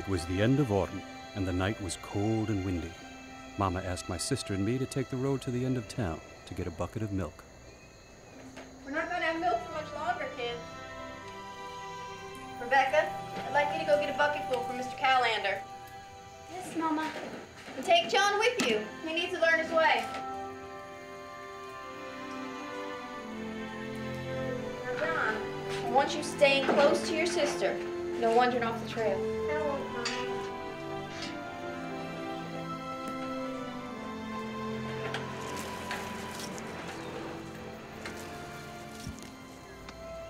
It was the end of autumn, and the night was cold and windy. Mama asked my sister and me to take the road to the end of town to get a bucket of milk. We're not going to have milk for much longer, kids. Rebecca, I'd like you to go get a bucket full for Mr. Callender. Yes, Mama. And take John with you. He needs to learn his way. Now, John, I want you staying close to your sister. No wandering off the trail. I won't, Mama.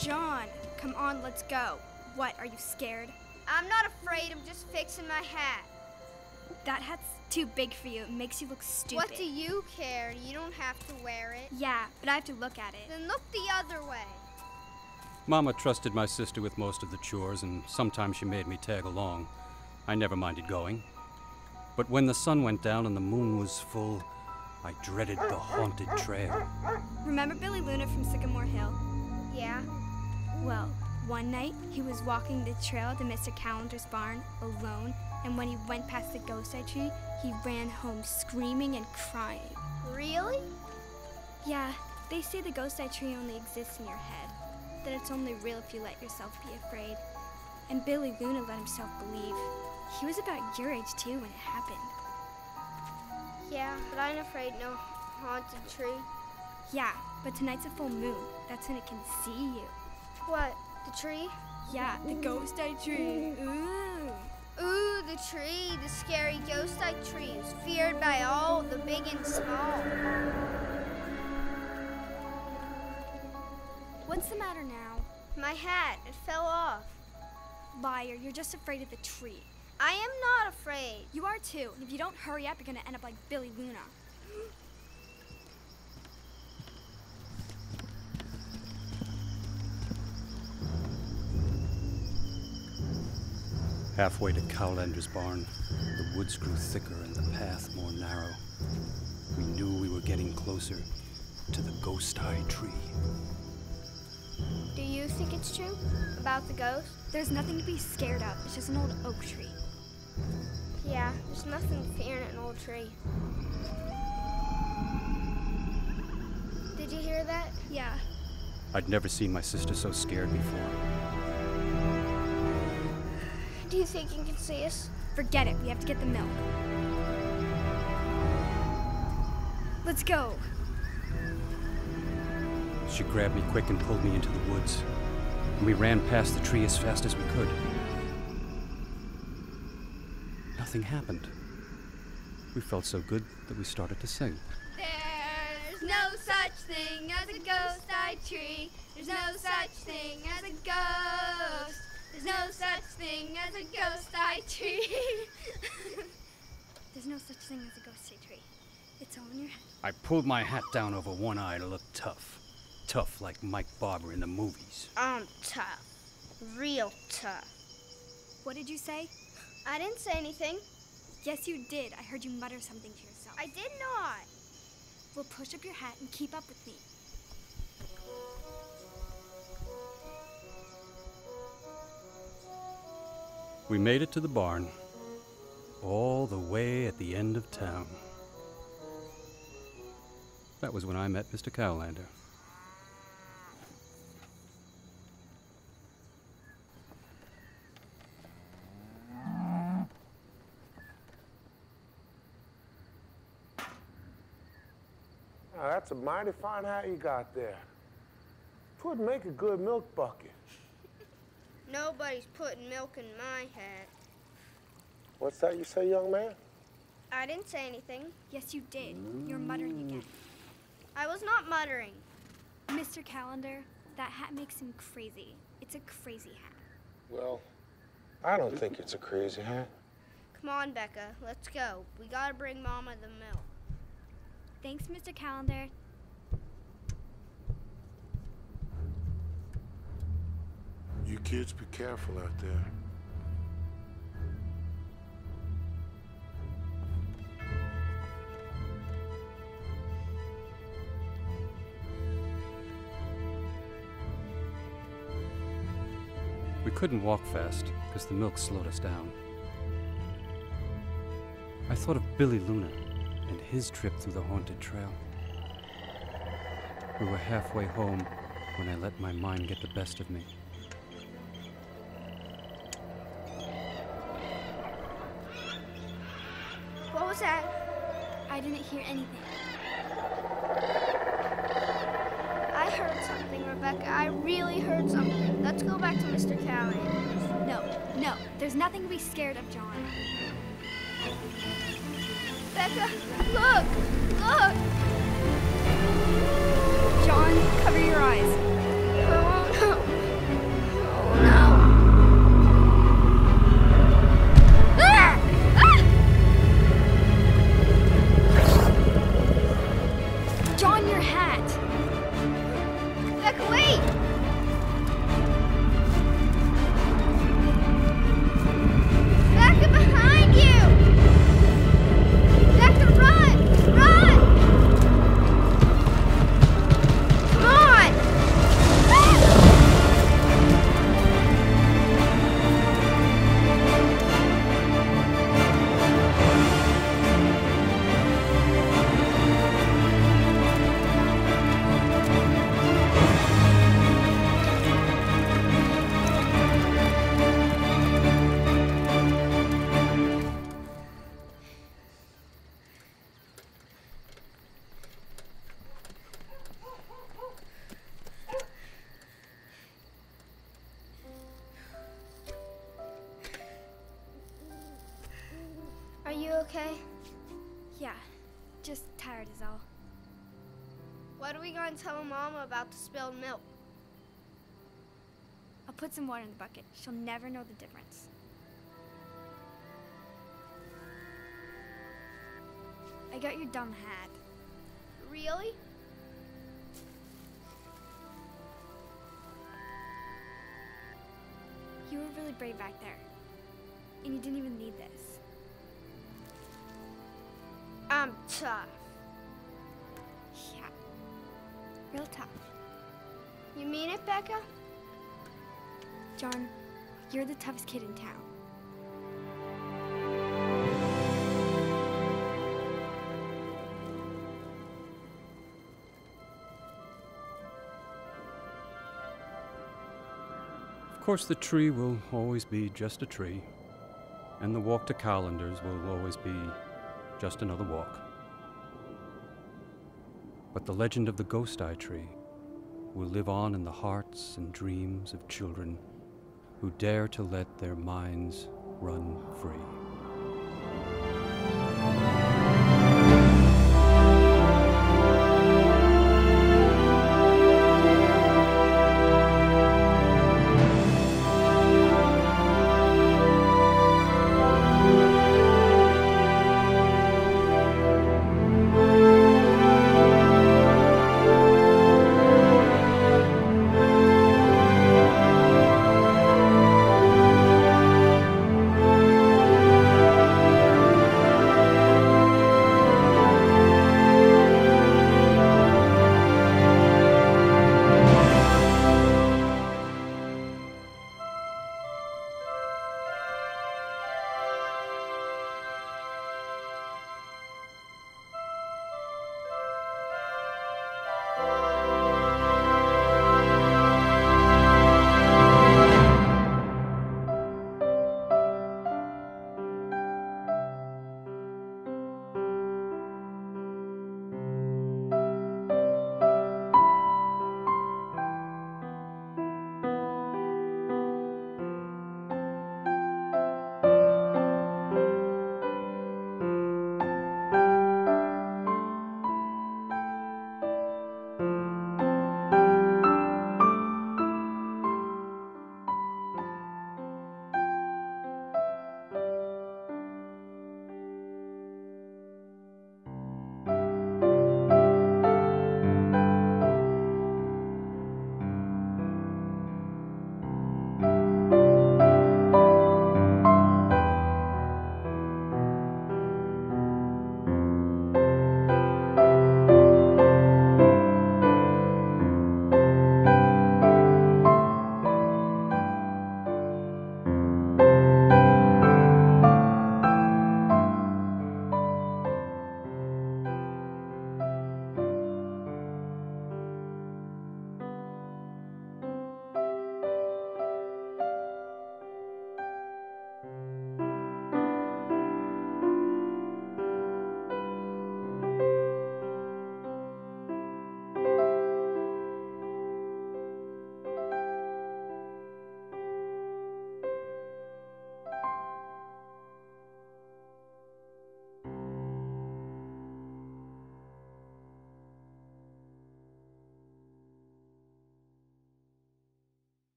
John, come on, let's go. What, are you scared? I'm not afraid, I'm just fixing my hat. That hat's too big for you. It makes you look stupid. What do you care? You don't have to wear it. Yeah, but I have to look at it. Then look the other way. Mama trusted my sister with most of the chores, and sometimes she made me tag along. I never minded going. But when the sun went down and the moon was full, I dreaded the haunted trail. Remember Billy Luna from Sycamore Hill? Yeah. Well, one night he was walking the trail to Mr. Callender's barn alone, and when he went past the ghost eye tree, he ran home screaming and crying. Really? Yeah, they say the ghost eye tree only exists in your head, that it's only real if you let yourself be afraid. And Billy Luna let himself believe. He was about your age too when it happened. Yeah, but I'm afraid no haunted tree. Yeah, but tonight's a full moon. That's when it can see you. What, the tree? Yeah, the ghost eye tree. Ooh. Ooh, the tree, the scary ghost eye tree is feared by all, the big and small. What's the matter now? My hat, it fell off. Liar, you're just afraid of the tree. I am not afraid. You are too, and if you don't hurry up, you're gonna end up like Billy Luna. Halfway to Callender's barn, the woods grew thicker and the path more narrow. We knew we were getting closer to the ghost eye tree. Do you think it's true about the ghost? There's nothing to be scared of. It's just an old oak tree. Yeah, there's nothing to fear in an old tree. Did you hear that? Yeah. I'd never seen my sister so scared before. Do you think you can see us? Forget it. We have to get the milk. Let's go. She grabbed me quick and pulled me into the woods. And we ran past the tree as fast as we could. Nothing happened. We felt so good that we started to sing. There's no such thing as a ghost eye tree. There's no such thing as a ghost. There's no such thing as a ghost eye tree. There's no such thing as a ghost eye tree. It's all in your head. I pulled my hat down over one eye to look tough. Tough like Mike Barber in the movies. I'm tough. Real tough. What did you say? I didn't say anything. Yes, you did. I heard you mutter something to yourself. I did not. Well, push up your hat and keep up with me. We made it to the barn, all the way at the end of town. That was when I met Mr. Callender. Now, that's a mighty fine hat you got there. Would make a good milk bucket. Nobody's putting milk in my hat. What's that you say, young man? I didn't say anything. Yes, you did. You're muttering again. I was not muttering. Mr. Callender, that hat makes him crazy. It's a crazy hat. Well, I don't think it's a crazy hat. Come on, Becca. Let's go. We gotta bring Mama the milk. Thanks, Mr. Callender. You kids be careful out there. We couldn't walk fast because the milk slowed us down. I thought of Billy Luna and his trip through the haunted trail. We were halfway home when I let my mind get the best of me. What was that? I didn't hear anything. I heard something, Rebecca. I really heard something. Let's go back to Mr. Callahan. No, there's nothing to be scared of, John. Becca, look! Look! John, cover your eyes. Oh, no. Oh, no. Ah! Ah! John, your hat. Becca, wait! Becca, behind you! Becca, run! Run! Come on! Are you okay? Yeah, just tired is all. What are we going to tell Mama about the spilled milk? I'll put some water in the bucket. She'll never know the difference. I got your dumb hat. Really? You were really brave back there. And you didn't even need this. I'm tough. Yeah. Real tough. You mean it, Becca? John, you're the toughest kid in town. Of course, the tree will always be just a tree, and the walk to Callender's will always be just another walk. But the legend of the Ghost Eye Tree will live on in the hearts and dreams of children who dare to let their minds run free.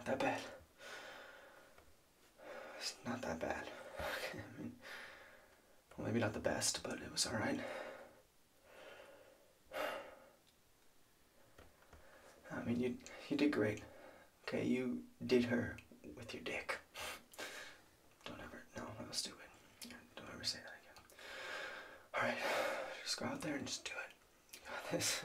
not that bad. It's not that bad. Okay, I mean, well, maybe not the best, but it was alright. I mean, you did great. Okay, you did her with your dick. Don't ever, no, that was stupid. Don't ever say that again. Alright, just go out there and just do it. You got this.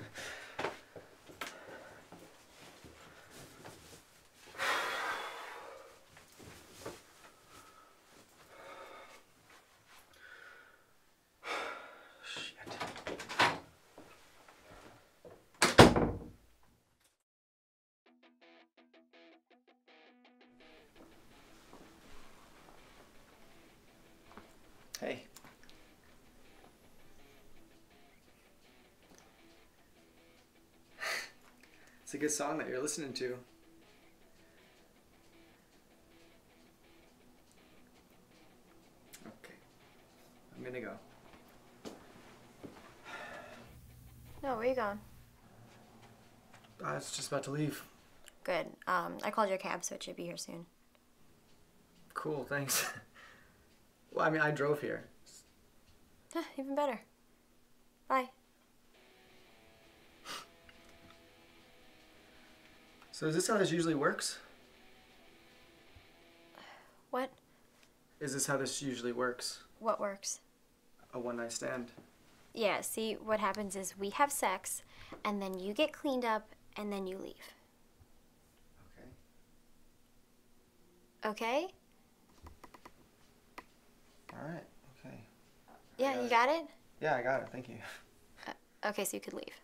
Hey. It's a good song that you're listening to. Okay. I'm gonna go. No, where you going? I was just about to leave. Good. I called your cab, so it should be here soon. Cool, thanks. Well, I mean, I drove here. Even better. Bye. So is this how this usually works? What? Is this how this usually works? What works? A one-night stand? Yeah, see, what happens is we have sex, and then you get cleaned up, and then you leave. Okay. Okay? Alright, okay. Yeah, you got it? Yeah, I got it, thank you. Okay, so you could leave.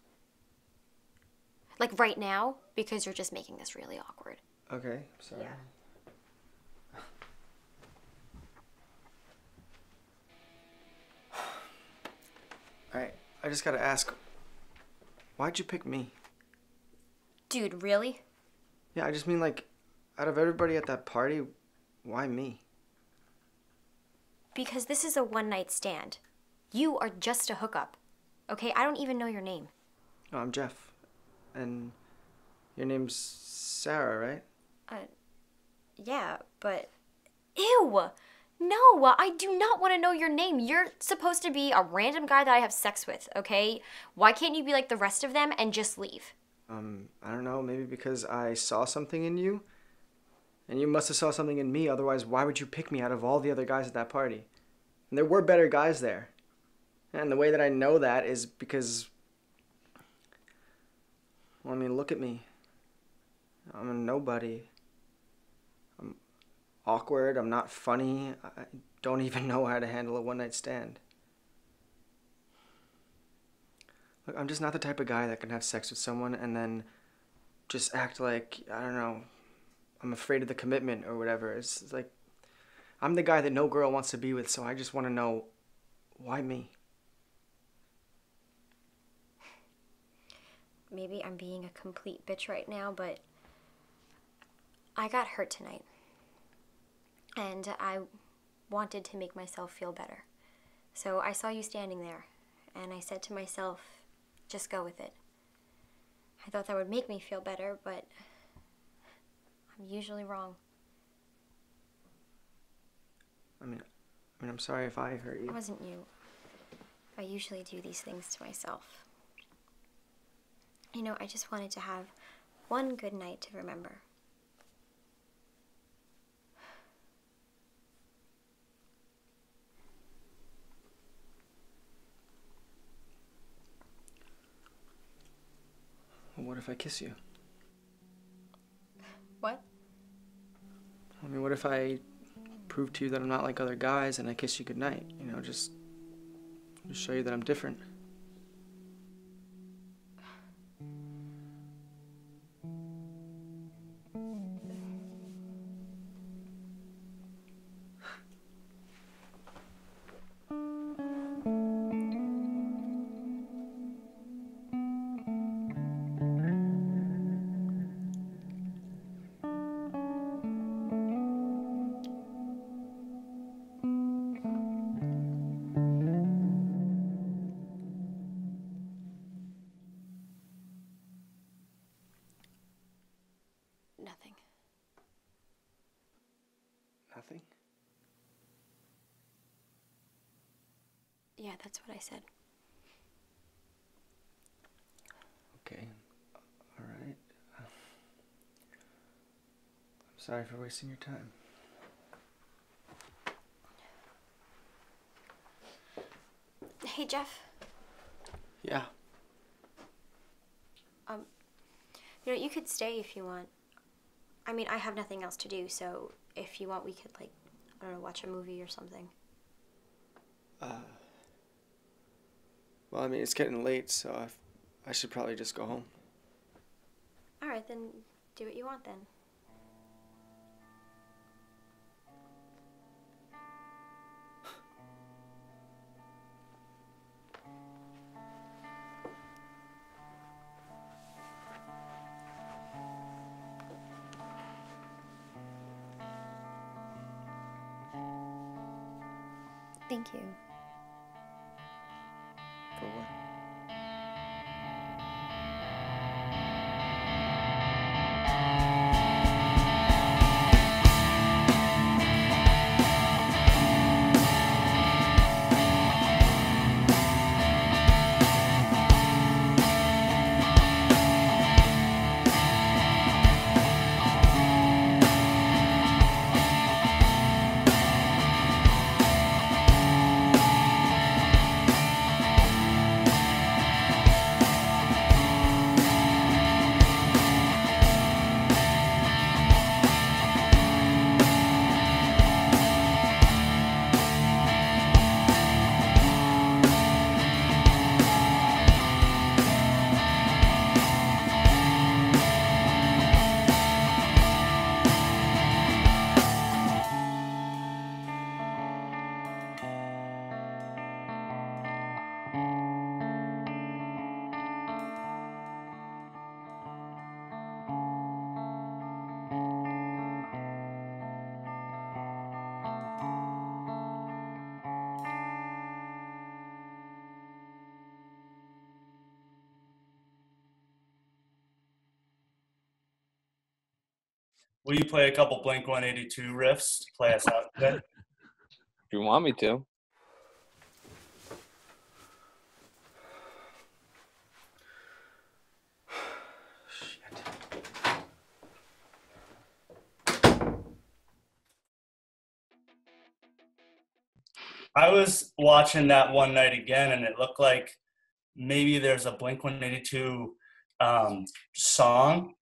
Like right now, because you're just making this really awkward. Okay, sorry. Yeah. Alright, I just gotta ask, why'd you pick me? Dude, really? Yeah, I just mean, like, out of everybody at that party, why me? Because this is a one-night stand. You are just a hookup. Okay, I don't even know your name. Oh, I'm Jeff. And your name's Sarah, right? Yeah, but... Ew! No, I do not want to know your name. You're supposed to be a random guy that I have sex with, okay? Why can't you be like the rest of them and just leave? I don't know, maybe because I saw something in you? And you must have saw something in me, otherwise why would you pick me out of all the other guys at that party? And there were better guys there. And the way that I know that is because... Well, I mean, look at me. I'm a nobody. I'm awkward, I'm not funny, I don't even know how to handle a one-night stand. Look, I'm just not the type of guy that can have sex with someone and then just act like, I don't know, I'm afraid of the commitment or whatever. It's like, I'm the guy that no girl wants to be with, so I just want to know, why me? Maybe I'm being a complete bitch right now, but I got hurt tonight. And I wanted to make myself feel better. So I saw you standing there, and I said to myself, just go with it. I thought that would make me feel better, but I'm usually wrong. I mean, I'm sorry if I hurt you. It wasn't you. I usually do these things to myself. You know, I just wanted to have one good night to remember. Well, what if I kiss you? What? I mean, what if I prove to you that I'm not like other guys and I kiss you goodnight? You know, just show you that I'm different. Nothing? Yeah, that's what I said. Okay. All right. I'm sorry for wasting your time. Hey, Jeff. Yeah. You could stay if you want. I mean, I have nothing else to do, so if you want, we could, like, I don't know, watch a movie or something. Well, I mean, it's getting late, so I should probably just go home. All right, then do what you want then. Thank you. For what? Will you play a couple Blink-182 riffs to play us out today? If you want me to. I was watching that one night again, and it looked like maybe there's a Blink-182 song.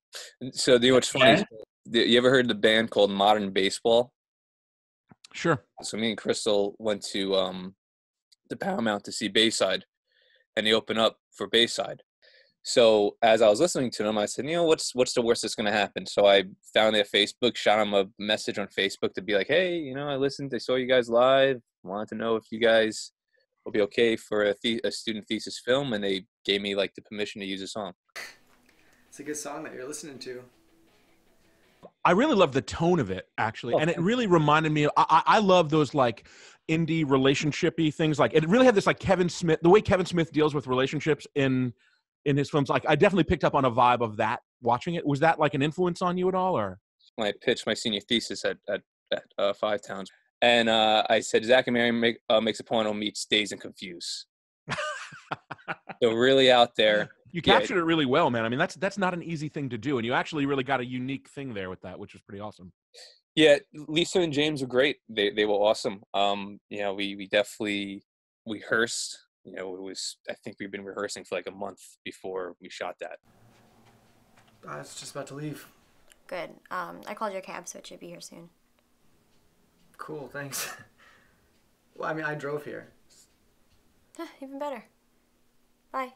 So, you know what's funny? Is, you ever heard the band called Modern Baseball? Sure. So me and Crystal went to the Paramount to see Bayside, and they open up for Bayside. So as I was listening to them, I said, you know, what's the worst that's going to happen? So I found their Facebook, shot them a message on Facebook to be like, hey, you know, I saw you guys live. Wanted to know if you guys will be okay for a student thesis film, and they gave me like the permission to use a song. It's a good song that you're listening to. I really love the tone of it, actually. And it really reminded me, I love those like indie relationship-y things. Like it really had this like Kevin Smith, the way Kevin Smith deals with relationships in his films. Like I definitely picked up on a vibe of that watching it. Was that like an influence on you at all, or? When I pitched my senior thesis at Five Towns, and I said, Zach and Mary makes a porno meets Dazed and Confused. So really out there. You captured it really well, man. I mean, that's not an easy thing to do, and you actually really got a unique thing there with that, which was pretty awesome. Yeah, Lisa and James were great. They were awesome. You know, we definitely rehearsed. You know, I think we've been rehearsing for like a month before we shot that. I was just about to leave. Good. I called your cab, so it should be here soon. Cool, thanks. Well, I mean, I drove here. Even better. Bye.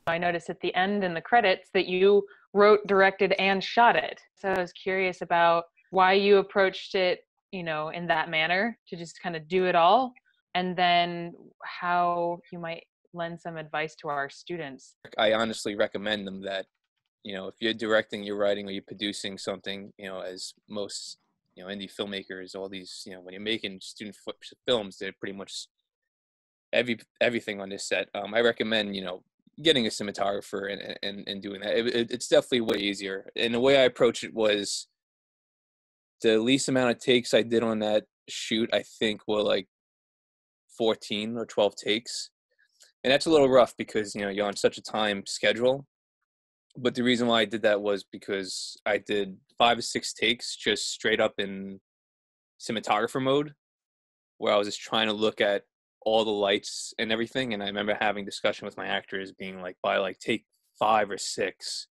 I noticed at the end in the credits that you wrote, directed, and shot it. So I was curious about why you approached it, you know, in that manner, to just kind of do it all, and then how you might lend some advice to our students. I honestly recommend them that, you know, if you're directing, you're writing, or you're producing something, you know, as most, you know, indie filmmakers, all these, you know, when you're making student films, they're pretty much everything on this set. I recommend, you know, getting a cinematographer and doing that. It's definitely way easier. And the way I approached it was the least amount of takes I did on that shoot, I think, were like 14 or 12 takes. And that's a little rough because, you're on such a time schedule. But the reason why I did that was because I did 5 or 6 takes just straight up in cinematographer mode, where I was just trying to look at all the lights and everything. And I remember having discussion with my actors being like, by like take 5 or 6,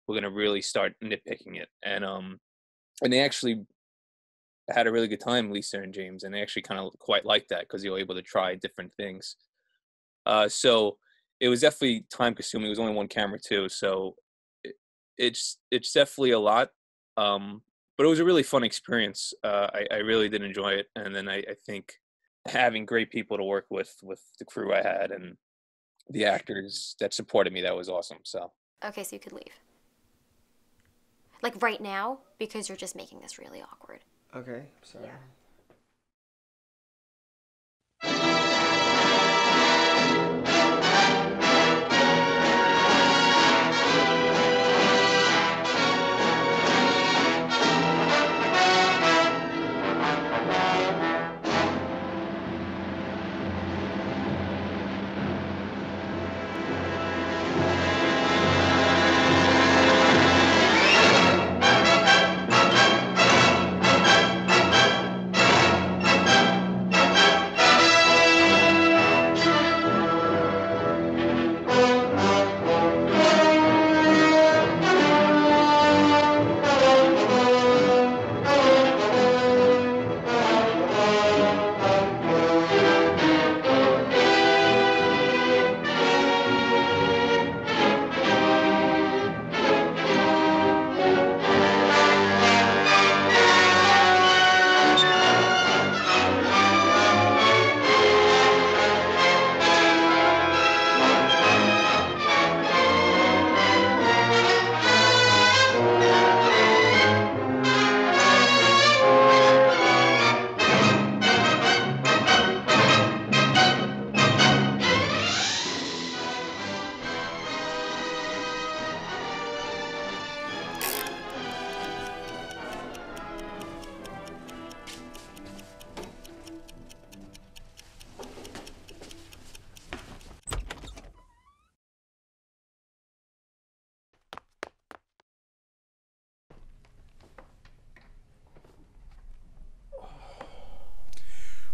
we're going to really start nitpicking it. And they actually had a really good time, Lisa and James, and they actually kind of quite liked that because they were able to try different things. So it was definitely time consuming. It was only one camera too. So it's definitely a lot. But it was a really fun experience. I really did enjoy it. And then I think having great people to work with the crew I had and the actors that supported me, that was awesome. So. Okay, so you could leave. Like right now, because you're just making this really awkward. Okay, sorry. Yeah.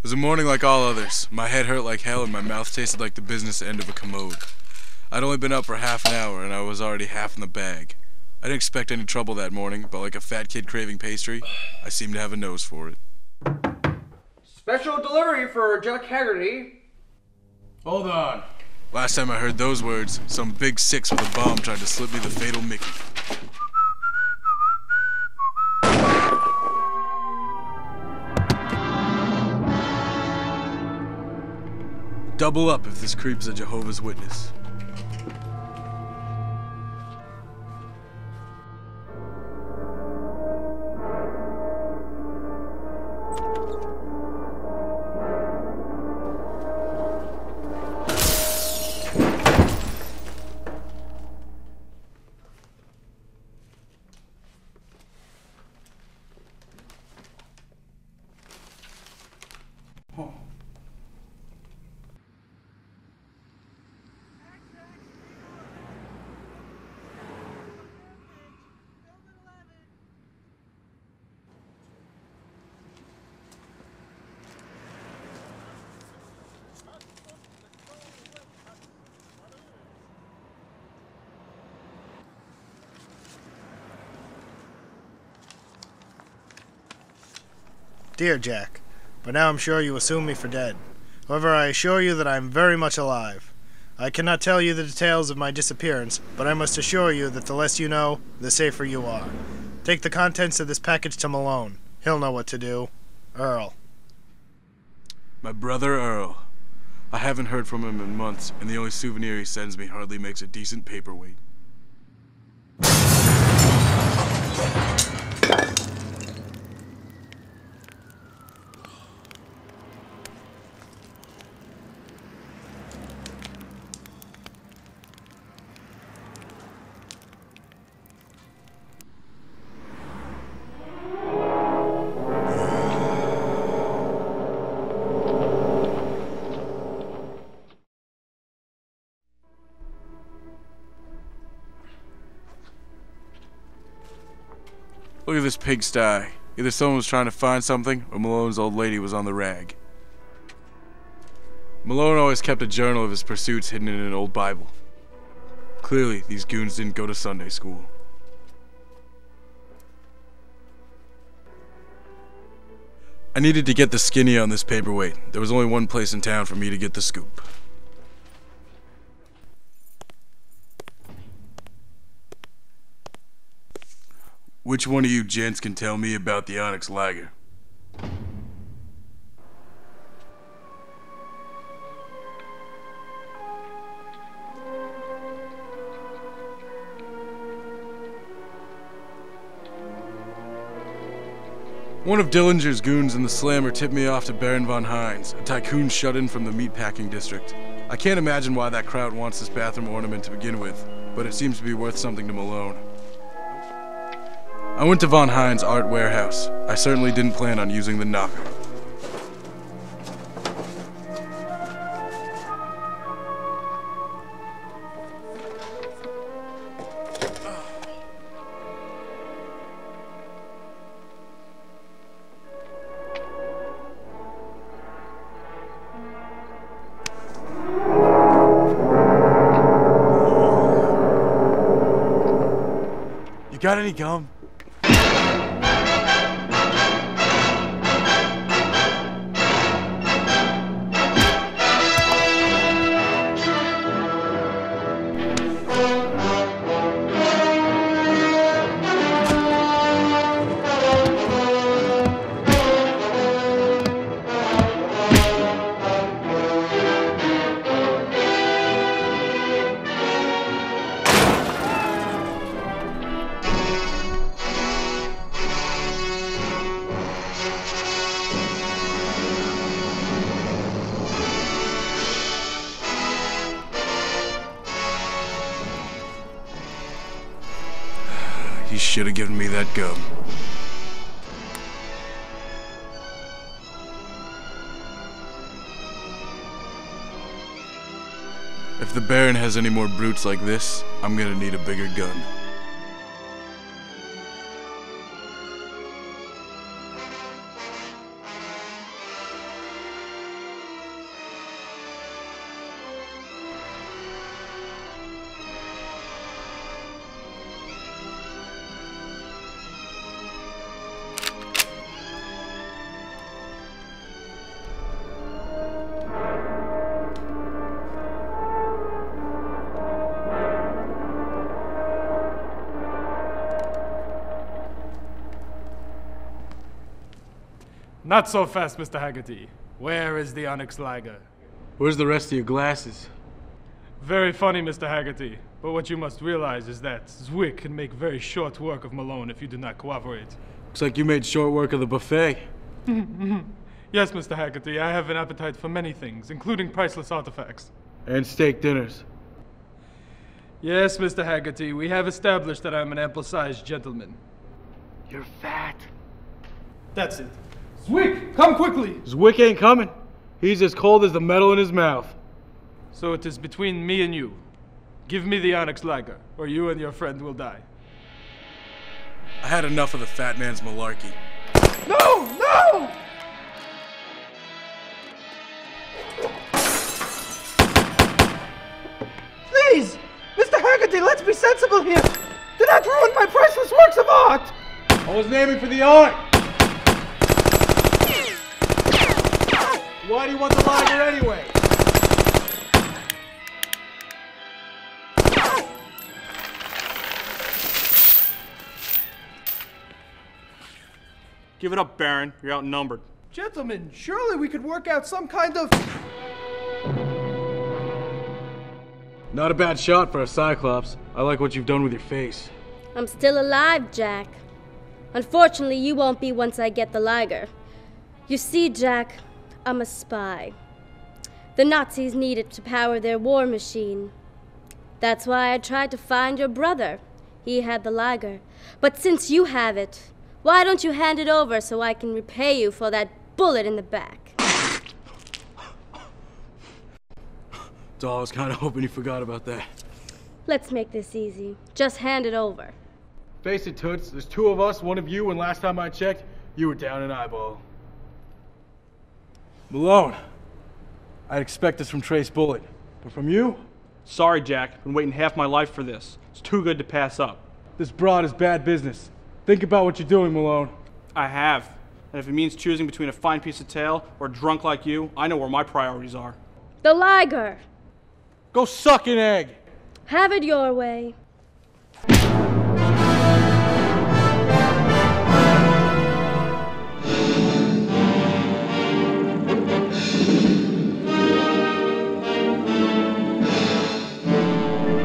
It was a morning like all others. My head hurt like hell and my mouth tasted like the business end of a commode. I'd only been up for half an hour and I was already half in the bag. I didn't expect any trouble that morning, but like a fat kid craving pastry, I seemed to have a nose for it. Special delivery for Jack Haggerty. Hold on. Last time I heard those words, some big six with a bomb tried to slip me the fatal Mickey. Double up if this creep's a Jehovah's Witness. Dear Jack, by now I'm sure you assume me for dead. However, I assure you that I am very much alive. I cannot tell you the details of my disappearance, but I must assure you that the less you know, the safer you are. Take the contents of this package to Malone. He'll know what to do. Earl. My brother Earl. I haven't heard from him in months, and the only souvenir he sends me hardly makes a decent paperweight. Look at this pigsty. Either someone was trying to find something, or Malone's old lady was on the rag. Malone always kept a journal of his pursuits hidden in an old Bible. Clearly, these goons didn't go to Sunday school. I needed to get the skinny on this paperweight. There was only one place in town for me to get the scoop. Which one of you gents can tell me about the Onyx Lager? One of Dillinger's goons in the Slammer tipped me off to Baron von Heinz, a tycoon shut in from the meatpacking district. I can't imagine why that crowd wants this bathroom ornament to begin with, but it seems to be worth something to Malone. I went to von Heinz' art warehouse. I certainly didn't plan on using the knocker. You got any gum? He should have given me that gum. If the Baron has any more brutes like this, I'm gonna need a bigger gun. Not so fast, Mr. Haggerty. Where is the Onyx Lager? Where's the rest of your glasses? Very funny, Mr. Haggerty. But what you must realize is that Zwick can make very short work of Malone if you do not cooperate. Looks like you made short work of the buffet. Yes, Mr. Haggerty, I have an appetite for many things, including priceless artifacts. And steak dinners. Yes, Mr. Haggerty, we have established that I'm an ample-sized gentleman. You're fat. That's it. Zwick, come quickly! Zwick ain't coming. He's as cold as the metal in his mouth. So it is between me and you. Give me the Onyx Lager, or you and your friend will die. I had enough of the fat man's malarkey. No! No! Please! Mr. Haggerty, let's be sensible here! Do not ruin my priceless works of art! I was aiming for the art! Why do you want the lager anyway? Give it up, Baron. You're outnumbered. Gentlemen, surely we could work out some kind of... Not a bad shot for a Cyclops. I like what you've done with your face. I'm still alive, Jack. Unfortunately, you won't be once I get the Lager. You see, Jack, I'm a spy. The Nazis need it to power their war machine. That's why I tried to find your brother. He had the Lager. But since you have it, why don't you hand it over so I can repay you for that bullet in the back? So I was kind of hoping you forgot about that. Let's make this easy. Just hand it over. Face it, Toots. There's two of us, one of you, and last time I checked, you were down an eyeball. Malone, I'd expect this from Trace Bullitt, but from you? Sorry, Jack. Been waiting half my life for this. It's too good to pass up. This broad is bad business. Think about what you're doing, Malone. I have. And if it means choosing between a fine piece of tail or a drunk like you, I know where my priorities are. The Liger. Go suck an egg. Have it your way.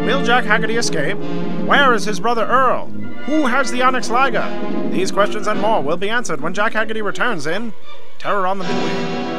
Will Jack Haggerty escape? Where is his brother Earl? Who has the Onyx Liger? These questions and more will be answered when Jack Haggerty returns in Terror on the Midway.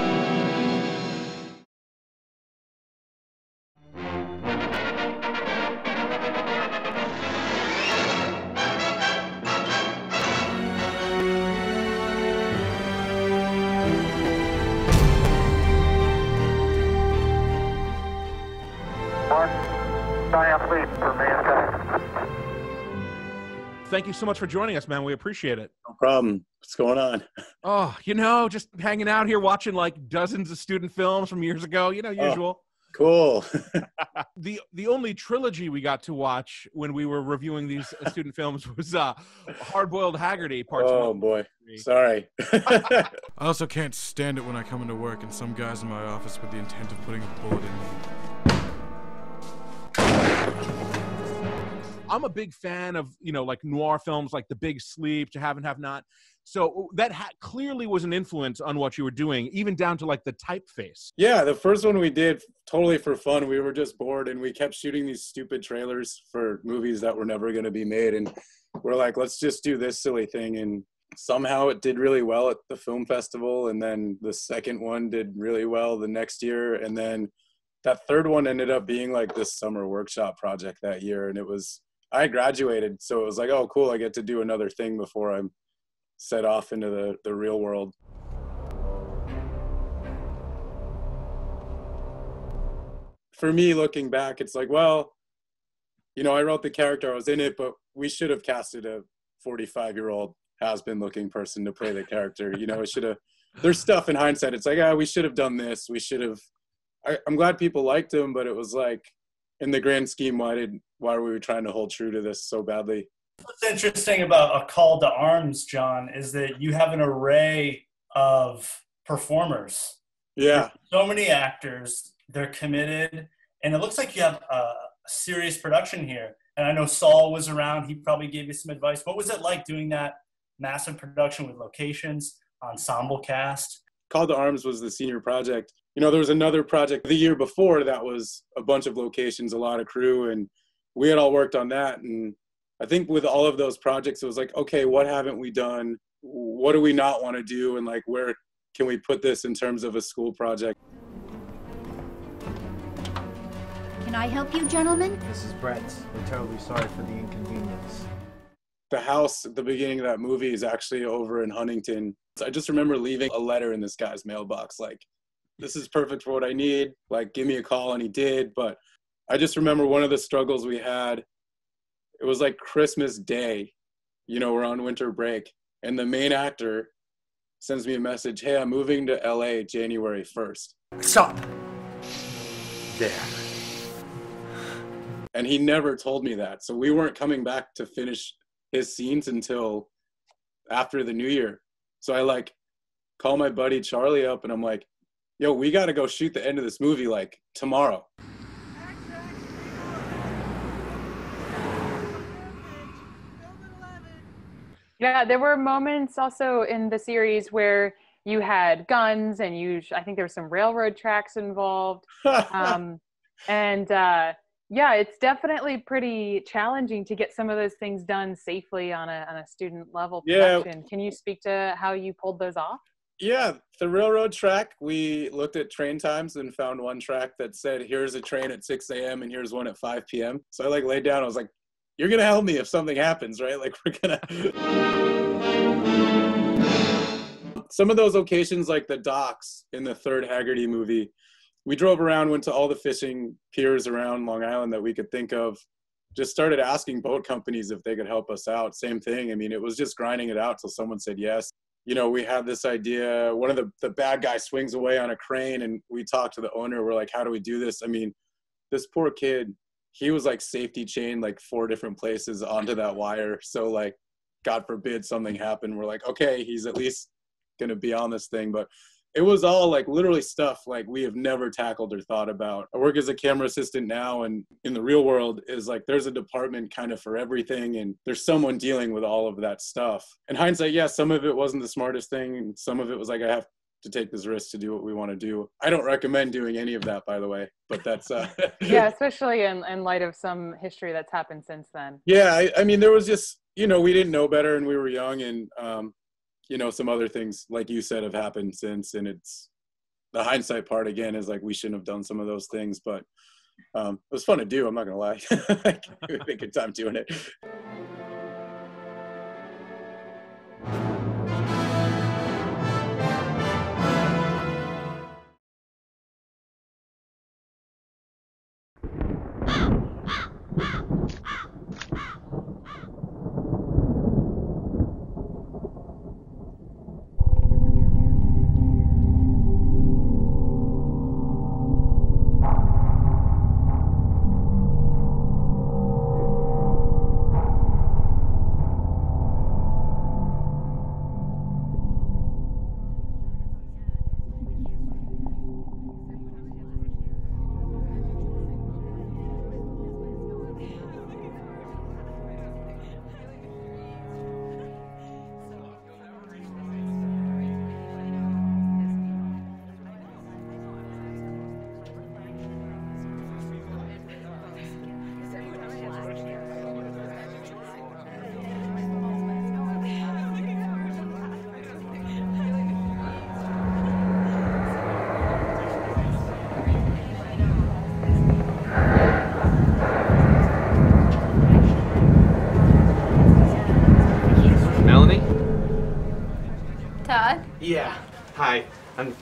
Thank you so much for joining us, man. We appreciate it. No problem. What's going on? Oh, just hanging out here watching like dozens of student films from years ago, usual. Cool. The only trilogy we got to watch when we were reviewing these student films was Hard-Boiled Haggerty Parts 1. Oh, boy. Sorry. I also can't stand it when I come into work and some guy's in my office with the intent of putting a bullet in me. I'm a big fan of, like noir films like The Big Sleep, To Have and Have Not. So that clearly was an influence on what you were doing, even down to like the typeface. Yeah, the first one we did totally for fun. We were just bored and we kept shooting these stupid trailers for movies that were never going to be made. And we're like, let's just do this silly thing. And somehow it did really well at the film festival. And then the second one did really well the next year. And then that third one ended up being like this summer workshop project that year. And I graduated, so it was like, oh, cool, I get to do another thing before I'm set off into the real world. For me, looking back, it's like, well, I wrote the character, I was in it, but we should have casted a 45-year-old has-been-looking person to play the character. It should have. There's stuff in hindsight. It's like, we should have done this. We should have. I'm glad people liked him, but it was like, in the grand scheme, why were we trying to hold true to this so badly? What's interesting about A Call to Arms, John, is that you have an array of performers. Yeah. There's so many actors, they're committed, and it looks like you have a serious production here. And I know Saul was around, he probably gave you some advice. What was it like doing that massive production with locations, ensemble cast? Call to Arms was the senior project. There was another project the year before that was a bunch of locations, a lot of crew, and we had all worked on that. And I think with all of those projects, it was like, okay, what haven't we done? What do we not want to do? And like, where can we put this in terms of a school project? Can I help you, gentlemen? This is Brett. We're terribly sorry for the inconvenience. The house at the beginning of that movie is actually over in Huntington. So I just remember leaving a letter in this guy's mailbox, like, this is perfect for what I need. Like, give me a call, and he did. But I just remember one of the struggles we had, it was like Christmas Day. We're on winter break. And the main actor sends me a message, hey, I'm moving to LA January 1st. Stop. There. And he never told me that. So we weren't coming back to finish his scenes until after the new year. So I call my buddy Charlie up and I'm like, yo, we got to go shoot the end of this movie tomorrow. Yeah, there were moments also in the series where you had guns and I think there were some railroad tracks involved. Yeah, it's definitely pretty challenging to get some of those things done safely on a student level production. Yeah. Can you speak to how you pulled those off? Yeah, the railroad track, we looked at train times and found one track that said, here's a train at 6 a.m. and here's one at 5 p.m. So I laid down, I was like, you're going to help me if something happens, right? We're going to... Some of those locations, like the docks in the third Haggerty movie, we drove around, went to all the fishing piers around Long Island that we could think of. just started asking boat companies if they could help us out. Same thing. I mean, it was just grinding it out till someone said yes. You know, we had this idea. One of the bad guys swings away on a crane, and we talked to the owner. We're like, how do we do this? I mean, this poor kid, he was like safety chained like 4 different places onto that wire. So like, God forbid something happened. We're like, okay, he's at least going to be on this thing. But it was all like literally stuff like we have never tackled or thought about. I work as a camera assistant now, and in the real world is like there's a department kind of for everything, and there's someone dealing with all of that stuff. In hindsight, yeah, some of it wasn't the smartest thing, and some of it was like I have to take this risk to do what we want to do. I don't recommend doing any of that, by the way, but that's yeah, especially in light of some history that's happened since then. Yeah, I mean, there was just, you know, we didn't know better and we were young, and you know, some other things, like you said, have happened since, and it's the hindsight part again is like we shouldn't have done some of those things, but it was fun to do. I'm not gonna lie. We had a good time doing it. Yeah. Hi, I'm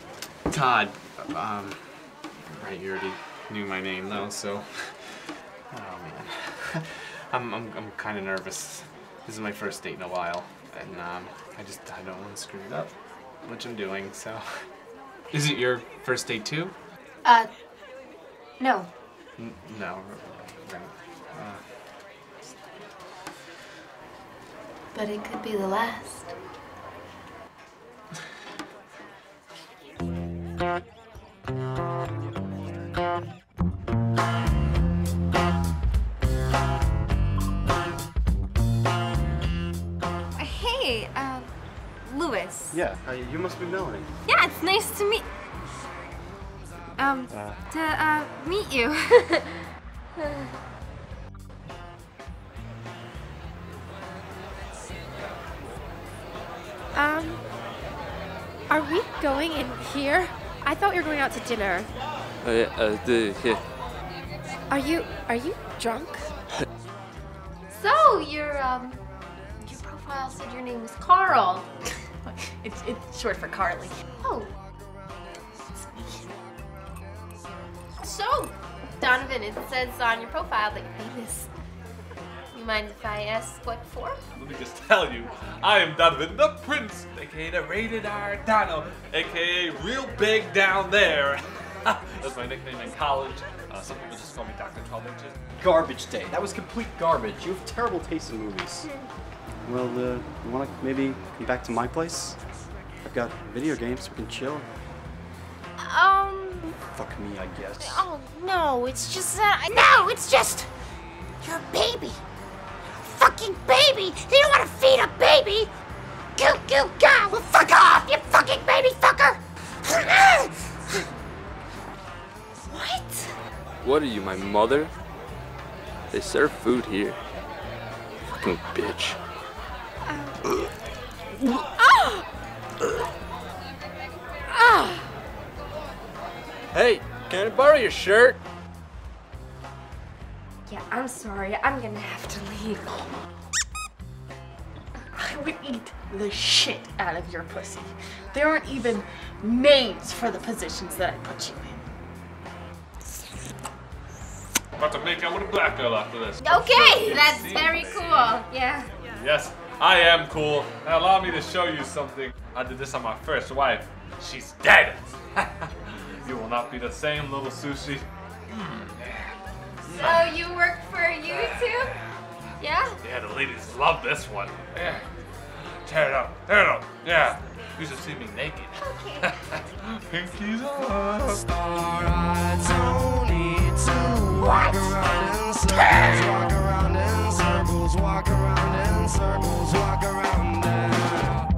Todd. Right, you already knew my name though, so. Oh man, I'm kind of nervous. This is my first date in a while, and I don't want to screw it up, which I'm doing. So, is it your first date too? No. No. Right. But it could be the last. Hey, Louis. Yeah, you must be Melanie. Yeah, it's nice to meet. Meet you. Are we going in here? I thought we were going out to dinner. Yeah. Are you drunk? So, your profile said your name was Carl. It's short for Carly. Oh. So, Donovan, it says on your profile that you're famous. You mind if I ask what for? Let me just tell you, I am Donovan the Prince, aka the Rated R Dono, aka Real Big Down There. That's my nickname in college. Some people just call me Dr. 12 Inches. Garbage day. That was complete garbage. You have terrible taste in movies. Well, you want to maybe come back to my place? I've got video games. We can chill. Fuck me, I guess. Oh, no, it's just that No, it's just... You're a baby. Fucking baby! You don't want to feed a baby! Goo goo gaw! Well, fuck off, you fucking baby fucker! What? What are you, my mother? They serve food here. Fucking bitch. Hey, can I borrow your shirt? Yeah, I'm sorry. I'm gonna have to leave. I would eat the shit out of your pussy. There aren't even names for the positions that I put you in. About to make out with a black girl after this. Okay, that's very cool. Yeah. Yes, I am cool. Now allow me to show you something. I did this on my first wife. She's dead. You will not be the same, little sushi. So you work for YouTube? Yeah? Yeah, the ladies love this one. Yeah. Tear it up. Tear it up. Yeah. You should see me naked. Okay. Pinkies up. What? Walk around in circles, walk around now.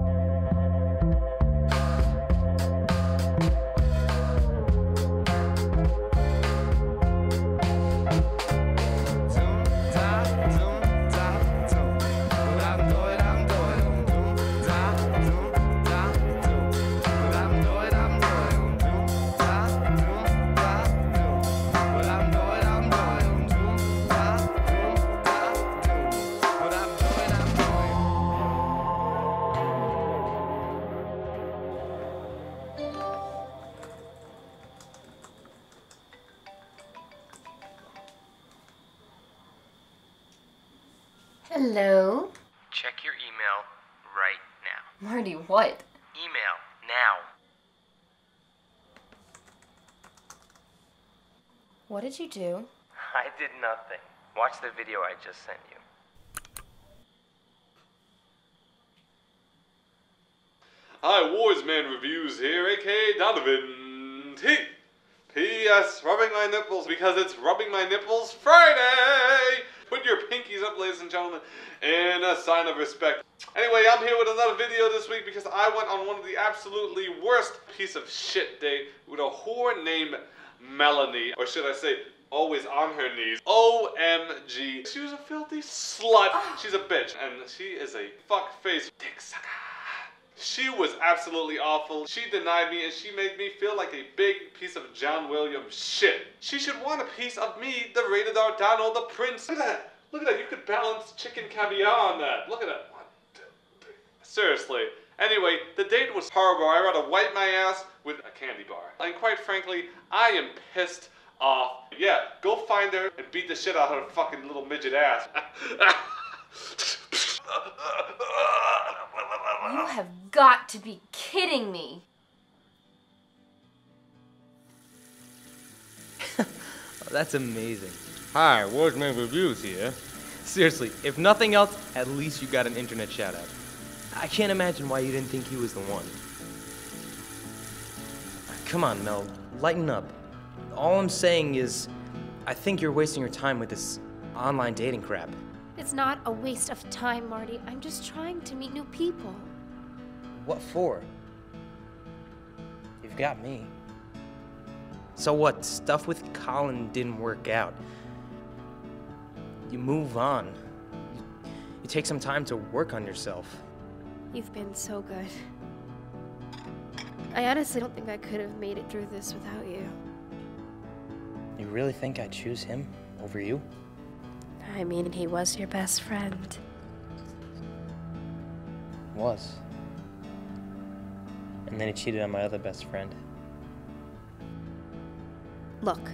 Hello? Check your email right now. Marty, what? Email now. What did you do? I did nothing. Watch the video I just sent you. Hi, Warsman Reviews here, aka Dotterman. P.S. Rubbing my nipples because it's Rubbing My Nipples Friday! Put your pinkies up, ladies and gentlemen, in a sign of respect. Anyway, I'm here with another video this week because I went on one of the absolutely worst piece of shit date with a whore named Melanie. Or should I say, always on her knees. OMG. She was a filthy slut. She's a bitch. And she is a fuckface dick sucker. She was absolutely awful. She denied me and she made me feel like a big piece of John Williams shit. She should want a piece of me, the rated R Donald, the prince. Look at that. Look at that. You could balance chicken caviar on that. Look at that. 1, 2, 3. Seriously. Anyway, the date was horrible. I rather wipe my ass with a candy bar. And quite frankly, I am pissed off. Yeah, go find her and beat the shit out of her fucking little midget ass. You have got to be kidding me. Oh, that's amazing. Hi, Warsman Reviews here. Seriously, if nothing else, at least you got an internet shout out. I can't imagine why you didn't think he was the one. Come on, Mel, lighten up. All I'm saying is, I think you're wasting your time with this online dating crap. It's not a waste of time, Marty. I'm just trying to meet new people. What for? You've got me. So what? Stuff with Colin didn't work out. You move on. You take some time to work on yourself. You've been so good. I honestly don't think I could have made it through this without you. You really think I'd choose him over you? I mean, he was your best friend. Was. And then he cheated on my other best friend. Look,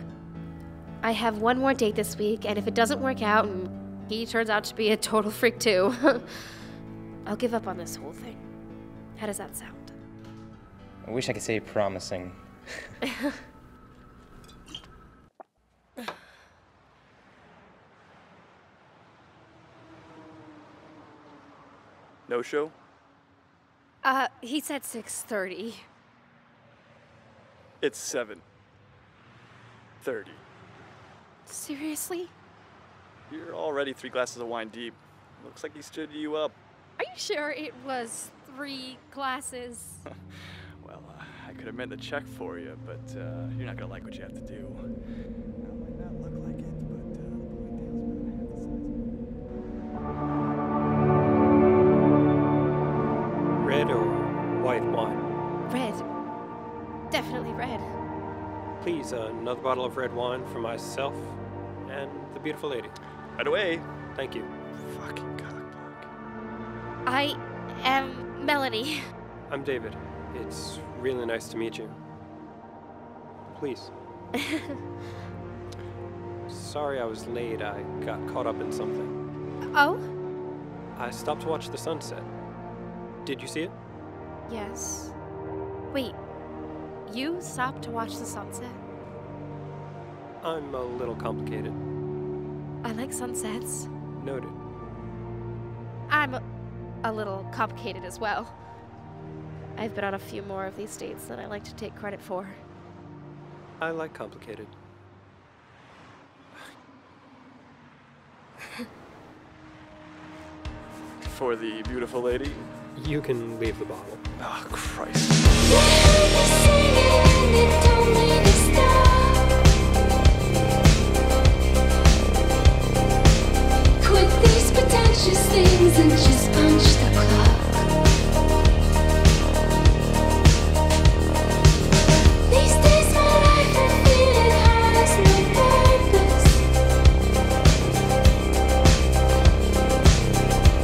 I have one more date this week, and if it doesn't work out and he turns out to be a total freak too, I'll give up on this whole thing. How does that sound? I wish I could say promising. No show? He said 6:30. It's 7:30. Seriously? You're already 3 glasses of wine deep. Looks like he stood you up. Are you sure it was 3 glasses? Well, I could have meant the check for you, but you're not gonna like what you have to do. Now, it might not look like it, but the ponytail's Red or white wine? Red. Definitely red. Please, another bottle of red wine for myself and the beautiful lady. Right away. Thank you. Fucking cockblock. I am Melanie. I'm David. It's really nice to meet you. Please. Sorry I was late. I got caught up in something. Oh? I stopped to watch the sunset. Did you see it? Yes. Wait, you stopped to watch the sunset? I'm a little complicated. I like sunsets. Noted. I'm a little complicated as well. I've been on a few more of these dates than I like to take credit for. I like complicated. For the beautiful lady. You can leave the bottle. Oh, Christ. Quit these pretentious things and just punch the clock. These days my life I feel it has no purpose.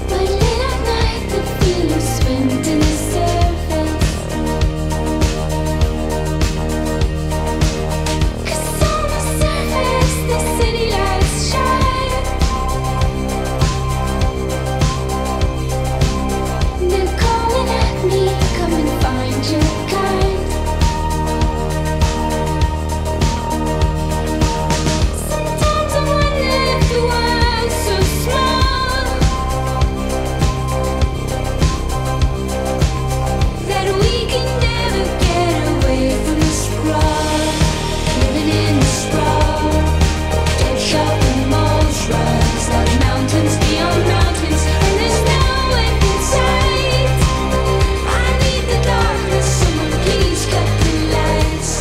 But late at night the feelings swim to the surface. 'Cause on the surface the city lights shine. They're calling at me, come and find your kind. Sometimes I wonder if the world's so small that we can never get away from the sprawl. Living in the sprawl, dead shopping malls, runs like mountains beyond mountains, and there's no end in sight. I need the darkness, someone please cut the lights.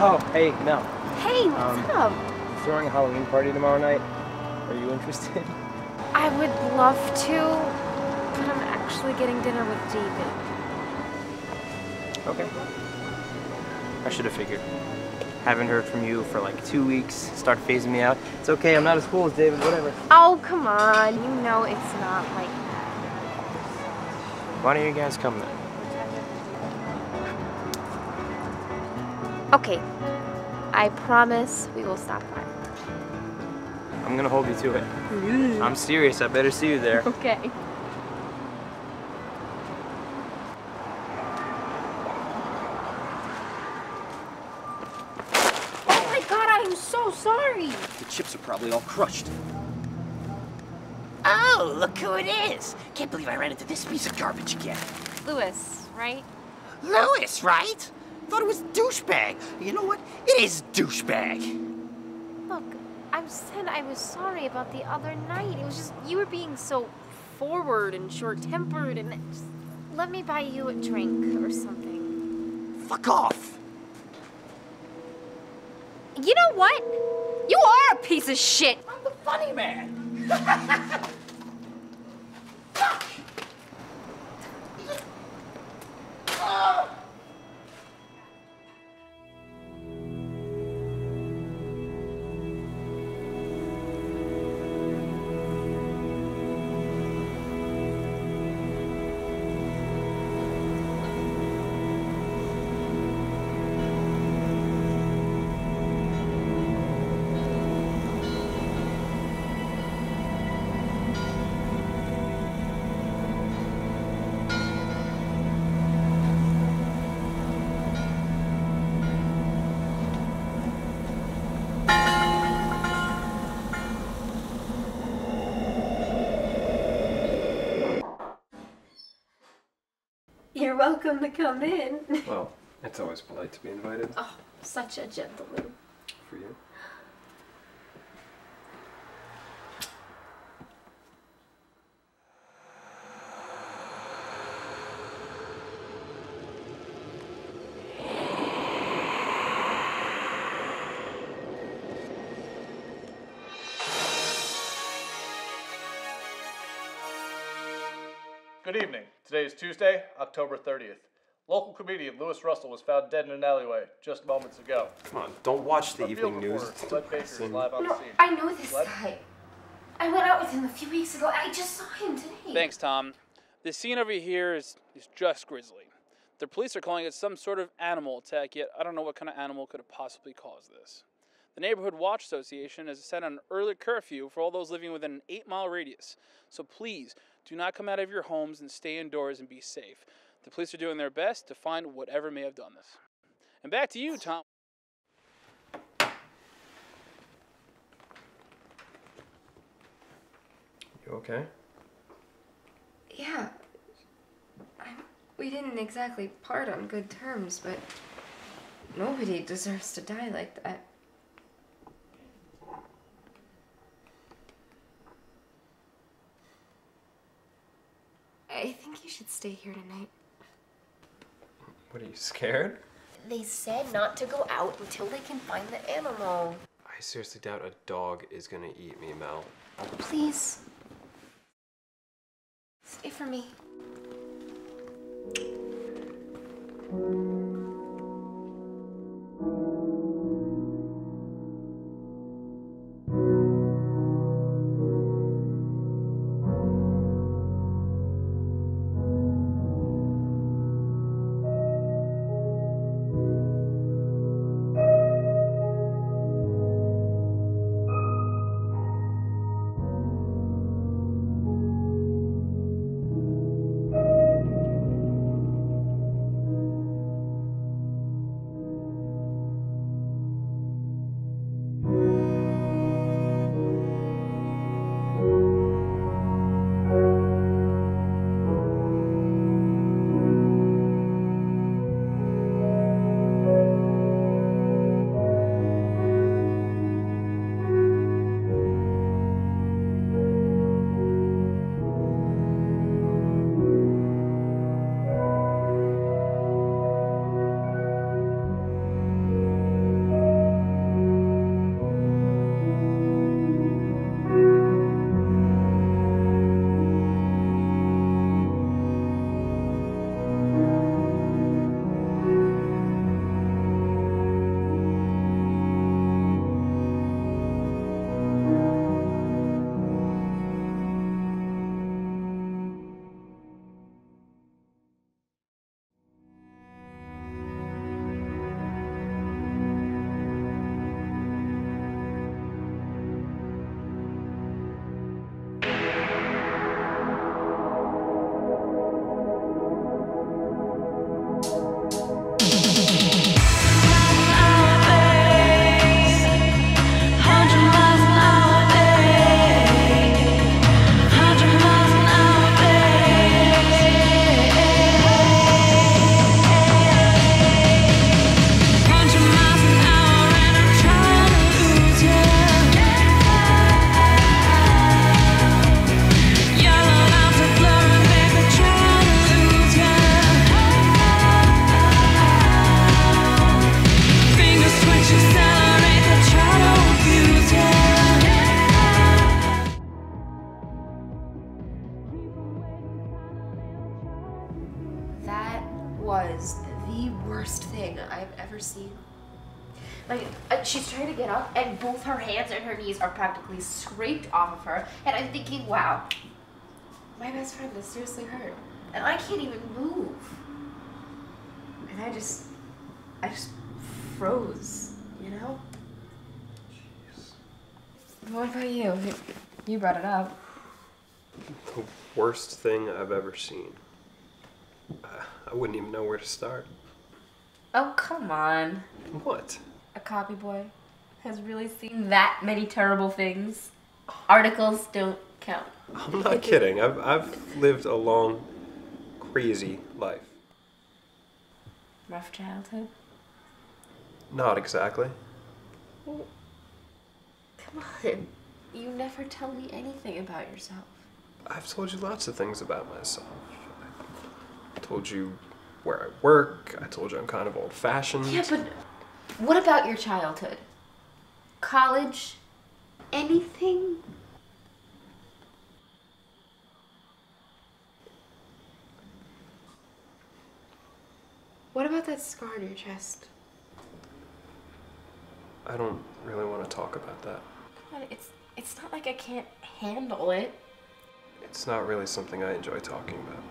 Oh, hey, Mel. Hey, what's up? I'm throwing a Halloween party tomorrow night. Are you interested? I would love to, but I'm actually getting dinner with David. Okay. I should have figured. Haven't heard from you for like 2 weeks. Start phasing me out. It's okay, I'm not as cool as David, whatever. Oh, come on. You know it's not like that. Why don't you guys come then? Okay. I promise we will stop by. I'm gonna hold you to it. I'm serious, I better see you there. Okay. Oh my god, I am so sorry. The chips are probably all crushed. Oh, look who it is. Can't believe I ran into this piece of garbage again. Lewis, right? Lewis, right? Thought it was douchebag. You know what? It is douchebag. Look, I said I was sorry about the other night. It was just, you were being so forward and short-tempered, and just let me buy you a drink or something. Fuck off. You know what? You are a piece of shit. I'm the funny man. You're welcome to come in. Well, it's always polite to be invited. Oh, such a gentleman. For you. Good evening. Today is Tuesday, October 30th. Local comedian Lewis Russell was found dead in an alleyway just moments ago. Come on, don't watch the Our evening field news. reporter, Sled Baker is live on the No, scene. I know this Sled? guy. I went out with him a few weeks ago. I just saw him today. Thanks, Tom. The scene over here is just grisly. The police are calling it some sort of animal attack, yet I don't know what kind of animal could have possibly caused this. The Neighborhood Watch Association has set an early curfew for all those living within an 8-mile radius. So please, do not come out of your homes and stay indoors and be safe. The police are doing their best to find whatever may have done this. And back to you, Tom. You okay? Yeah. We didn't exactly part on good terms, but nobody deserves to die like that. I think you should stay here tonight. What, are you scared? They said not to go out until they can find the animal. I seriously doubt a dog is gonna eat me, Mel. Please. Stay for me. Was the worst thing I've ever seen. Like, she's trying to get up, and both her hands and her knees are practically scraped off of her, and I'm thinking, wow, my best friend is seriously hurt, and I can't even move. And I just froze, you know? Jeez. What about you? You brought it up. The worst thing I've ever seen. I wouldn't even know where to start. Oh, come on. What? A copy boy has really seen that many terrible things. Articles don't count. I'm not kidding. I've lived a long, crazy life. rough childhood? Not exactly. Well, come on. You never tell me anything about yourself. I've told you lots of things about myself. I told you where I work. I told you I'm kind of old-fashioned. Yeah, but what about your childhood? College? Anything? What about that scar on your chest? I don't really want to talk about that. Come on, it's not like I can't handle it. It's not really something I enjoy talking about.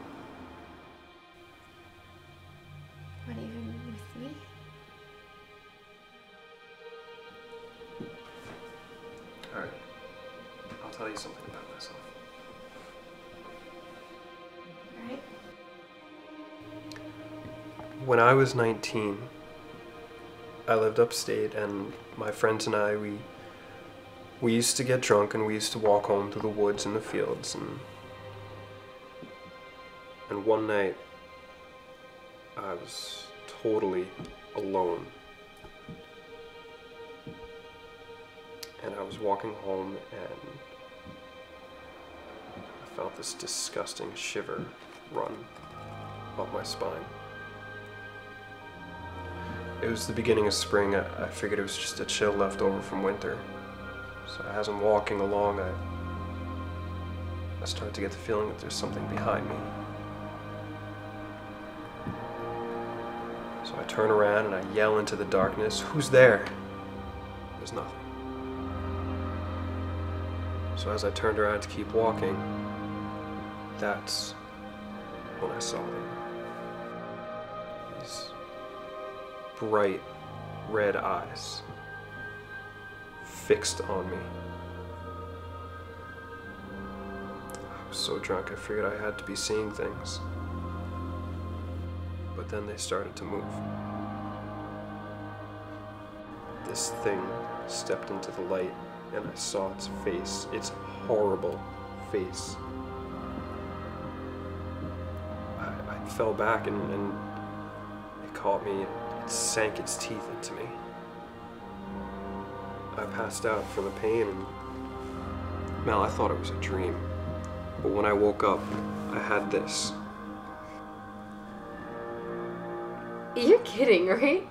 Not even with me? Alright. I'll tell you something about myself. Alright. When I was 19, I lived upstate, and my friends and I, we used to get drunk and we used to walk home to the woods and the fields, and one night I was totally alone. And I was walking home and I felt this disgusting shiver run up my spine. It was the beginning of spring. I figured it was just a chill left over from winter. So as I'm walking along, I start to get the feeling that there's something behind me. So I turn around and I yell into the darkness, "Who's there?" There's nothing. So as I turned around to keep walking, that's when I saw them. These bright red eyes fixed on me. I was so drunk I figured I had to be seeing things. But then they started to move. This thing stepped into the light and I saw its face, its horrible face. I fell back and it caught me. It sank its teeth into me. I passed out from the pain, and Mel, I thought it was a dream. But when I woke up, I had this. You're kidding, right?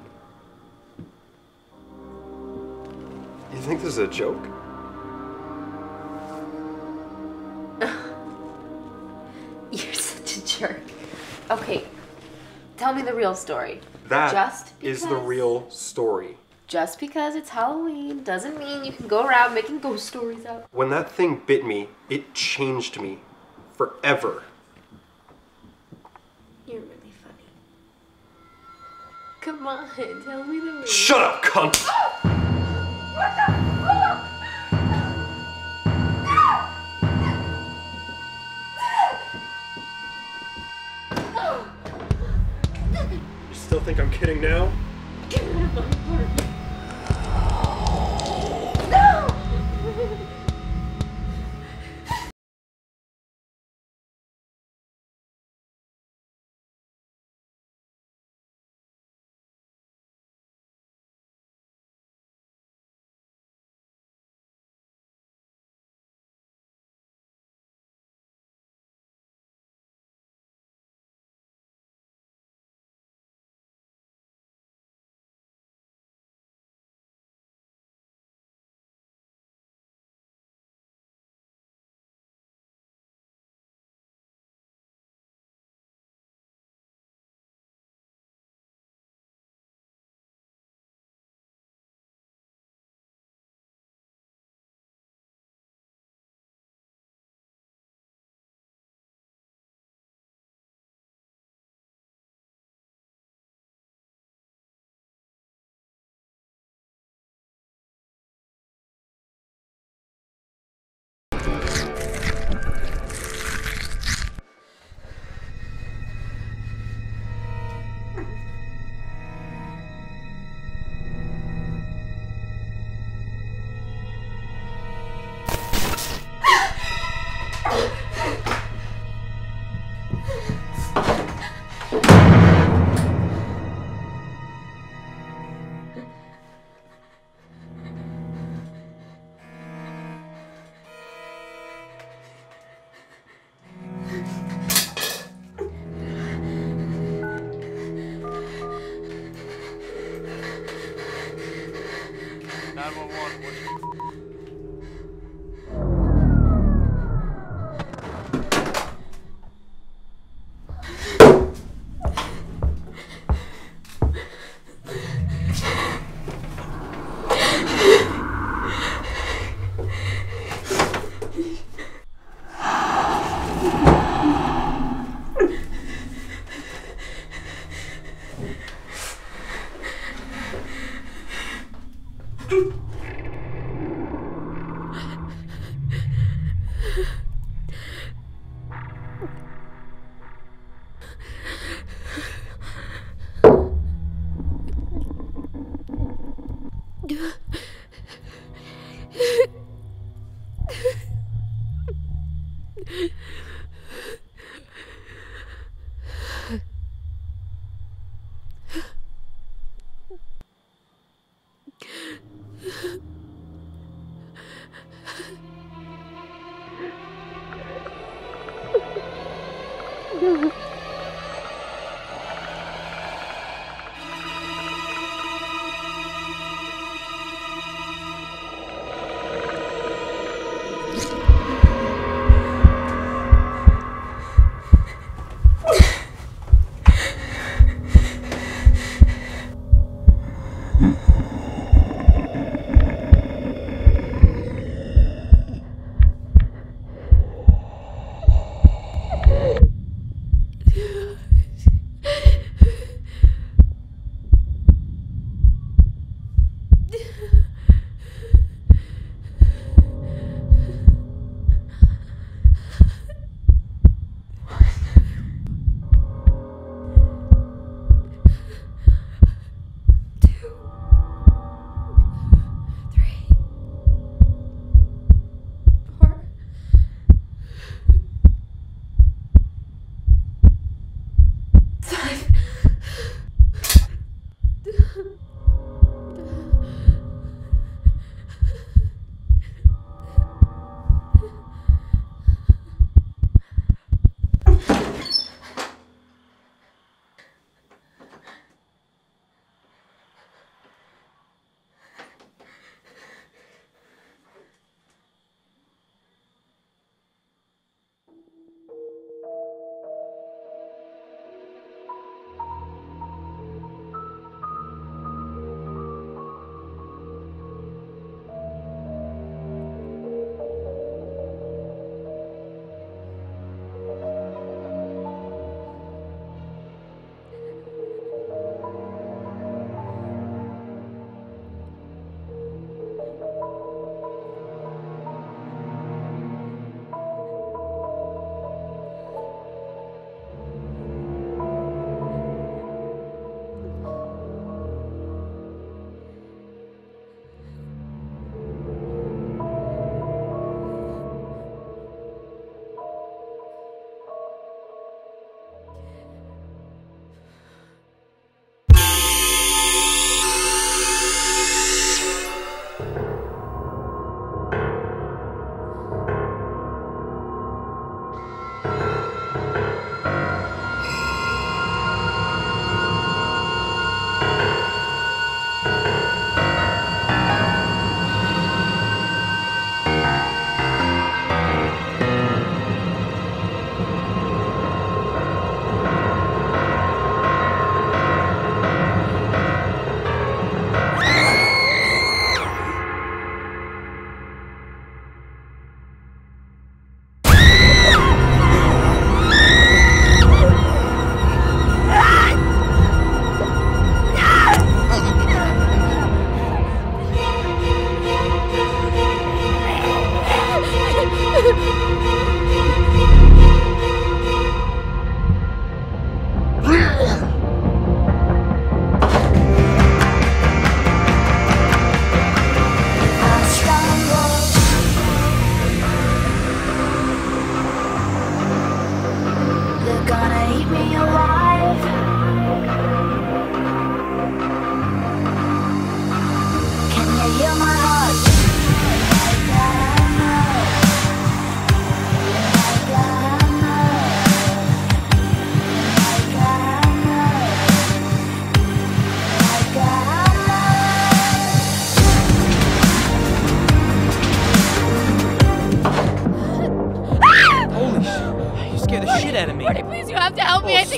You think this is a joke? You're such a jerk. Okay, tell me the real story. That Just is the because- real story. Just because it's Halloween doesn't mean you can go around making ghost stories up. When that thing bit me, it changed me forever. You're really funny. Come on, tell me the real. Shut up, cunt! What the fuck? You still think I'm kidding now? Get rid of my apartment. No! 911.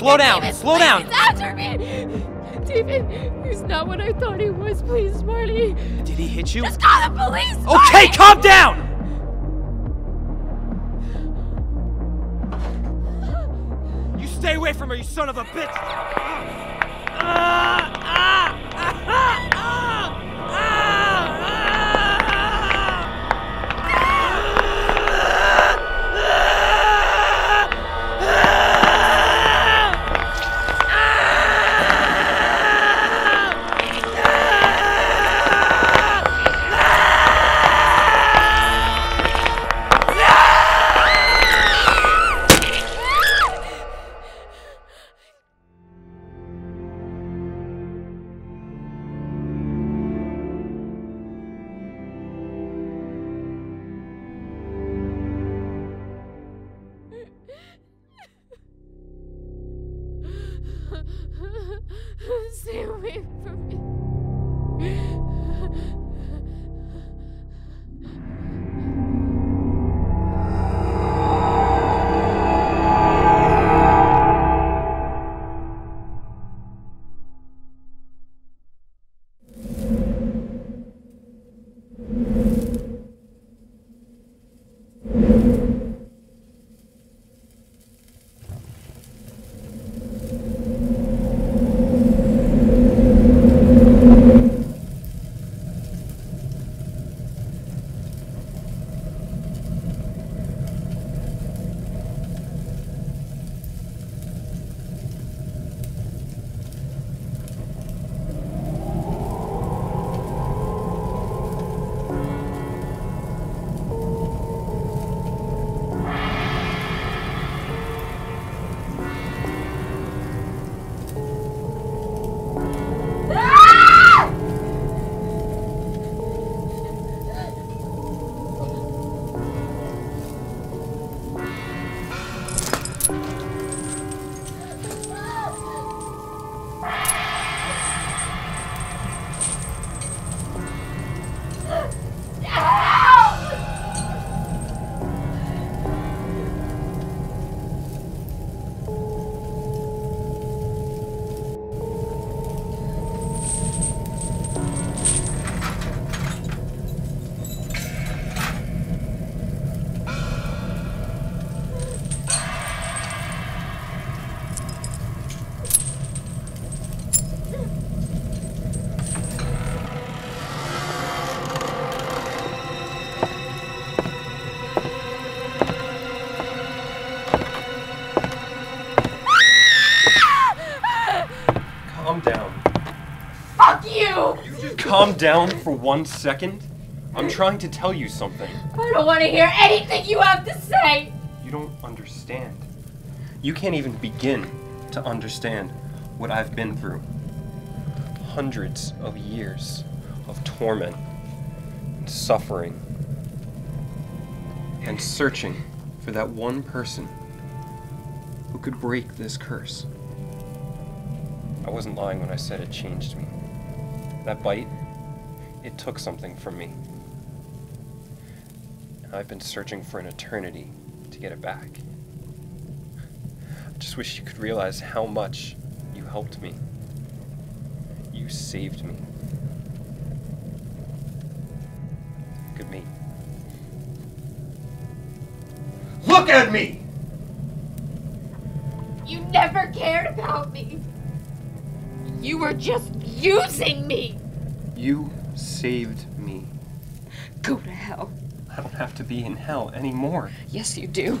Slow down. David, Slow please, down. Answer me! David, he's not what I thought he was. Please, Marty. Did he hit you? Just call the police! Okay, Marty! calm down! You stay away from her, you son of a bitch! Stay away from me. Calm down for 1 second. I'm trying to tell you something. I don't want to hear anything you have to say. You don't understand. You can't even begin to understand what I've been through. Hundreds of years of torment and suffering and searching for that one person who could break this curse. I wasn't lying when I said it changed me. That bite, it took something from me. And I've been searching for an eternity to get it back. I just wish you could realize how much you helped me. You saved me. Look at me. Look at me! You never cared about me. You were just using me. You saved me. Go to hell. I don't have to be in hell anymore. Yes, you do.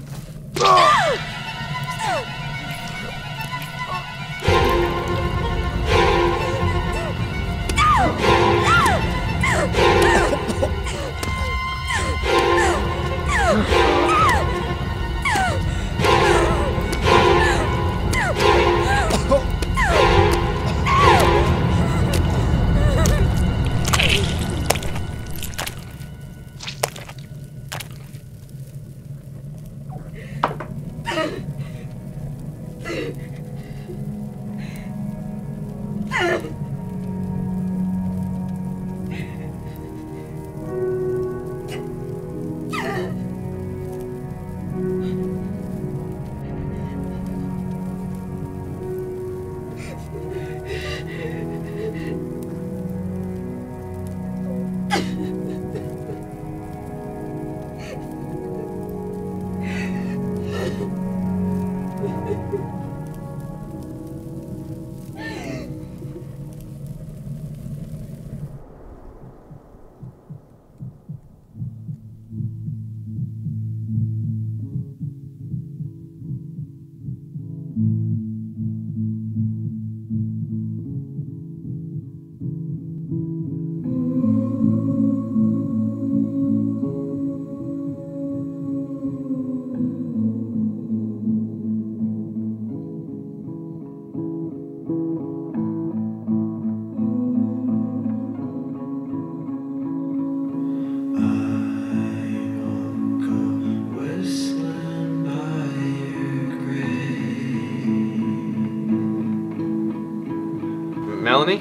Melanie?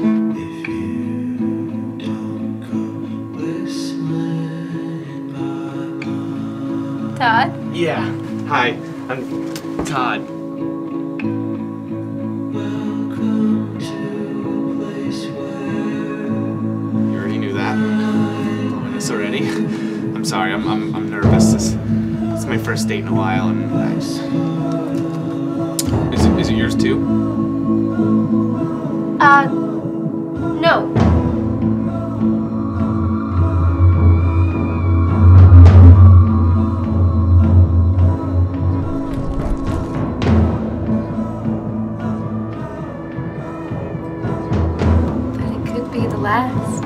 Todd? Yeah. Hi, I'm Todd. You already knew that? Blowing this already? I'm sorry, I'm nervous. It's my first date in a while, and I just... Is it yours too? No. But it could be the last.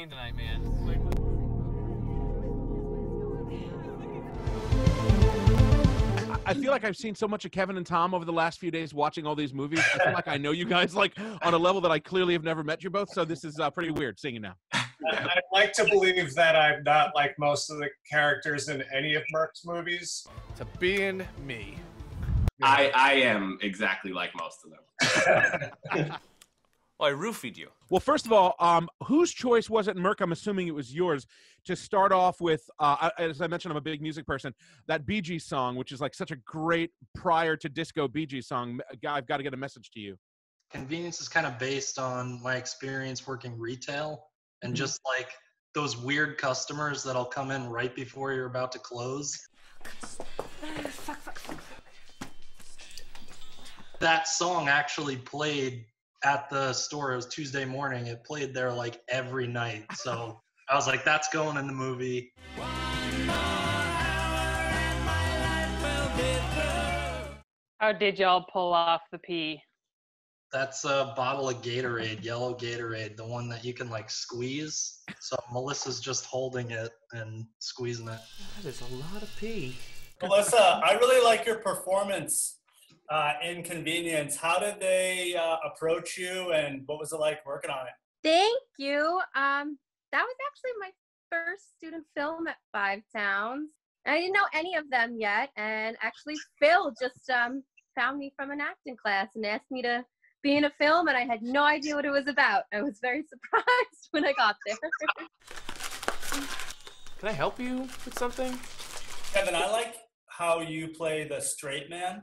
playing tonight, man? I feel like I've seen so much of Kevin and Tom over the last few days watching all these movies. I feel like I know you guys like on a level that I clearly have never met you both. So this is pretty weird seeing you now. I'd like to believe that I'm not like most of the characters in any of Merc's movies. To being me. I am exactly like most of them. Well, I roofied you. Well, first of all, whose choice was it, Merc? I'm assuming it was yours, to start off with, as I mentioned, I'm a big music person, that Bee Gees song, which is like such a great prior to disco Bee Gees song. I've got to get a message to you. Convenience is kind of based on my experience working retail and just like those weird customers that'll come in right before you're about to close. That song actually played at the store. It was Tuesday morning. It played there like every night. So I was like, that's going in the movie. How did y'all pull off the pee? That's a bottle of Gatorade, yellow Gatorade, the one that you can like squeeze. So Melissa's just holding it and squeezing it. That is a lot of pee. Melissa, I really like your performance in Convenience. How did they approach you, and what was it like working on it? Thank you. That was actually my first student film at Five Towns. I didn't know any of them yet, and actually Phil just found me from an acting class and asked me to be in a film, and I had no idea what it was about. I was very surprised when I got there. Can I help you with something? Kevin, I like how you play the straight man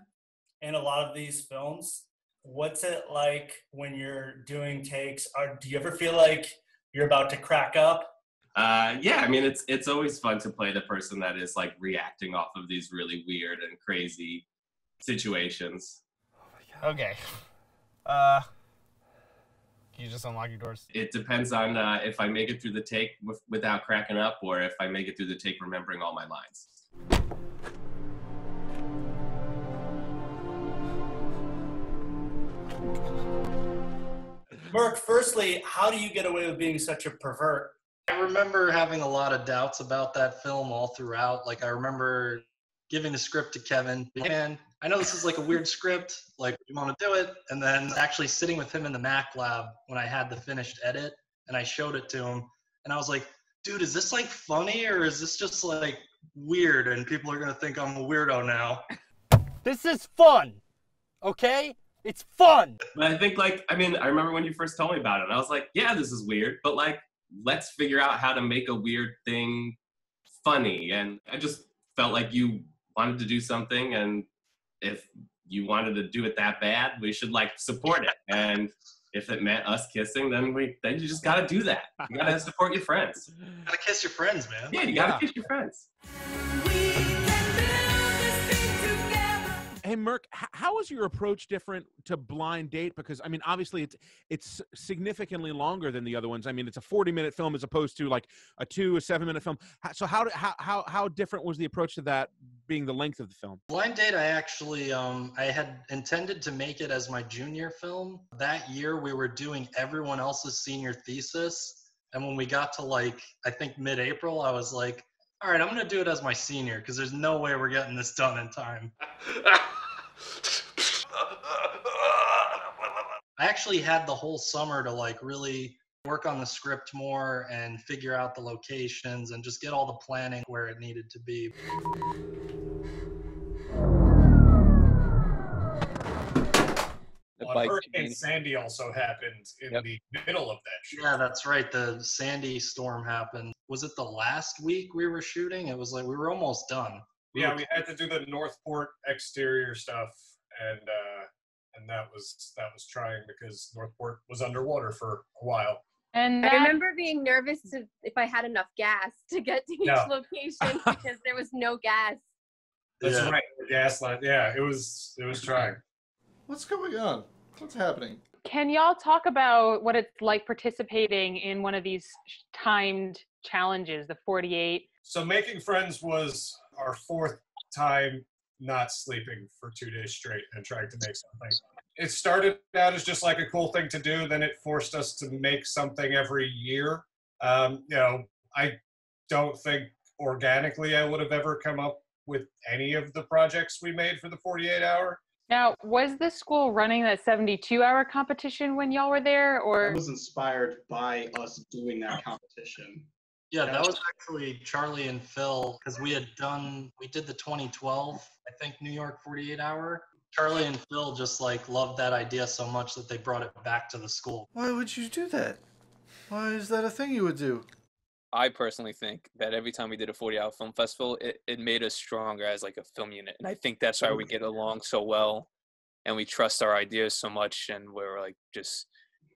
in a lot of these films. What's it like when you're doing takes? Do you ever feel like you're about to crack up? Yeah, I mean, it's always fun to play the person that is like reacting off of these really weird and crazy situations. Okay. Can you just unlock your doors? It depends on if I make it through the take without cracking up, or if I make it through the take remembering all my lines. Merc, firstly, how do you get away with being such a pervert? I remember having a lot of doubts about that film all throughout. Like, I remember giving the script to Kevin. Man, I know this is like a weird script. Like, you want to do it? And then actually sitting with him in the Mac lab when I had the finished edit, and I showed it to him. And I was like, dude, is this like funny, or is this just like weird and people are going to think I'm a weirdo now? This is fun, okay? It's fun. But I think, like, I mean, I remember when you first told me about it, and I was like, yeah, this is weird, but like, let's figure out how to make a weird thing funny. And I just felt like you wanted to do something, and if you wanted to do it that bad, we should like support it. And if it meant us kissing, then you just gotta do that. You gotta support your friends. You gotta kiss your friends, man. Yeah, you gotta kiss your friends. Hey, Merc, how is your approach different to Blind Date? Because, I mean, obviously it's significantly longer than the other ones. I mean, it's a 40-minute film as opposed to like a 7-minute film. So how different was the approach to that being the length of the film? Blind Date, I actually, I had intended to make it as my junior film. That year, we were doing everyone else's senior thesis. And when we got to like, I think mid-April, I was like, all right, I'm going to do it as my senior because there's no way we're getting this done in time. I actually had the whole summer to like really work on the script more and figure out the locations and just get all the planning where it needed to be. Well, Hurricane Sandy also happened in the middle of that shoot. Yeah, that's right. The Sandy storm happened. Was it the last week we were shooting? It was like we were almost done. Yeah, we had to do the Northport exterior stuff, and that was trying because Northport was underwater for a while. And I remember being nervous if I had enough gas to get to each location because there was no gas. That's right, the gas line. Yeah, it was trying. What's going on? What's happening? Can y'all talk about what it's like participating in one of these timed challenges, the 48? So Making Friends was our fourth time not sleeping for 2 days straight and trying to make something. It started out as just like a cool thing to do. Then it forced us to make something every year. I don't think organically I would have ever come up with any of the projects we made for the 48 hour. Now, was the school running that 72-hour competition when y'all were there, or? That was inspired by us doing that competition. Yeah, that was actually Charlie and Phil, because we did the 2012, I think, New York 48 hour. Charlie and Phil just loved that idea so much that they brought it back to the school. Why would you do that? Why is that a thing you would do? I personally think that every time we did a 40-hour film festival, it made us stronger as like a film unit. And I think that's why we get along so well and we trust our ideas so much and we're like just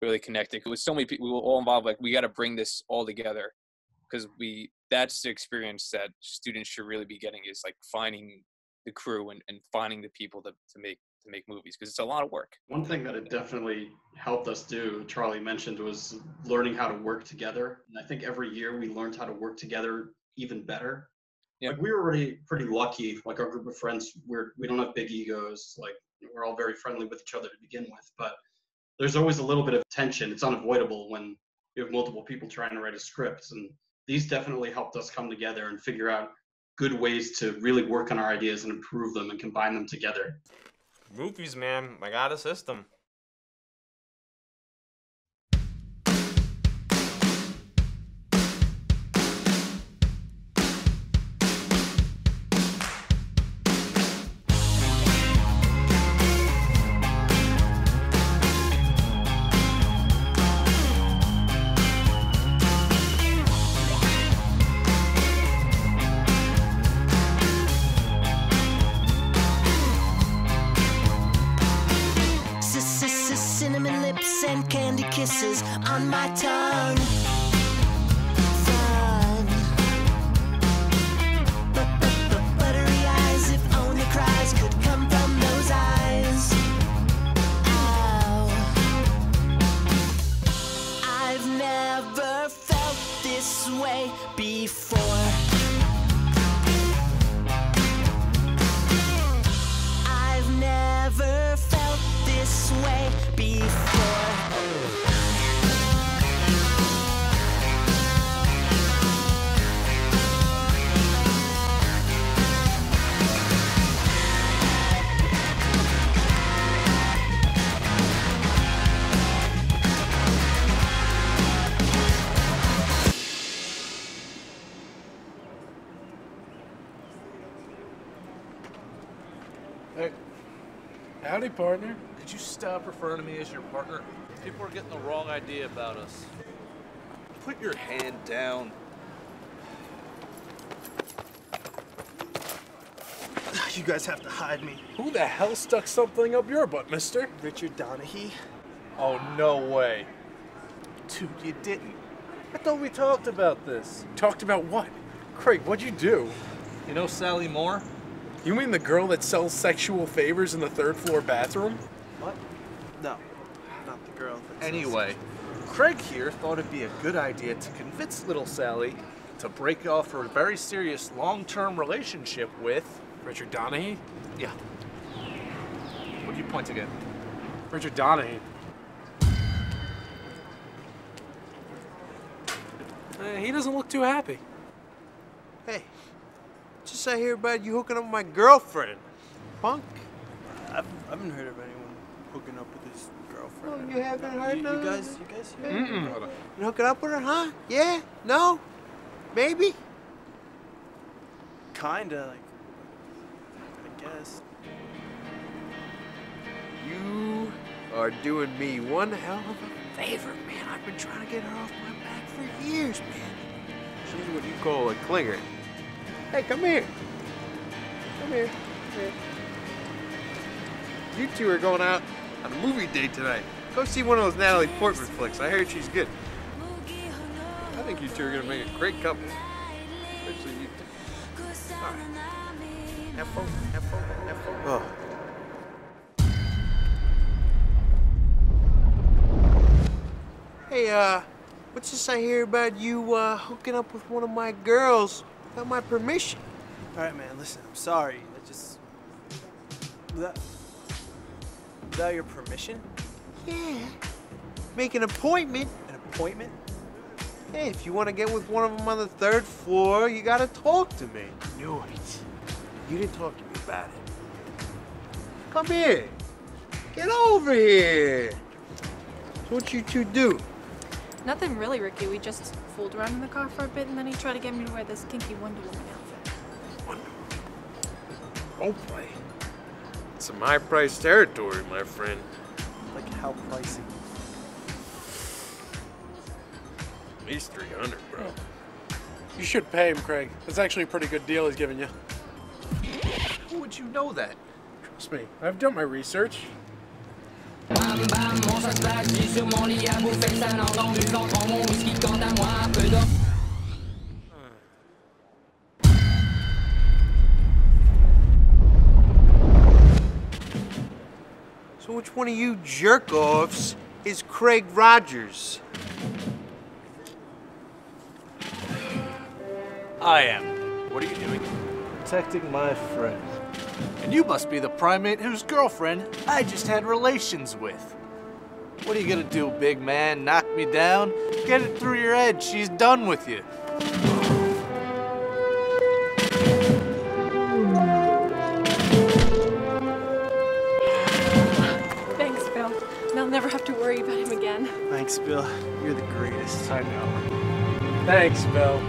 really connected. With so many people, we were all involved, like we got to bring this all together because that's the experience that students should really be getting is like finding the crew and finding the people to make movies because it's a lot of work. One thing that it definitely helped us do, Charlie mentioned, was learning how to work together. And I think every year we learned how to work together even better. Yeah. Like we were already pretty lucky, like our group of friends, we don't have big egos, like we're all very friendly with each other to begin with, but there's always a little bit of tension. It's unavoidable when you have multiple people trying to write a script. And these definitely helped us come together and figure out good ways to really work on our ideas and improve them and combine them together. Movies, man. I got a system. Kisses on my tongue. Fun. Buttery eyes, if only cries could come from those eyes. Ow. I've never felt this way before. I've never felt this way before. Hey, howdy, partner. Could you stop referring to me as your partner? People are getting the wrong idea about us. Put your hand down. You guys have to hide me. Who the hell stuck something up your butt, mister? Richard Donahue. Oh, no way. Dude, you didn't. I thought we talked about this. Talked about what? Craig, what'd you do? You know Sally Moore? You mean the girl that sells sexual favors in the third-floor bathroom? What? No, not the girl. Anyway, Craig here thought it'd be a good idea to convince little Sally to break off her very serious long-term relationship with... Richard Donahue? Yeah. What are you pointing at? Richard Donahue. He doesn't look too happy. Hey, just I hear about you hooking up with my girlfriend, punk. I haven't heard of anyone hooking up with his girlfriend. Oh, you haven't heard You guys hear? You hooking up with her, huh? Yeah? No? Maybe? Kinda, I guess. You are doing me one hell of a favor, man. I've been trying to get her off my back for years, man. She's what you call a clinger. Hey, come here. Come here. Come here. You two are going out on a movie date tonight. Go see one of those Natalie Portman flicks. I heard she's good. I think you two are going to make a great couple. Especially you two. All right. Have fun. Have fun. Have fun. Oh. Hey, what's this I hear about you hooking up with one of my girls without my permission? All right, man, listen, I'm sorry. I just... Without your permission? Yeah. Make an appointment. An appointment? Hey, if you want to get with one of them on the 3rd floor, you gotta talk to me. Knew it. You didn't talk to me about it. Come here. Get over here. So what you two do? Nothing really, Ricky. We just fooled around in the car for a bit, and then he tried to get me to wear this kinky Wonder Woman outfit. Role play. It's some high-priced territory, my friend. Like how pricey? At least 300, bro. You should pay him, Craig. That's actually a pretty good deal he's giving you. How would you know that? Trust me, I've done my research. So which one of you jerk-offs is Craig Rogers? I am. What are you doing? Protecting my friend. And you must be the primate whose girlfriend I just had relations with. What are you gonna do, big man? Knock me down? Get it through your head. She's done with you. Thanks, Bill. And I'll never have to worry about him again. Thanks, Bill. You're the greatest. I know. Thanks, Bill.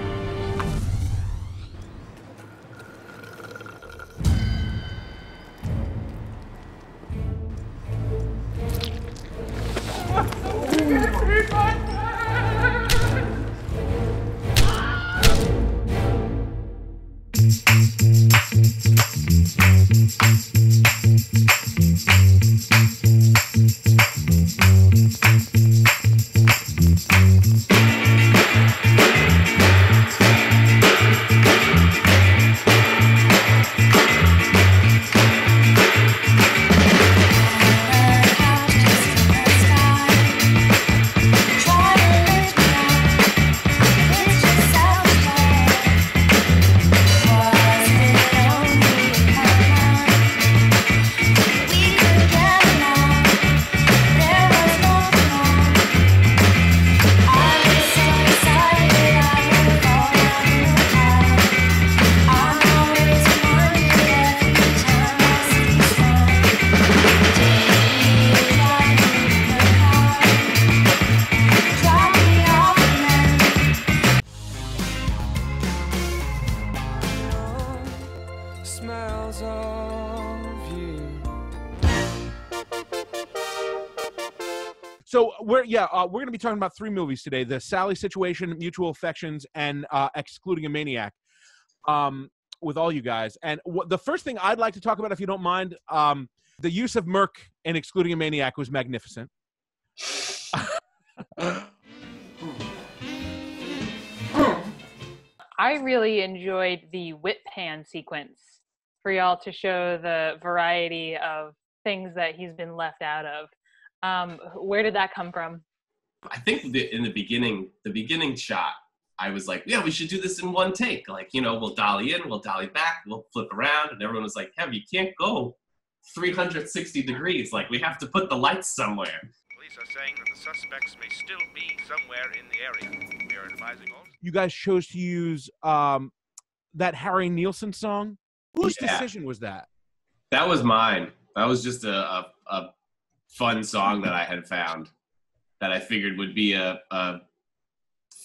So we're going to be talking about 3 movies today: The Sally Situation, Mutual Affections, and Excluding a Maniac. With all you guys, and the first thing I'd like to talk about, if you don't mind, the use of Merc in Excluding a Maniac was magnificent. I really enjoyed the whip pan sequence for y'all to show the variety of things that he's been left out of. Where did that come from? I think in the beginning shot, I was like, yeah, we should do this in one take. Like, you know, we'll dolly in, we'll dolly back, we'll flip around. And everyone was like, Kev, you can't go 360 degrees. Like, we have to put the lights somewhere. Police are saying that the suspects may still be somewhere in the area. We are advising all. You guys chose to use that Harry Nilsson song. Whose decision was that? That was mine. That was just a fun song that I had found that I figured would be a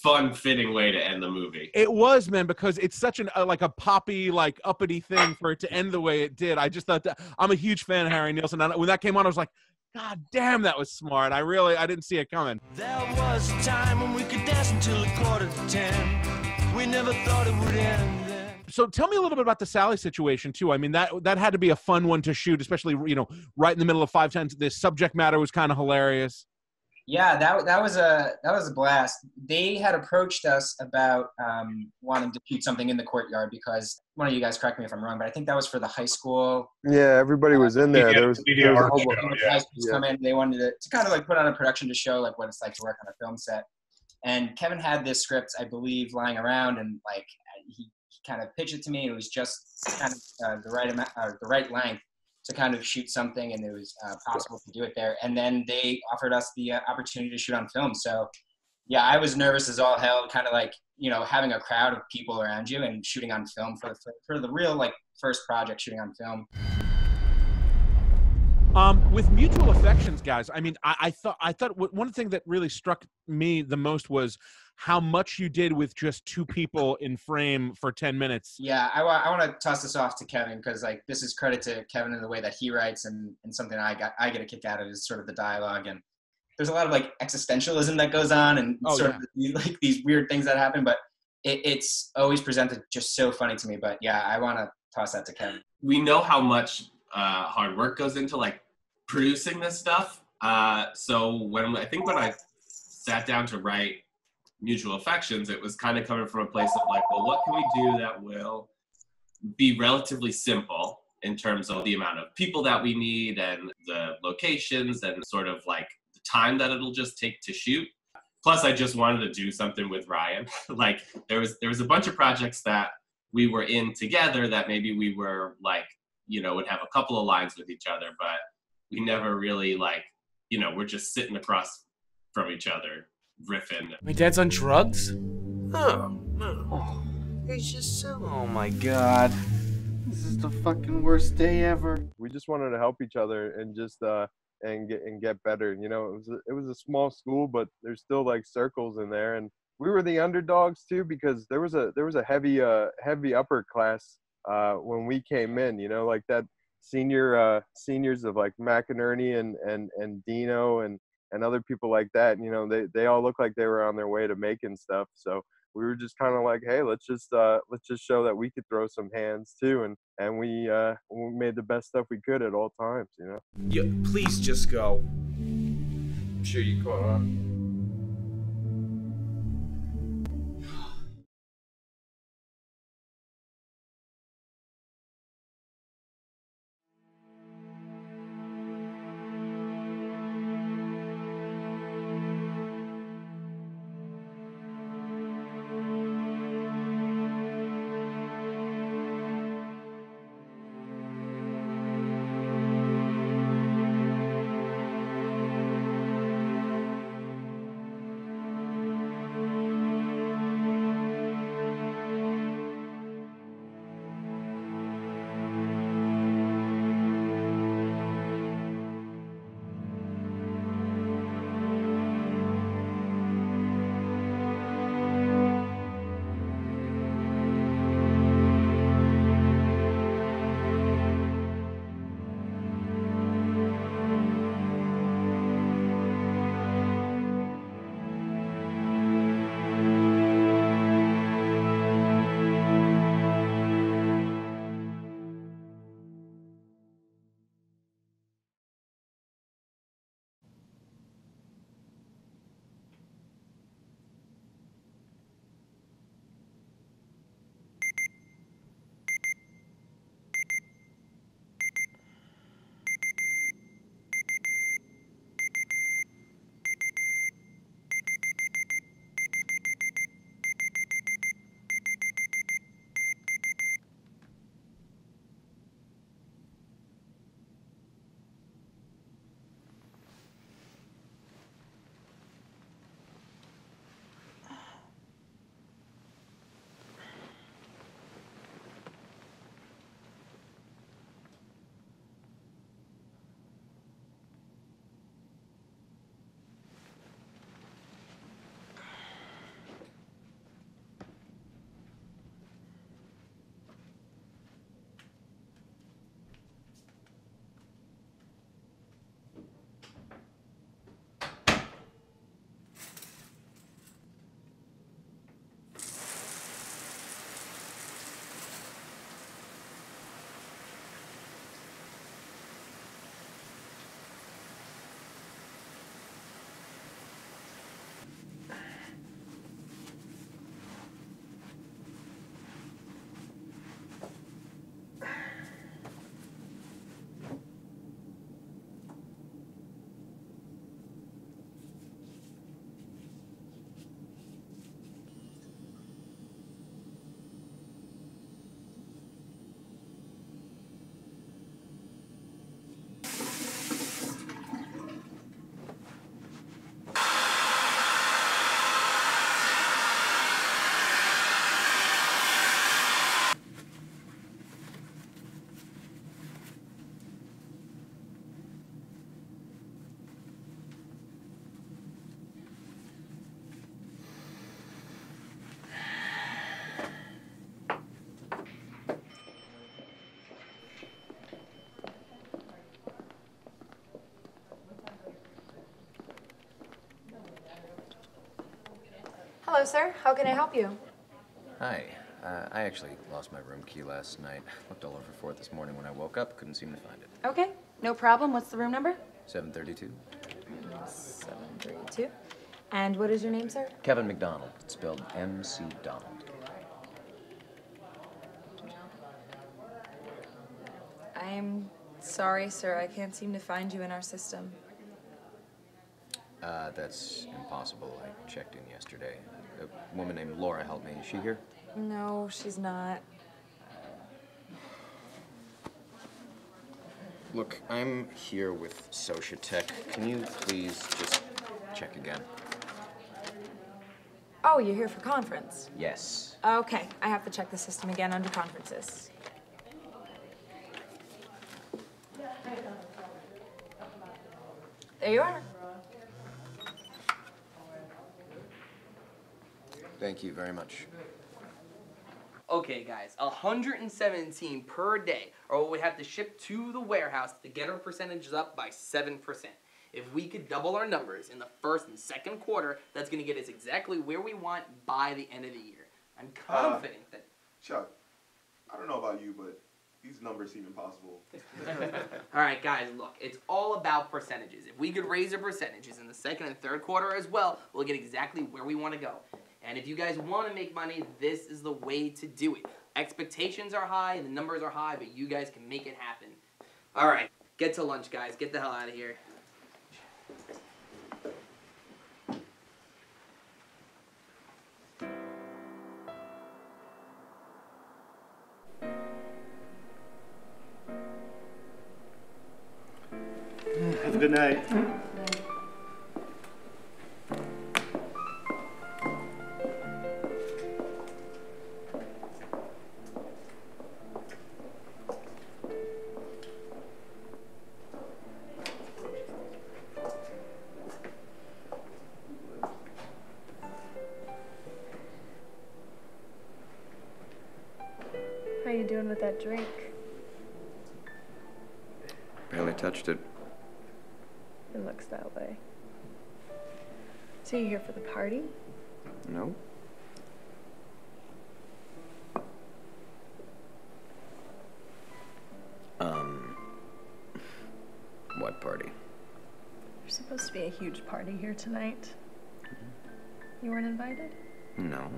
fun, fitting way to end the movie. It was, man, because it's such like a poppy, like uppity thing for it to end the way it did. I just thought that I'm a huge fan of Harry Nilsson. And when that came on, I was like, God damn, that was smart. I didn't see it coming. There was a time when we could dance until 9:45. We never thought it would end then. So tell me a little bit about the Sally situation too. I mean, that had to be a fun one to shoot, especially, you know, right in the middle of 510. The subject matter was kind of hilarious. Yeah, that was a blast. They had approached us about wanting to shoot something in the courtyard because one of you guys, correct me if I'm wrong, but I think that was for the high school. Yeah, everybody was in there. There was a whole high schools come in. They wanted to kind of like put on a production to show like what it's like to work on a film set. And Kevin had this script, I believe, lying around, and like he kind of pitched it to me, and it was just kind of the right length to kind of shoot something, and it was possible to do it there. And then they offered us the opportunity to shoot on film. So Yeah, I was nervous as all hell, kind of like, you know, having a crowd of people around you and shooting on film for the real like first project shooting on film. With Mutual Affections, guys, I mean, I thought one thing that really struck me the most was how much you did with just two people in frame for 10 minutes. Yeah, I want to toss this off to Kevin because like this is credit to Kevin in the way that he writes and something I get a kick out of is sort of the dialogue, and there's a lot of like existentialism that goes on and of like these weird things that happen, but it's always presented just so funny to me. But yeah, I want to toss that to Kevin. We know how much hard work goes into like producing this stuff. So when I sat down to write Mutual Affections, it was kind of coming from a place of like, well, what can we do that will be relatively simple in terms of the amount of people that we need and the locations and sort of like the time that it'll just take to shoot. Plus, I just wanted to do something with Ryan. Like there was a bunch of projects that we were in together that maybe we were like, you know, would have a couple of lines with each other, but we never really like, you know, we're just sitting across from each other riffing. My dad's on drugs? Oh, no. He's just so... Oh my god. This is the fucking worst day ever. We just wanted to help each other and just and get better. You know, it was a small school, but there's still like circles in there, and we were the underdogs too because there was a heavy upper class when we came in. You know, like that seniors of like McInerney and Dino and other people like that. You know, they all look like they were on their way to making stuff. So we were just kind of like, hey, let's just show that we could throw some hands too, and we made the best stuff we could at all times. You know. Yeah, please just go. I'm sure you caught on. Hello, sir. How can I help you? Hi. I actually lost my room key last night. Looked all over for it this morning when I woke up. Couldn't seem to find it. Okay, no problem. What's the room number? 732. 732. And what is your name, sir? Kevin McDonald. It's spelled M.C. Donald. I'm sorry, sir. I can't seem to find you in our system. That's impossible. I checked in yesterday. A woman named Laura helped me. Is she here? No, she's not. Look, I'm here with Sociatech. Can you please just check again? Oh, you're here for conference? Yes. Okay, I have to check the system again under conferences. There you are. Thank you very much. Okay, guys, 117 per day are what we have to ship to the warehouse to get our percentages up by 7%. If we could double our numbers in the first and second quarter, that's going to get us exactly where we want by the end of the year. I'm confident that... Chuck, I don't know about you, but these numbers seem impossible. All right, guys, look, it's all about percentages. If we could raise our percentages in the second and third quarter as well, we'll get exactly where we want to go. And if you guys want to make money, this is the way to do it. Expectations are high and the numbers are high, but you guys can make it happen. All right, get to lunch, guys. Get the hell out of here. Have a good night. How you doing with that drink? Barely touched it. It looks that way. So you here for the party? No. What party? There's supposed to be a huge party here tonight. You weren't invited? No.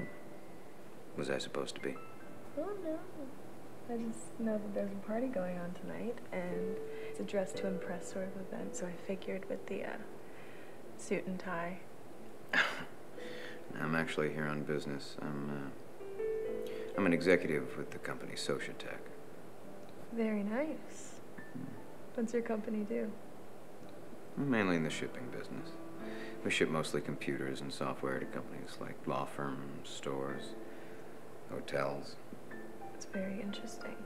Was I supposed to be? Oh no. I just know that there's a party going on tonight, and it's a dress to impress sort of event, so I figured with the suit and tie. I'm actually here on business. I'm an executive with the company Sociatech. Very nice. What's your company do? I'm mainly in the shipping business. We ship mostly computers and software to companies like law firms, stores, hotels. It's very interesting.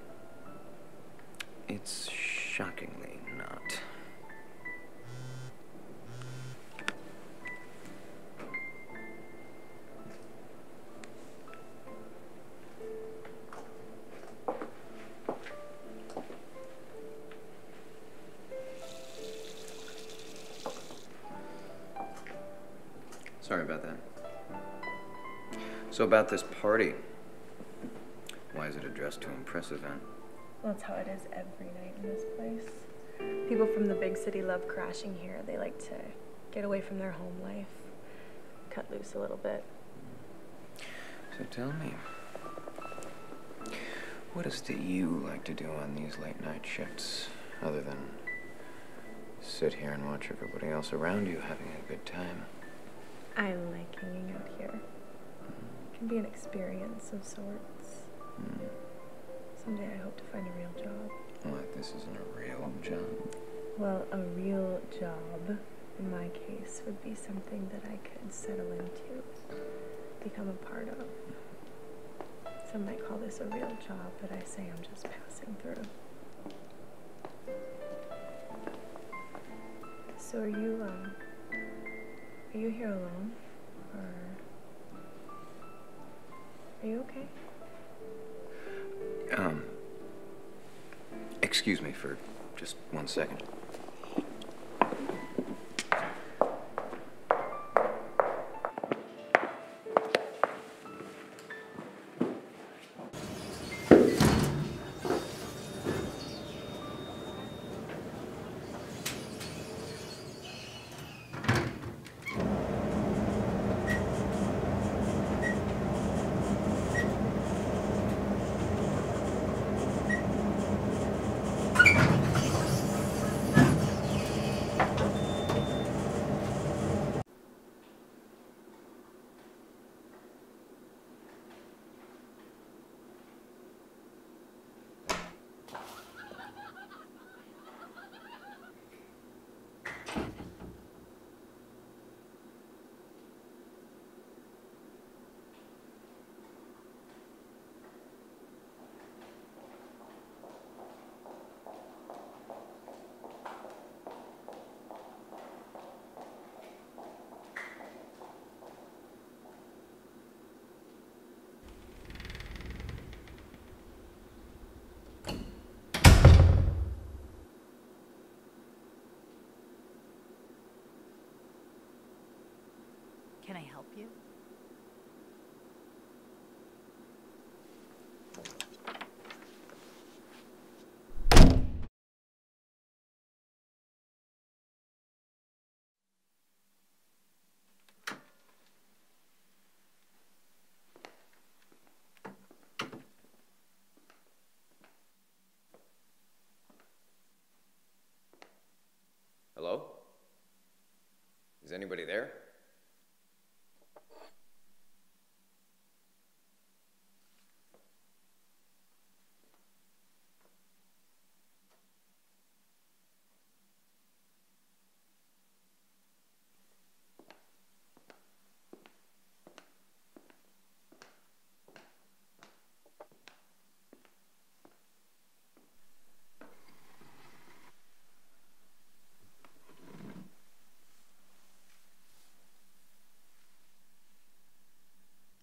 It's shockingly not. Sorry about that. So about this party. Why is it a dress to impress event? Well, that's how it is every night in this place. People from the big city love crashing here. They like to get away from their home life, cut loose a little bit. So tell me, what is it you like to do on these late night shifts, other than sit here and watch everybody else around you having a good time? I like hanging out here. It can be an experience of sorts. Someday I hope to find a real job. What, this isn't a real job? Well, a real job, in my case, would be something that I could settle into, become a part of. Some might call this a real job, but I say I'm just passing through. So are you here alone? Or are you okay? Excuse me for just 1 second. I help you? Hello? Is anybody there?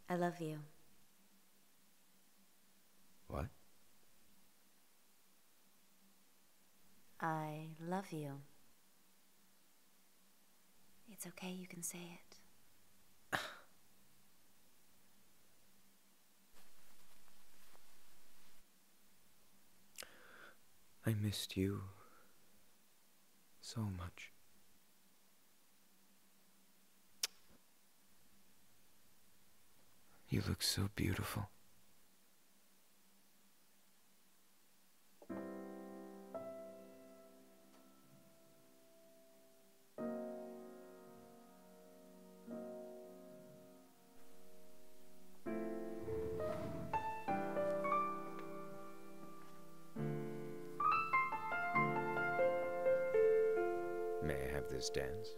I love you. What? I love you. It's okay, you can say it. I missed you so much. You look so beautiful. May I have this dance?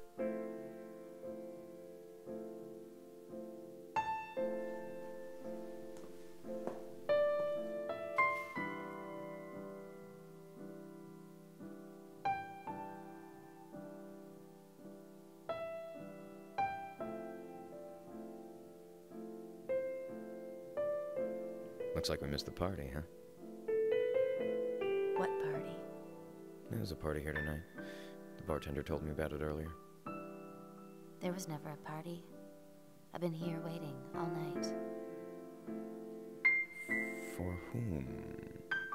Looks like we missed the party, huh? What party? There was a party here tonight. The bartender told me about it earlier. There was never a party. I've been here waiting all night. For whom?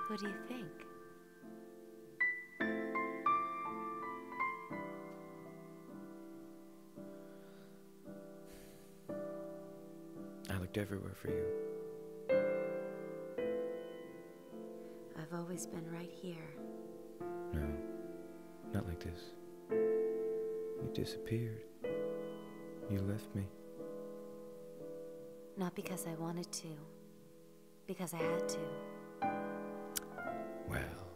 Who do you think? I looked everywhere for you. I've always been right here. No, not like this. You disappeared. You left me. Not because I wanted to. Because I had to. Well,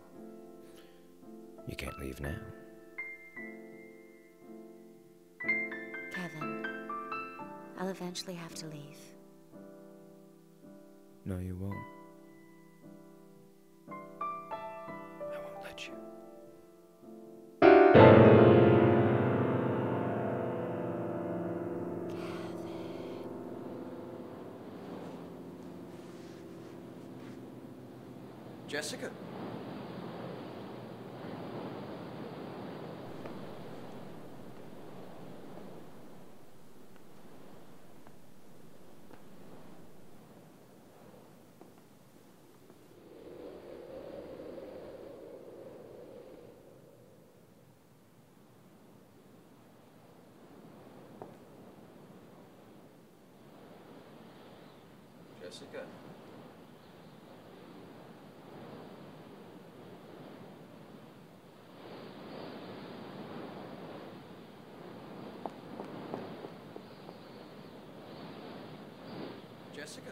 you can't leave now. Kevin, I'll eventually have to leave. No, you won't. I won't let you. Jessica? Jessica? Jessica?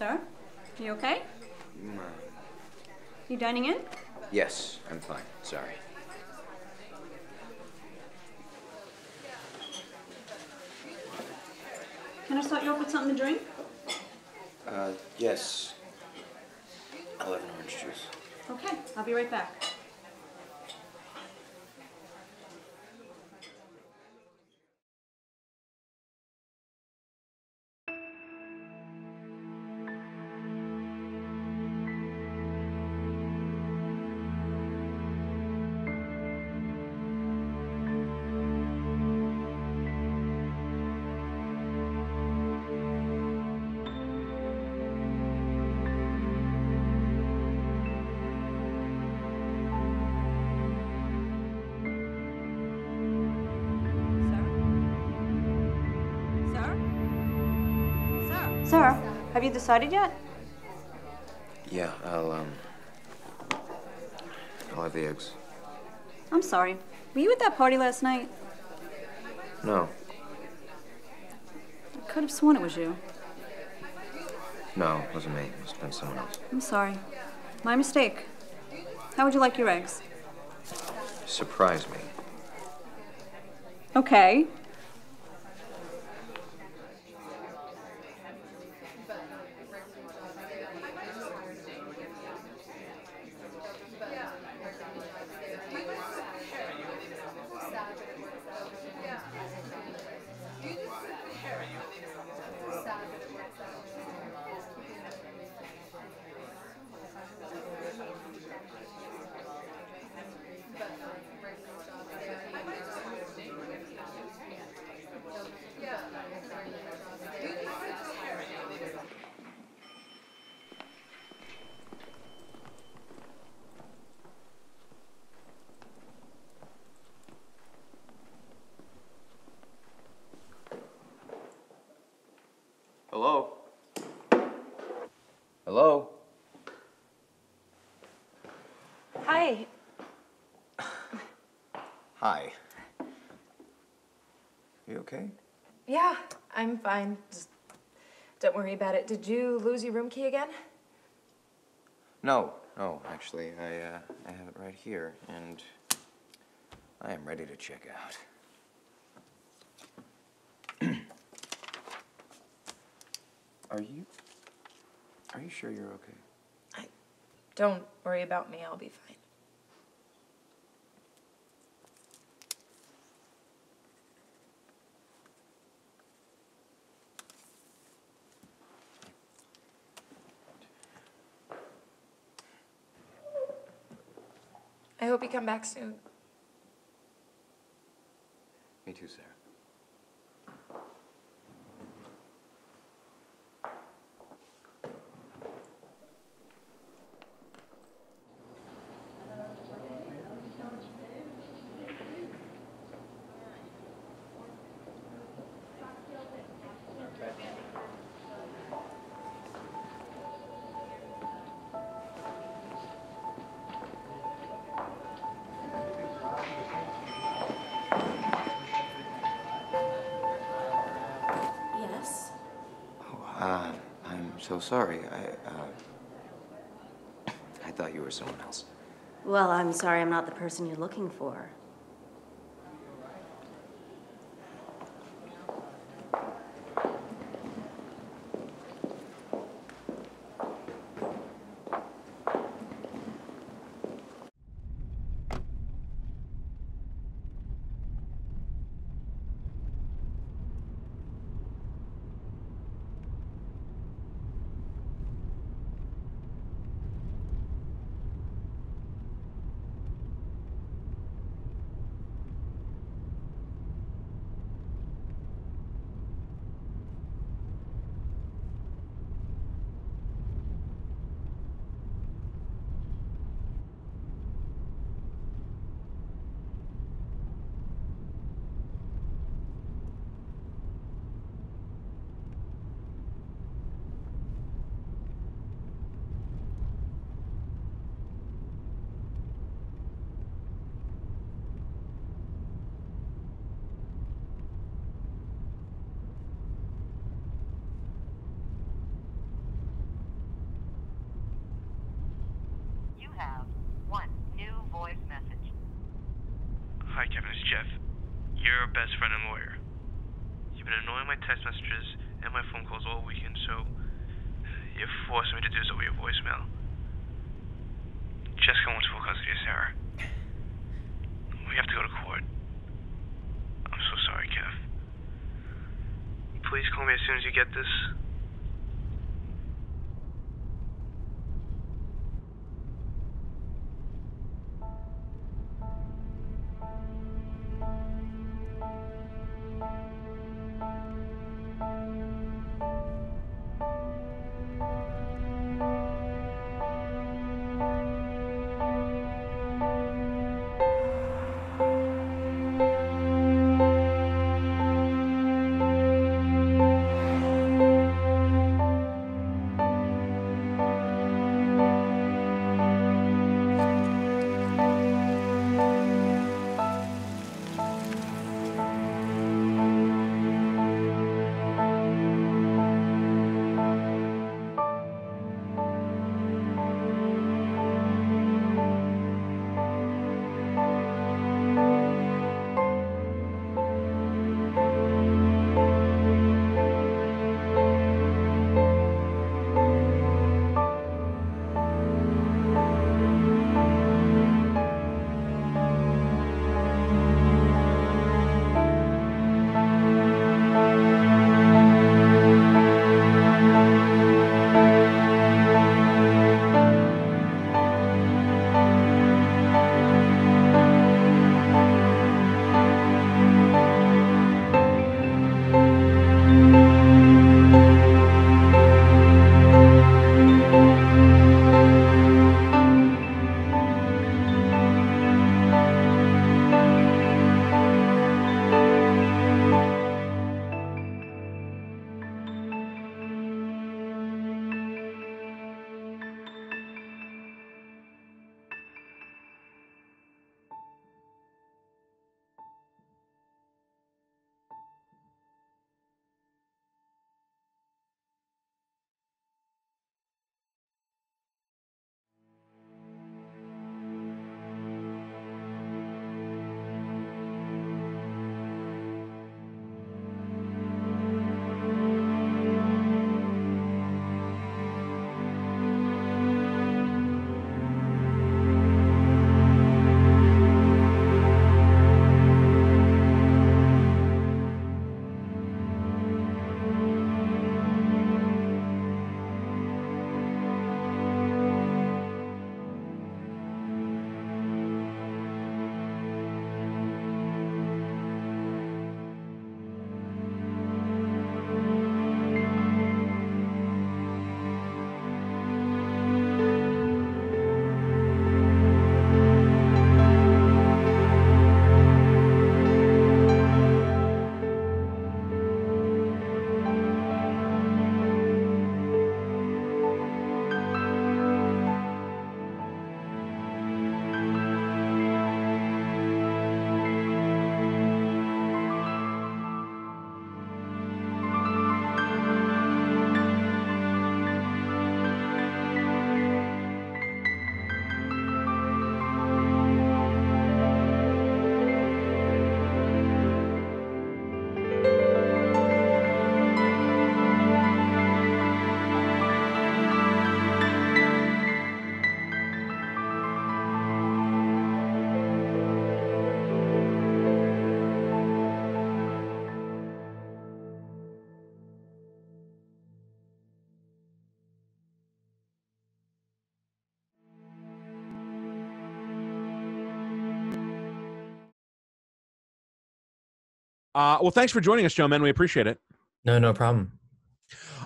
Sir, you okay? You dining in? Yes, I'm fine. Sorry. Can I start you off with something to drink? Yes. I'll have an orange juice. Okay, I'll be right back. Sir, have you decided yet? Yeah, I'll have the eggs. I'm sorry. Were you at that party last night? No. I could have sworn it was you. No, it wasn't me. It must have been someone else. I'm sorry. My mistake. How would you like your eggs? Surprise me. Okay. Hello? Hello? Hi. Hi. You okay? Yeah, I'm fine. Just don't worry about it. Did you lose your room key again? No, actually, I have it right here, and I am ready to check out. Are you sure you're okay? Don't worry about me. I'll be fine. I hope you come back soon. Me too, Sarah. Yes? I'm so sorry. I thought you were someone else. Well, I'm sorry I'm not the person you're looking for. voice message. Hi, Kevin. It's Jeff. Your best friend and lawyer. You've been annoying my text messages and my phone calls all weekend, so you forced me to do this over your voicemail. Jessica wants full custody of Sarah. We have to go to court. I'm so sorry, Kev. Please call me as soon as you get this. Well, thanks for joining us, Joe, man. We appreciate it. No problem.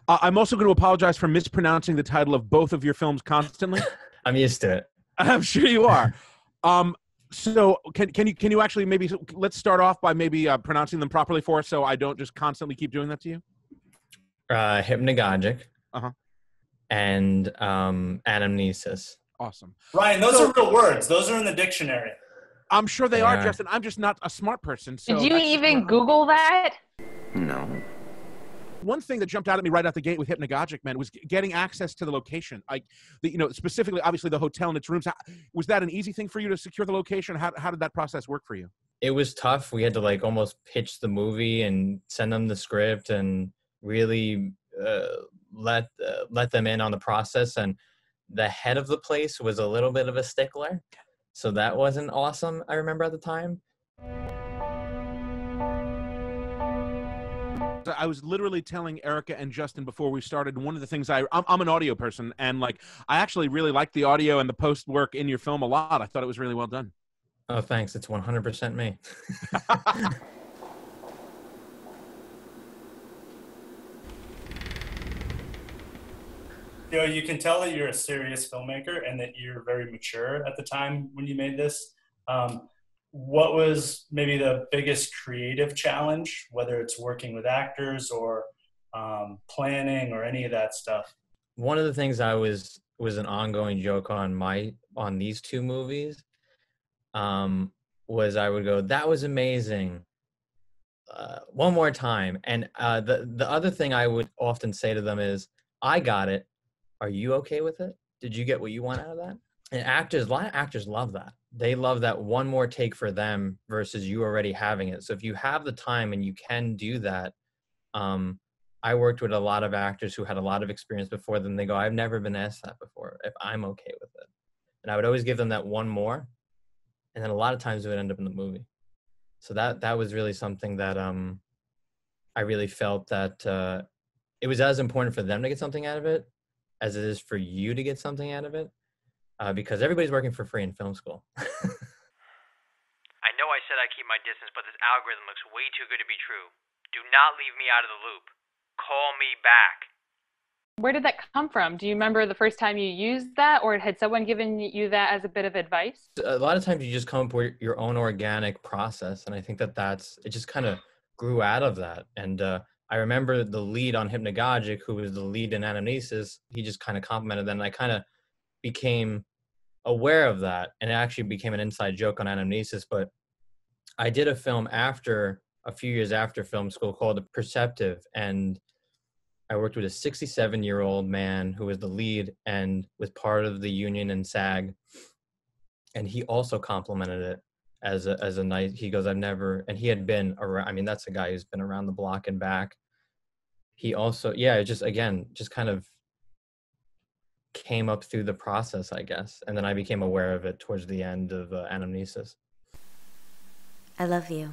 I'm also going to apologize for mispronouncing the title of both of your films constantly. I'm used to it. I'm sure you are. So can you actually maybe let's start off by maybe pronouncing them properly for us, so I don't just constantly keep doing that to you. Hypnagogic. Uh-huh. And anamnesis. Awesome. Ryan, those are real words. Those are in the dictionary. I'm sure they are, Justin. I'm just not a smart person. So did you even Google that? No. One thing that jumped out at me right out the gate with Hypnagogic, man, was getting access to the location. Specifically, obviously, the hotel and its rooms. Was that an easy thing for you to secure the location? How did that process work for you? It was tough. We had to like almost pitch the movie and send them the script and really let them in on the process. And the head of the place was a little bit of a stickler, so that wasn't awesome. I remember at the time. I was literally telling Erica and Justin before we started, one of the things I'm an audio person, and like I actually really liked the audio and the post work in your film a lot. I thought it was really well done. Oh, thanks. It's 100% me. You can tell that you're a serious filmmaker and that you're very mature at the time when you made this. What was maybe the biggest creative challenge, whether it's working with actors or planning or any of that stuff? One of the things was an ongoing joke on these two movies was I would go, "That was amazing. One more time." And the other thing I would often say to them is, "I got it. Are you okay with it? Did you get what you want out of that?" And a lot of actors love that. They love that one more take for them versus you already having it. So if you have the time and you can do that, I worked with a lot of actors who had a lot of experience before them. They go, "I've never been asked that before, if I'm okay with it." And I would always give them that one more. And then a lot of times it would end up in the movie. So that was really something that I really felt that it was as important for them to get something out of it as it is for you to get something out of it. Because everybody's working for free in film school. I know I said I keep my distance, but this algorithm looks way too good to be true. Do not leave me out of the loop. Call me back. Where did that come from? Do you remember the first time you used that, or had someone given you that as a bit of advice? A lot of times you just come up with your own organic process, and I think it just kind of grew out of that. And I remember the lead on Hypnagogic, who was the lead in Anamnesis, he just kind of complimented that, and I kind of became aware of that, and it actually became an inside joke on Anamnesis. But I did a film a few years after film school called Perceptive, and I worked with a 67-year-old man who was the lead and was part of the union in SAG, and he also complimented it as a nice. He goes, "I've never," and he had been around. I mean, that's a guy who's been around the block and back. He also, it just kind of came up through the process, I guess, and then I became aware of it towards the end of Anamnesis. I love you.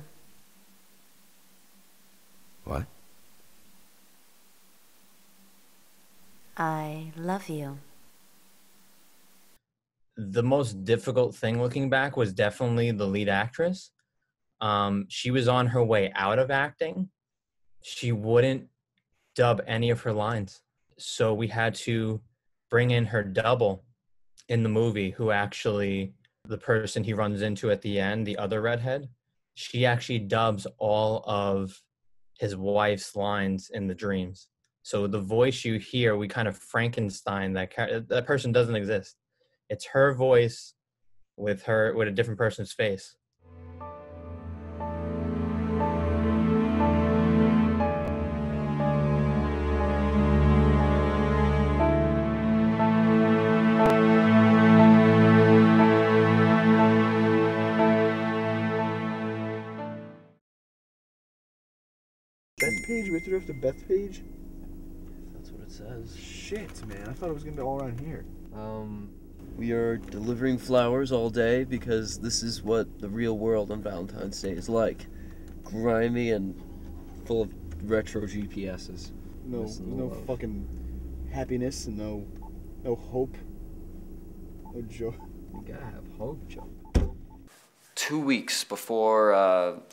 What? I love you. The most difficult thing looking back was definitely the lead actress. She was on her way out of acting. She wouldn't dub any of her lines. So we had to bring in her double in the movie, who actually, the person he runs into at the end, the other redhead, she actually dubs all of his wife's lines in the dreams. So the voice you hear, we kind of Frankenstein that person doesn't exist. It's her voice with a different person's face. Beth page? We have to go to Beth page? That's what it says. Shit, man. I thought it was going to be all around here. We are delivering flowers all day because this is what the real world on Valentine's Day is like. Grimy and full of retro GPSs. No fucking happiness and no hope. No joy. You gotta have hope, Joe. 2 weeks before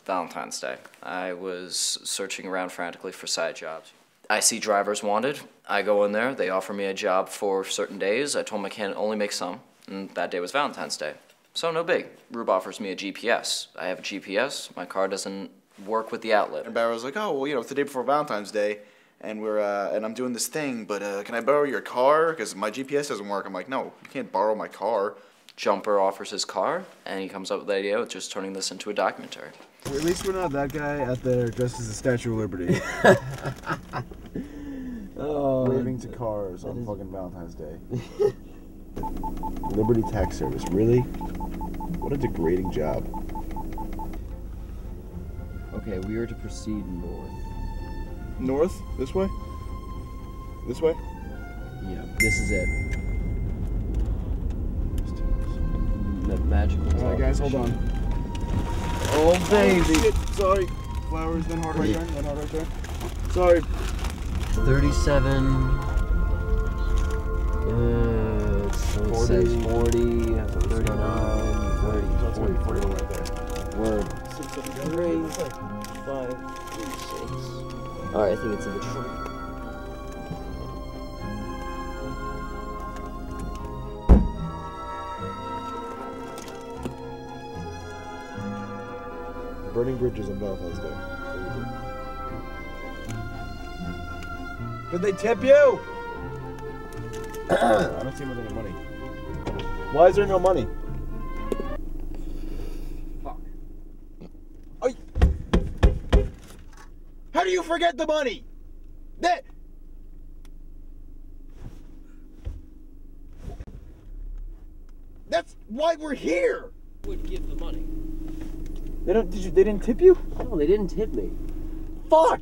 Valentine's Day, I was searching around frantically for side jobs. I see drivers wanted. I go in there. They offer me a job for certain days. I told them I can only make some, and that day was Valentine's Day. So no big. Rube offers me a GPS. I have a GPS. My car doesn't work with the outlet. And Barry was like, "Oh, well, it's the day before Valentine's Day, and and I'm doing this thing, but can I borrow your car? Because my GPS doesn't work." I'm like, "No, you can't borrow my car." Jumper offers his car, and he comes up with the idea of just turning this into a documentary. Well, at least we're not that guy out there dressed as the Statue of Liberty. cars on fucking Valentine's Day. Liberty Tax Service, really? What a degrading job. Okay, we are to proceed north. North? This way? This way? Yeah, this is it. Magical. Alright, guys, hold on. Oh, baby. Shit, sorry. Flowers, then hard right turn, then hard right turn. Sorry. 37. So it says 40, 39, 30, 40 right there. Word. 3, 5, 6. Alright, I think it's in the trunk. Burning bridges on Valentine's Day. Did they tip you? I don't see any money. Why is there no money? Fuck. Oh, how do you forget the money? That's why we're here. Would give the money. They don't. They didn't tip you? No, they didn't tip me. Fuck.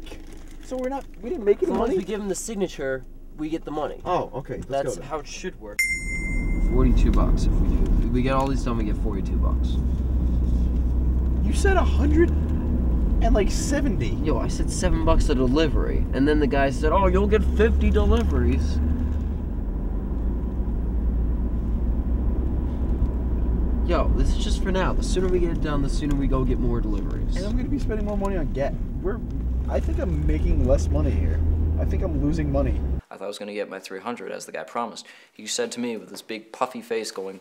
So we didn't make any As long as money. we give them the signature, we get the money. Oh, okay. That's how it should work. $42 if we do. If we get all these done, we get $42. You said 170. Yo, I said $7 a delivery, and then the guy said, "Oh, you'll get 50 deliveries." Yo, this is just for now. The sooner we get it done, the sooner we go get more deliveries. And I'm gonna be spending more money on Get. I think I'm making less money here. I think I'm losing money. I thought I was going to get my 300 as the guy promised. He said to me with this big puffy face going,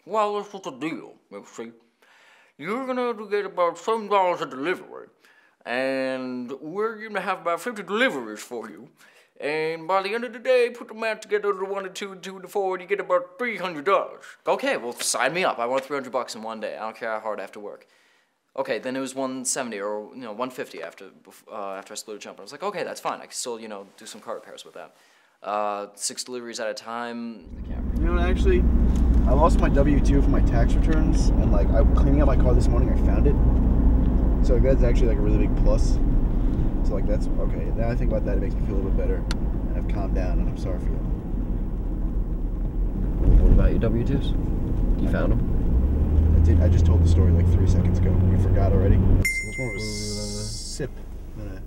"Well, this was the deal. See, you're going to get about $7 a delivery, and we're going to have about 50 deliveries for you. And by the end of the day, put the math together, the 1 and 2 and 2 and 4, and you get about $300. Okay, well, sign me up. I want $300 in one day. I don't care how hard I have to work. Okay, then it was 170 or 150 after I split a jump. I was like, okay, that's fine. I can still do some car repairs with that. 6 deliveries at a time. You know what? Actually, I lost my W-2 for my tax returns, and I'm cleaning out my car this morning. I found it, so that's actually a really big plus. So that's okay. Now I think about that, it makes me feel a little bit better, and I've calmed down, and I'm sorry for you. What about your W-2s? You found them? I just told the story 3 seconds ago. You forgot already? It's more of a sip than a...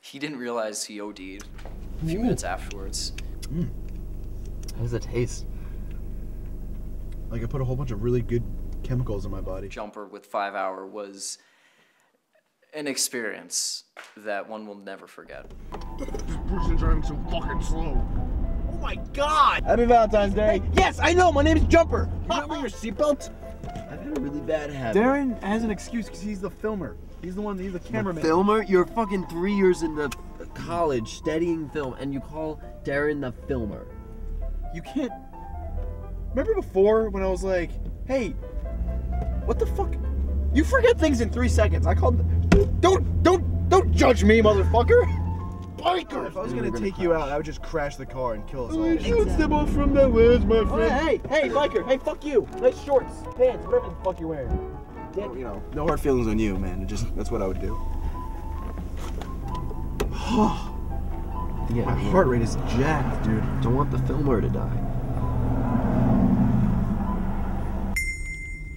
He didn't realize he OD'd a few minutes afterwards. How does it taste? I put a whole bunch of really good chemicals in my body. Jumper with 5 hour was an experience that one will never forget. This person's driving so fucking slow. Oh my god! Happy Valentine's Day! Yes, I know! My name's Jumper! You not wear your seatbelt? I've had a really bad habit. Darren has an excuse because he's the filmer. He's the cameraman. Filmer? You're fucking 3 years into college studying film, and you call Darren the filmer. You can't... Remember before when I was like, hey, what the fuck? You forget things in 3 seconds. I called... Don't judge me, motherfucker! Biker! If I was gonna take you out, I would just crash the car and kill us all. We should step off from the woods, my friend. Hey, biker! Hey, fuck you! Nice shorts, pants, whatever the fuck you're wearing. No hard feelings on you, man. That's what I would do. Yeah, my heart rate is jacked, dude. Don't want the filmer to die.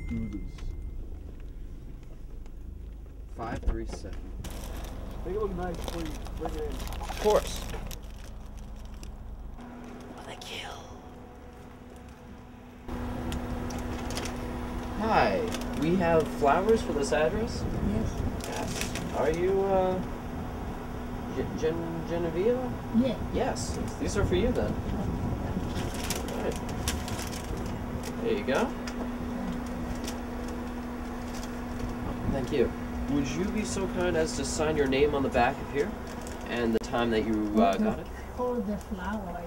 Do this. 537. Make it look nice before you bring it in. Of course. Hi, we have flowers for this address? Yes. Are you, Genevieve? Yeah. Yes, these are for you then. All right. There you go. Thank you. Would you be so kind as to sign your name on the back of here and the time that you got it? Hold the flower.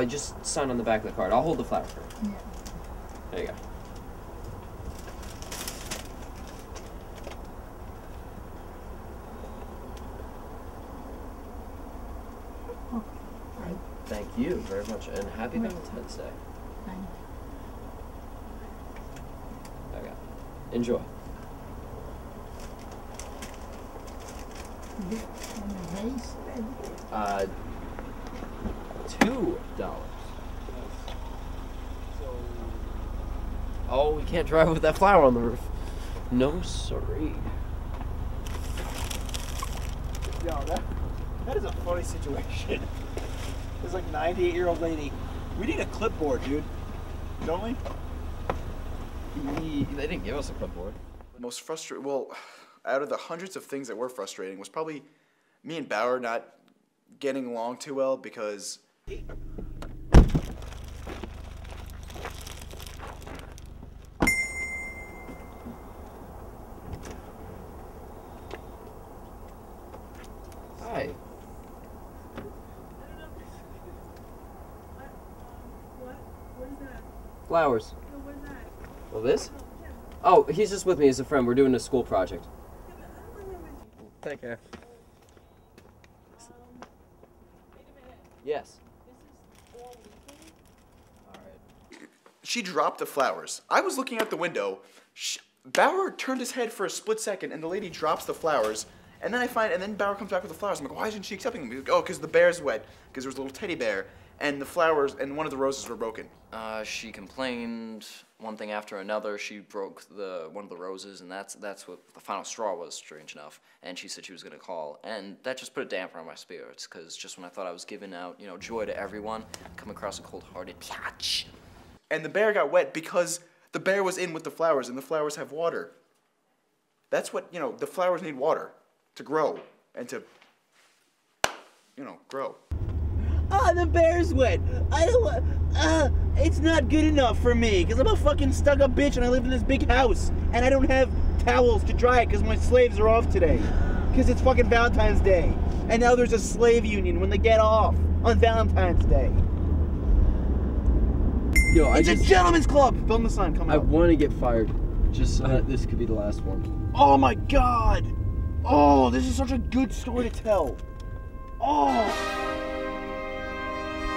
Just sign on the back of the card. I'll hold the flower for you. Yeah. There you go. you very much, and happy Valentine's Day. Okay. Enjoy. $2. Oh, we can't drive with that flower on the roof. No, sorry. Yo, that is a funny situation. There's like 98-year-old lady. We need a clipboard, dude. Don't we? They didn't give us a clipboard. Most frustrating, well, out of the hundreds of things that were frustrating was probably me and Bauer not getting along too well because Hi. Flowers. Well, this? Oh, he's just with me as a friend. We're doing a school project. Take care. Yes. she dropped the flowers. I was looking out the window. Bauer turned his head for a split second, and the lady drops the flowers. And then Bauer comes back with the flowers. I'm like, why isn't she accepting them? He's like, oh, because the bear's wet. Because there was a little teddy bear, and the flowers, and one of the roses were broken. She complained one thing after another. She broke one of the roses, and that's what the final straw was, strange enough. And she said she was going to call, and that just put a damper on my spirits, because just when I thought I was giving out, joy to everyone, come across a cold-hearted piatch. And the bear got wet because the bear was in with the flowers, and the flowers have water. That's what, the flowers need water to grow and to, grow. Ah, the bear's wet. I don't want, it's not good enough for me, because I'm a fucking stuck-up bitch and I live in this big house, and I don't have towels to dry it because my slaves are off today, because it's fucking Valentine's Day. And now there's a slave union when they get off on Valentine's Day. Yo, it's a gentleman's club. Film the sign, come on. I want to get fired. Just this could be the last one. Oh my god! Oh, this is such a good story to tell. Oh!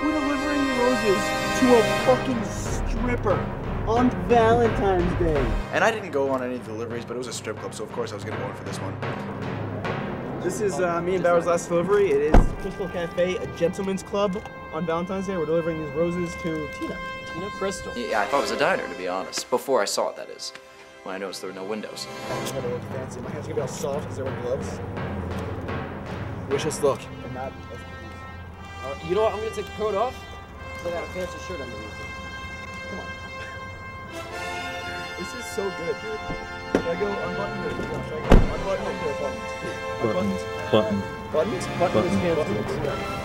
We're delivering roses to a fucking stripper on Valentine's Day. And I didn't go on any deliveries, but it was a strip club, so of course I was going to go in for this one. This is me and Bauer's last delivery. It is Crystal Cafe, a gentleman's club on Valentine's Day. We're delivering these roses to Tina. Tina Crystal. Yeah, I thought it was a diner, to be honest. Before I saw it, that is. When I noticed there were no windows. I gotta look fancy. My hands are gonna be all soft because they're wearing gloves. Wish us luck. I'm not. You know what? I'm gonna take the coat off. I got a fancy shirt underneath it. Come on. This is so good, dude. Should I go unbuttoned or should I go unbuttoned or buttoned? Buttoned. Buttons? Button is hands.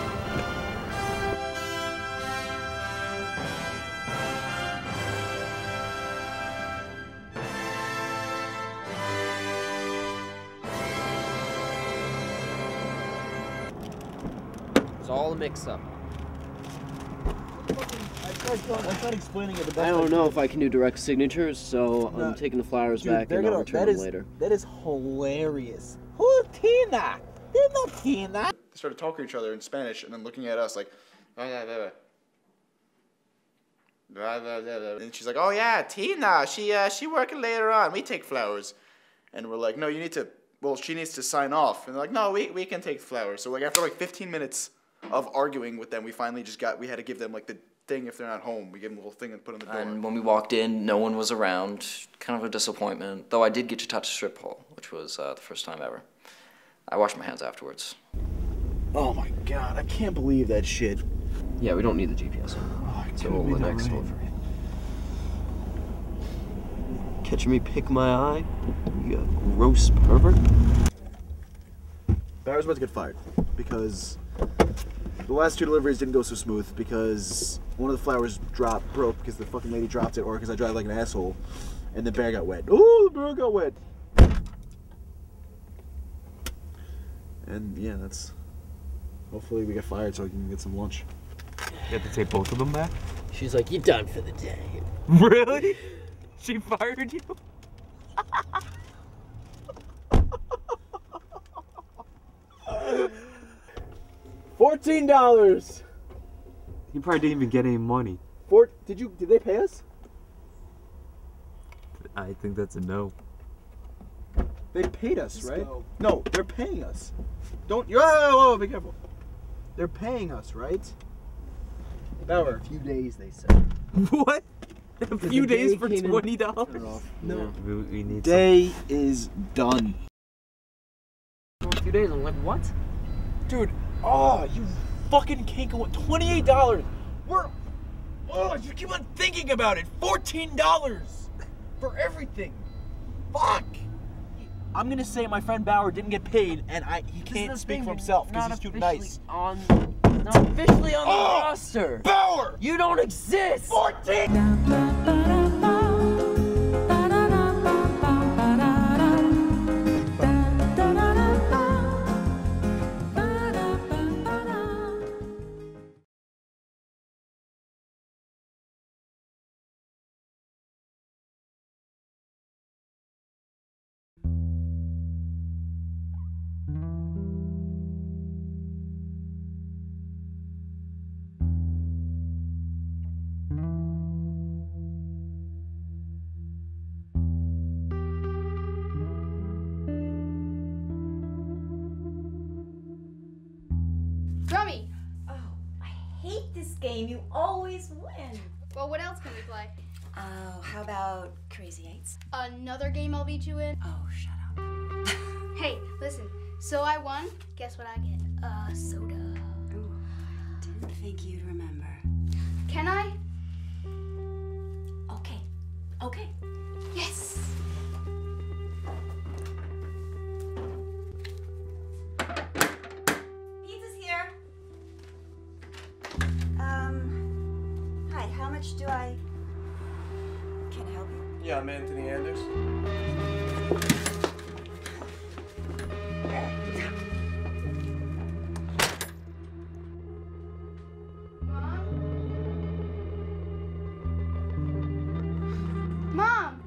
It's all a mix-up. I tried explaining it the best I don't know if I can do direct signatures, so I'm taking the flowers back and I'll return them later. That is hilarious. Who's Tina? There's no Tina. They started talking to each other in Spanish and then looking at us like, and she's like, oh yeah, Tina, she working later on. We take flowers. And we're like, no, you need to, well, she needs to sign off. And they're like, no, we can take flowers. So after 15 minutes of arguing with them, we finally we had to give them the thing if they're not home. We give them a little thing and put on the door. And when we walked in, no one was around. Kind of a disappointment. Though I did get to touch a strip pole, which was the first time ever. I washed my hands afterwards. Oh my god, I can't believe that shit. Yeah, we don't need the GPS. So the next delivery. Catching me pick my eye? You gross pervert. Bauer's about to get fired because the last two deliveries didn't go so smooth because one of the flowers broke because the fucking lady dropped it, or because I drive like an asshole, and the bear got wet. Ooh, the bear got wet. And yeah, that's. Hopefully we get fired so we can get some lunch. You have to take both of them back? She's like, you're done for the day. Really? She fired you? $14. He probably didn't even get any money. Did they pay us? I think that's a no. They paid us, Let's right? go. No, they're paying us. Don't you? Whoa, be careful. They're paying us, right? Bauer. A few days, they said. What? A few days for $20? No. We need Day is done. A few days. I'm like, what? Dude, oh, you fucking can't go. $28. You keep on thinking about it. $14 for everything. Fuck. I'm gonna say my friend Bauer didn't get paid, and he can't speak for himself because he's too nice. Not officially on the roster. Bauer! You don't exist. 14. Drummy! Oh, I hate this game. You always win. Well, what else can we play? Oh, how about Crazy Eights? Another game I'll beat you in? Oh, shut up. Hey, listen. So I won. Guess what I get? A soda. Ooh, I didn't think you'd remember. Can I? Okay. Okay. Yes! Pizza's here. Hi, how much do I... Can I help you? Yeah, I'm Anthony Anders. Mom!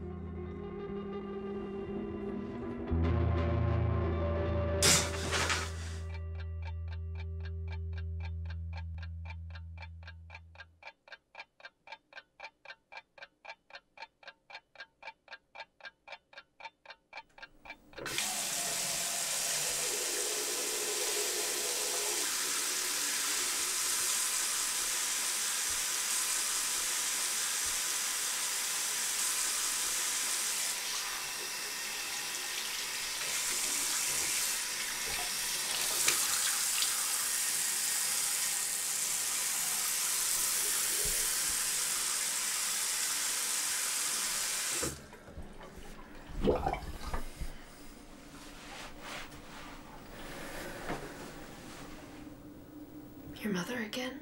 Your mother again?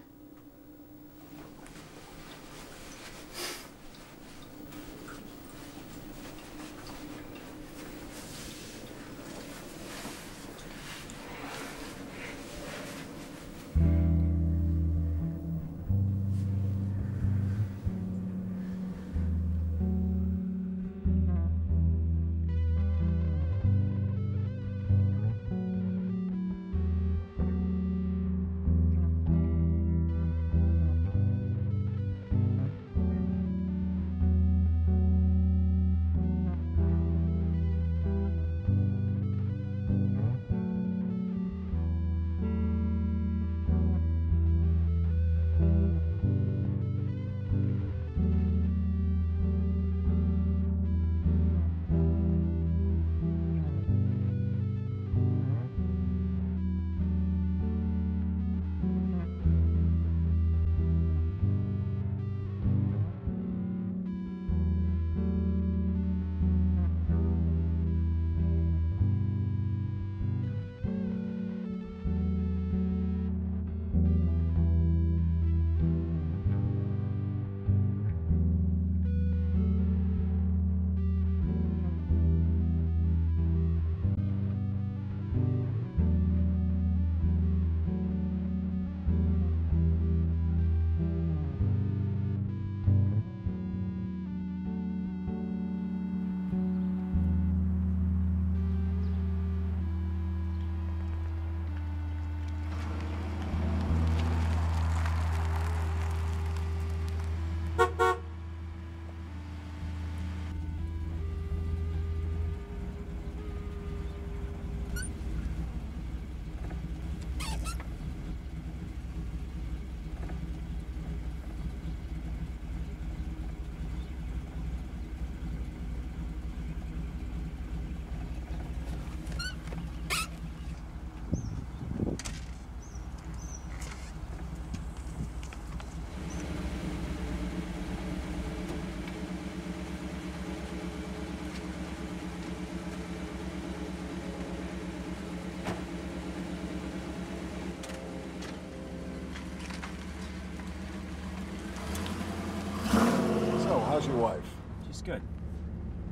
good.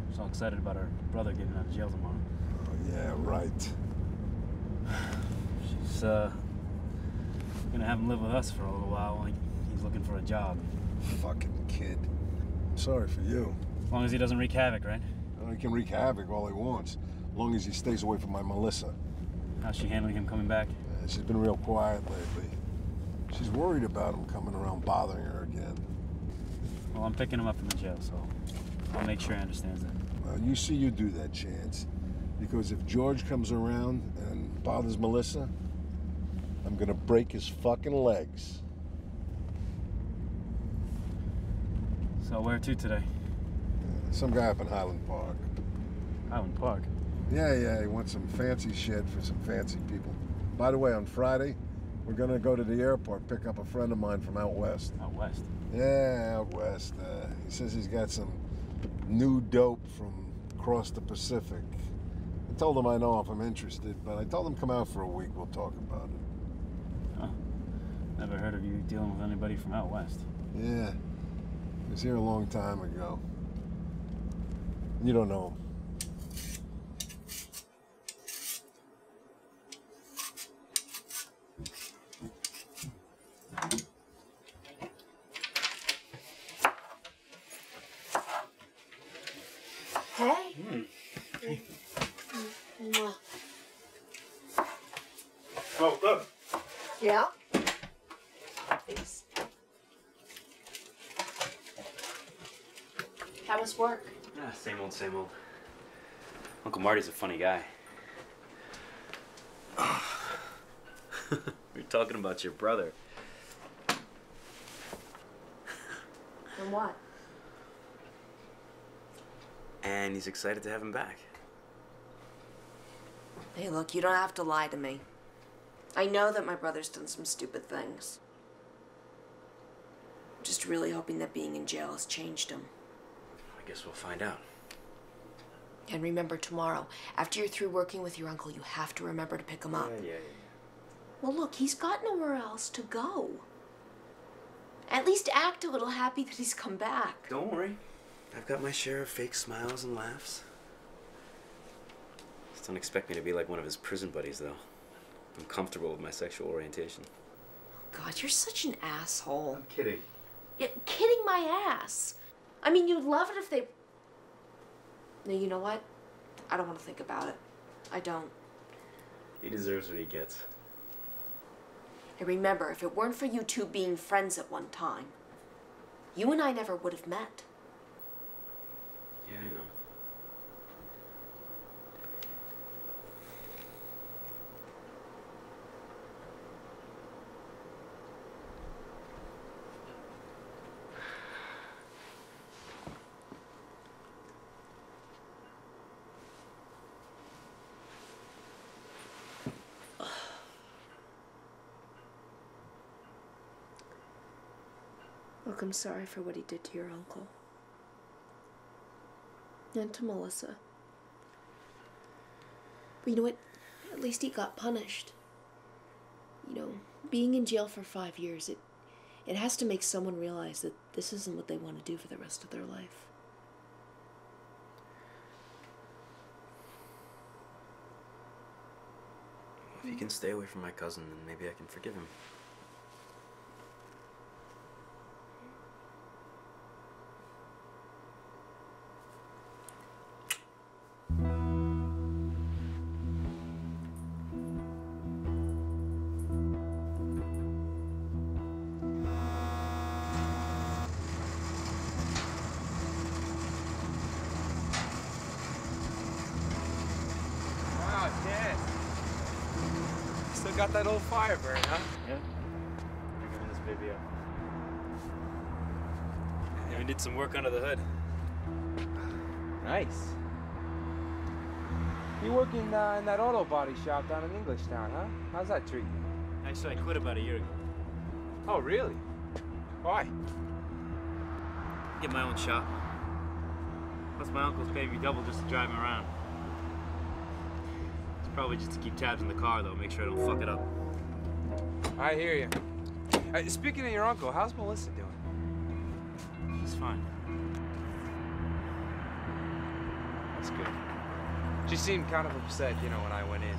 Just all excited about our brother getting out of jail tomorrow. Oh, yeah, right. She's, gonna have him live with us for a little while. Like, he's looking for a job. Fucking kid. Sorry for you. As long as he doesn't wreak havoc, right? Well, he can wreak havoc all he wants, as long as he stays away from my Melissa. How's she handling him coming back? She's been real quiet lately. She's worried about him coming around bothering her again. Well, I'm picking him up from the jail, so I'll make sure he understands that. Well, you see you do that, Chance. Because if George comes around and bothers Melissa, I'm gonna break his fucking legs. So where to today? Some guy up in Highland Park. Highland Park? Yeah, he wants some fancy shit for some fancy people. By the way, on Friday, we're gonna go to the airport, pick up a friend of mine from out west. Out west? Yeah, out west. He says he's got some new dope from across the Pacific. I told him I know if I'm interested, but I told him come out for a week, we'll talk about it. Huh. Never heard of you dealing with anybody from out west. Yeah. He was here a long time ago. You don't know him. Hey. Oh, good. Yeah? Thanks. How was work? Ah, same old, same old. Uncle Marty's a funny guy. We're talking about your brother. And what? And he's excited to have him back. Hey, look, you don't have to lie to me. I know that my brother's done some stupid things. I'm just really hoping that being in jail has changed him. I guess we'll find out. And remember, tomorrow, after you're through working with your uncle, you have to remember to pick him up. Yeah. Well, look, he's got nowhere else to go. At least act a little happy that he's come back. Don't worry. I've got my share of fake smiles and laughs. Just don't expect me to be like one of his prison buddies, though. I'm comfortable with my sexual orientation. God, you're such an asshole. I'm kidding. Yeah, kidding my ass. I mean, you'd love it if they... No, you know what? I don't want to think about it. I don't. He deserves what he gets. And remember, if it weren't for you two being friends at one time, you and I never would have met. Yeah, I know. Look, I'm sorry for what he did to your uncle. And to Melissa. But you know what? At least he got punished. You know, being in jail for 5 years, it has to make someone realize that this isn't what they want to do for the rest of their life. If he can stay away from my cousin, then maybe I can forgive him. Wow, Dad. Still got that old Firebird, huh? Yeah. We're giving this baby up. Even did some work under the hood. Nice. You work in that auto body shop down in Englishtown, huh? How's that treat you? Actually, I quit about a year ago. Oh, really? Why? Get my own shop. Plus, my uncle's paying me double just to drive him around. It's probably just to keep tabs in the car, though, make sure I don't fuck it up. I hear you. Speaking of your uncle, how's Melissa doing? She's fine. That's good. She seemed kind of upset, you know, when I went in.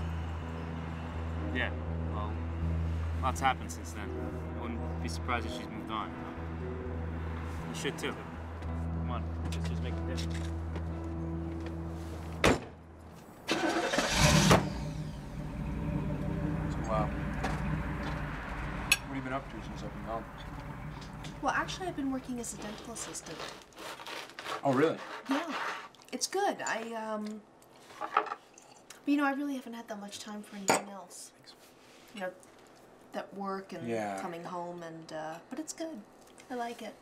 Yeah, well, lots happened since then. I wouldn't be surprised if she's moved on. You should too. Come on, let's just make a difference. So, what have you been up to since I've been gone? Well, actually, I've been working as a dental assistant. Oh, really? Yeah, it's good. But, you know, I really haven't had that much time for anything else. You know, that work and coming home and, but it's good. I like it.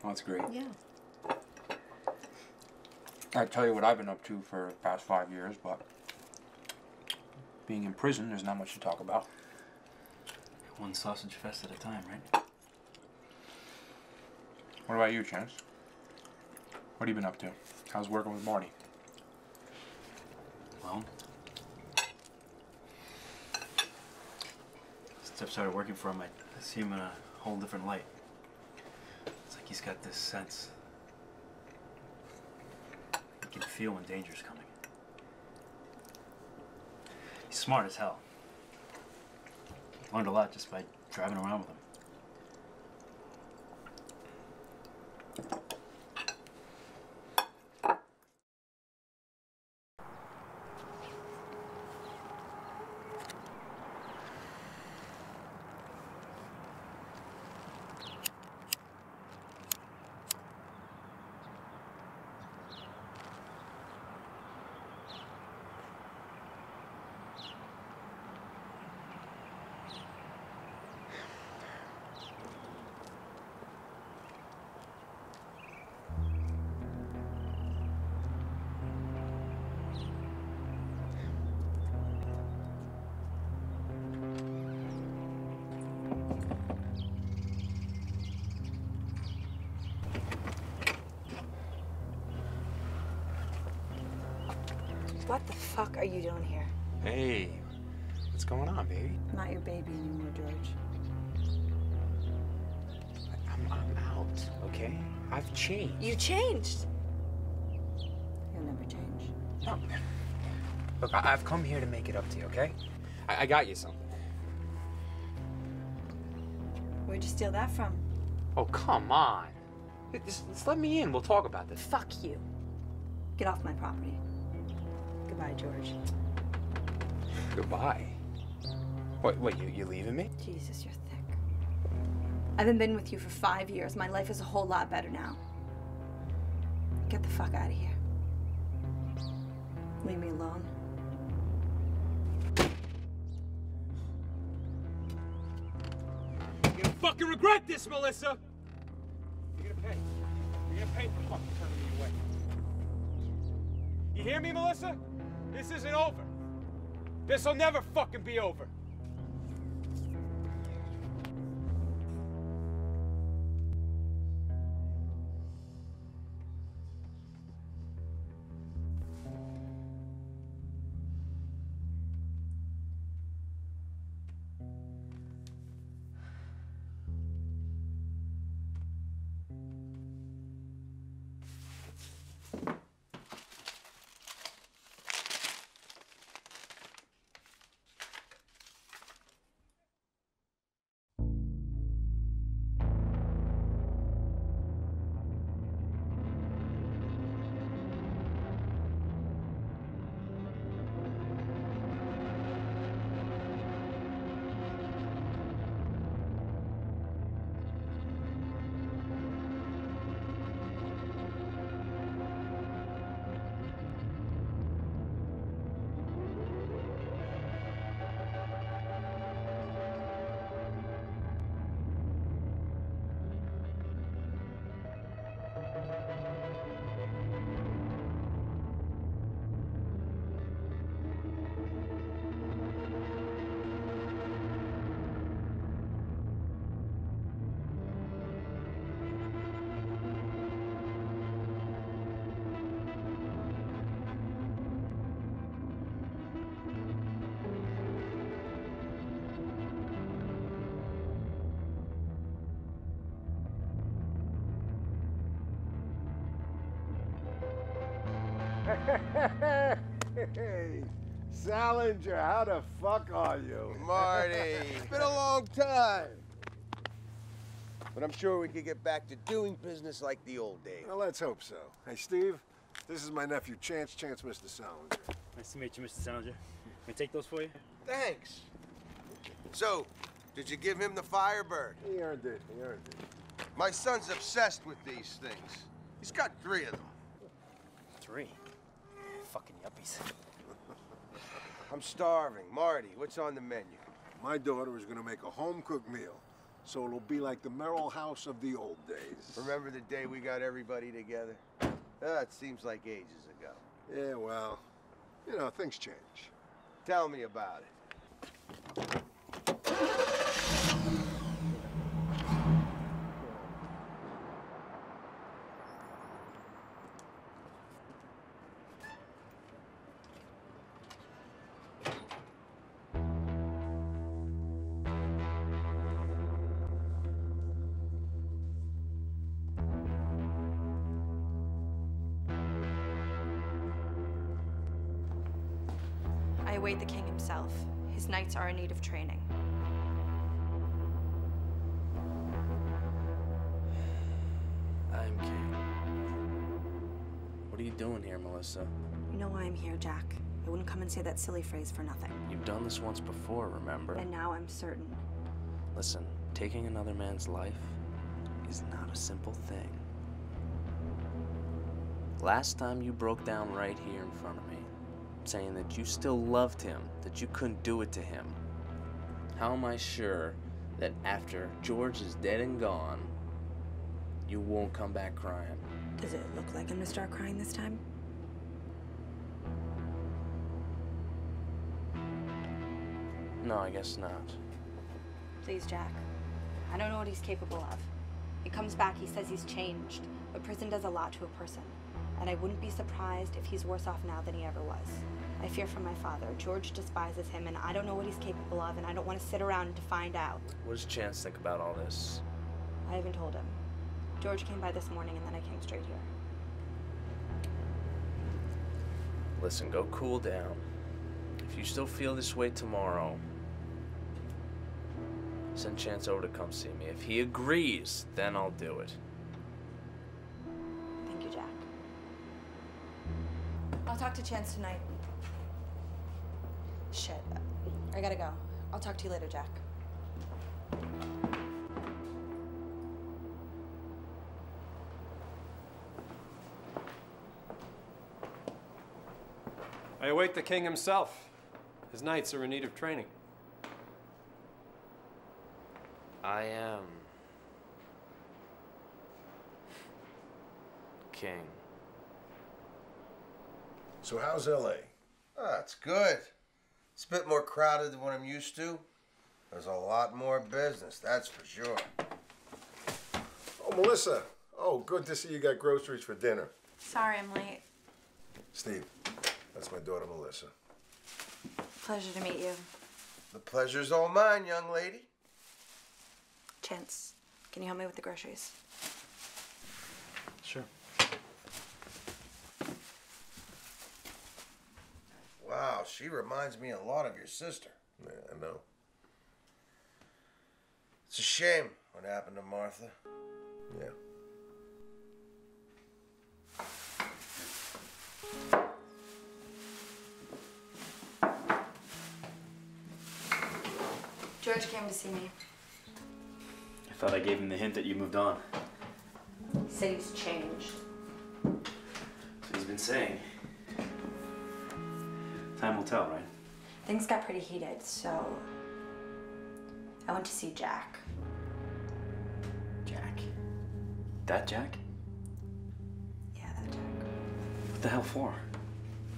Oh, that's great. Yeah. I'd tell you what I've been up to for the past 5 years, but being in prison, there's not much to talk about. One sausage fest at a time, right? What about you, Chance? What have you been up to? How's working with Marty? Well, since I've started working for him, I see him in a whole different light. It's like he's got this sense. He can feel when danger's coming. He's smart as hell. Learned a lot just by driving around with him. What the fuck are you doing here? Hey, what's going on, baby? I'm not your baby anymore, George. I'm out, okay? I've changed. You changed. You'll never change. No. Look, I've come here to make it up to you, okay? I got you something. Where'd you steal that from? Oh, come on. Just let me in. We'll talk about this. Fuck you. Get off my property. Goodbye, George. Goodbye? Wait, you leaving me? Jesus, you're thick. I haven't been with you for 5 years. My life is a whole lot better now. Get the fuck out of here. Leave me alone. You're gonna fucking regret this, Melissa! You're gonna pay. You're gonna pay for fucking turning me away. You hear me, Melissa? This isn't over. This'll never fucking be over. Hey, Salinger, how the fuck are you? Marty, it's been a long time. But I'm sure we could get back to doing business like the old days. Well, let's hope so. Hey, Steve, this is my nephew, Chance Mr. Salinger. Nice to meet you, Mr. Salinger. Can I take those for you? Thanks. So, did you give him the Firebird? He earned it, he earned it. My son's obsessed with these things. He's got 3 of them. 3? Fucking yuppies. I'm starving. Marty, what's on the menu? My daughter is gonna make a home-cooked meal, so it'll be like the Merrill House of the old days. Remember the day we got everybody together? It seems like ages ago. Yeah, well, you know, things change. Tell me about it. I await the king himself. His knights are in need of training. I'm king. What are you doing here, Melissa? You know why I'm here, Jack. I wouldn't come and say that silly phrase for nothing. You've done this once before, remember? And now I'm certain. Listen, taking another man's life is not a simple thing. Last time you broke down right here in front of me, saying that you still loved him, that you couldn't do it to him. How am I sure that after George is dead and gone, you won't come back crying? Does it look like I'm gonna start crying this time? No, I guess not. Please, Jack. I don't know what he's capable of. He comes back, he says he's changed, but prison does a lot to a person. And I wouldn't be surprised if he's worse off now than he ever was. I fear for my father. George despises him, and I don't know what he's capable of, and I don't want to sit around to find out. What does Chance think about all this? I haven't told him. George came by this morning, and then I came straight here. Listen, go cool down. If you still feel this way tomorrow, send Chance over to come see me. If he agrees, then I'll do it. Thank you, Jack. I'll talk to Chance tonight. Shit. I gotta go. I'll talk to you later, Jack. I await the king himself. His knights are in need of training. I am king. So how's L.A.? Ah, it's good. It's a bit more crowded than what I'm used to. There's a lot more business, that's for sure. Oh, Melissa. Oh, good to see you got groceries for dinner. Sorry I'm late. Steve, that's my daughter, Melissa. Pleasure to meet you. The pleasure's all mine, young lady. Chance, can you help me with the groceries? Sure. Wow, she reminds me a lot of your sister. Yeah, I know. It's a shame what happened to Martha. Yeah. George came to see me. I thought I gave him the hint that you moved on. He said he's changed. So he's been saying. Time will tell, right? Things got pretty heated, so I went to see Jack. Jack? That Jack? Yeah, that Jack. What the hell for?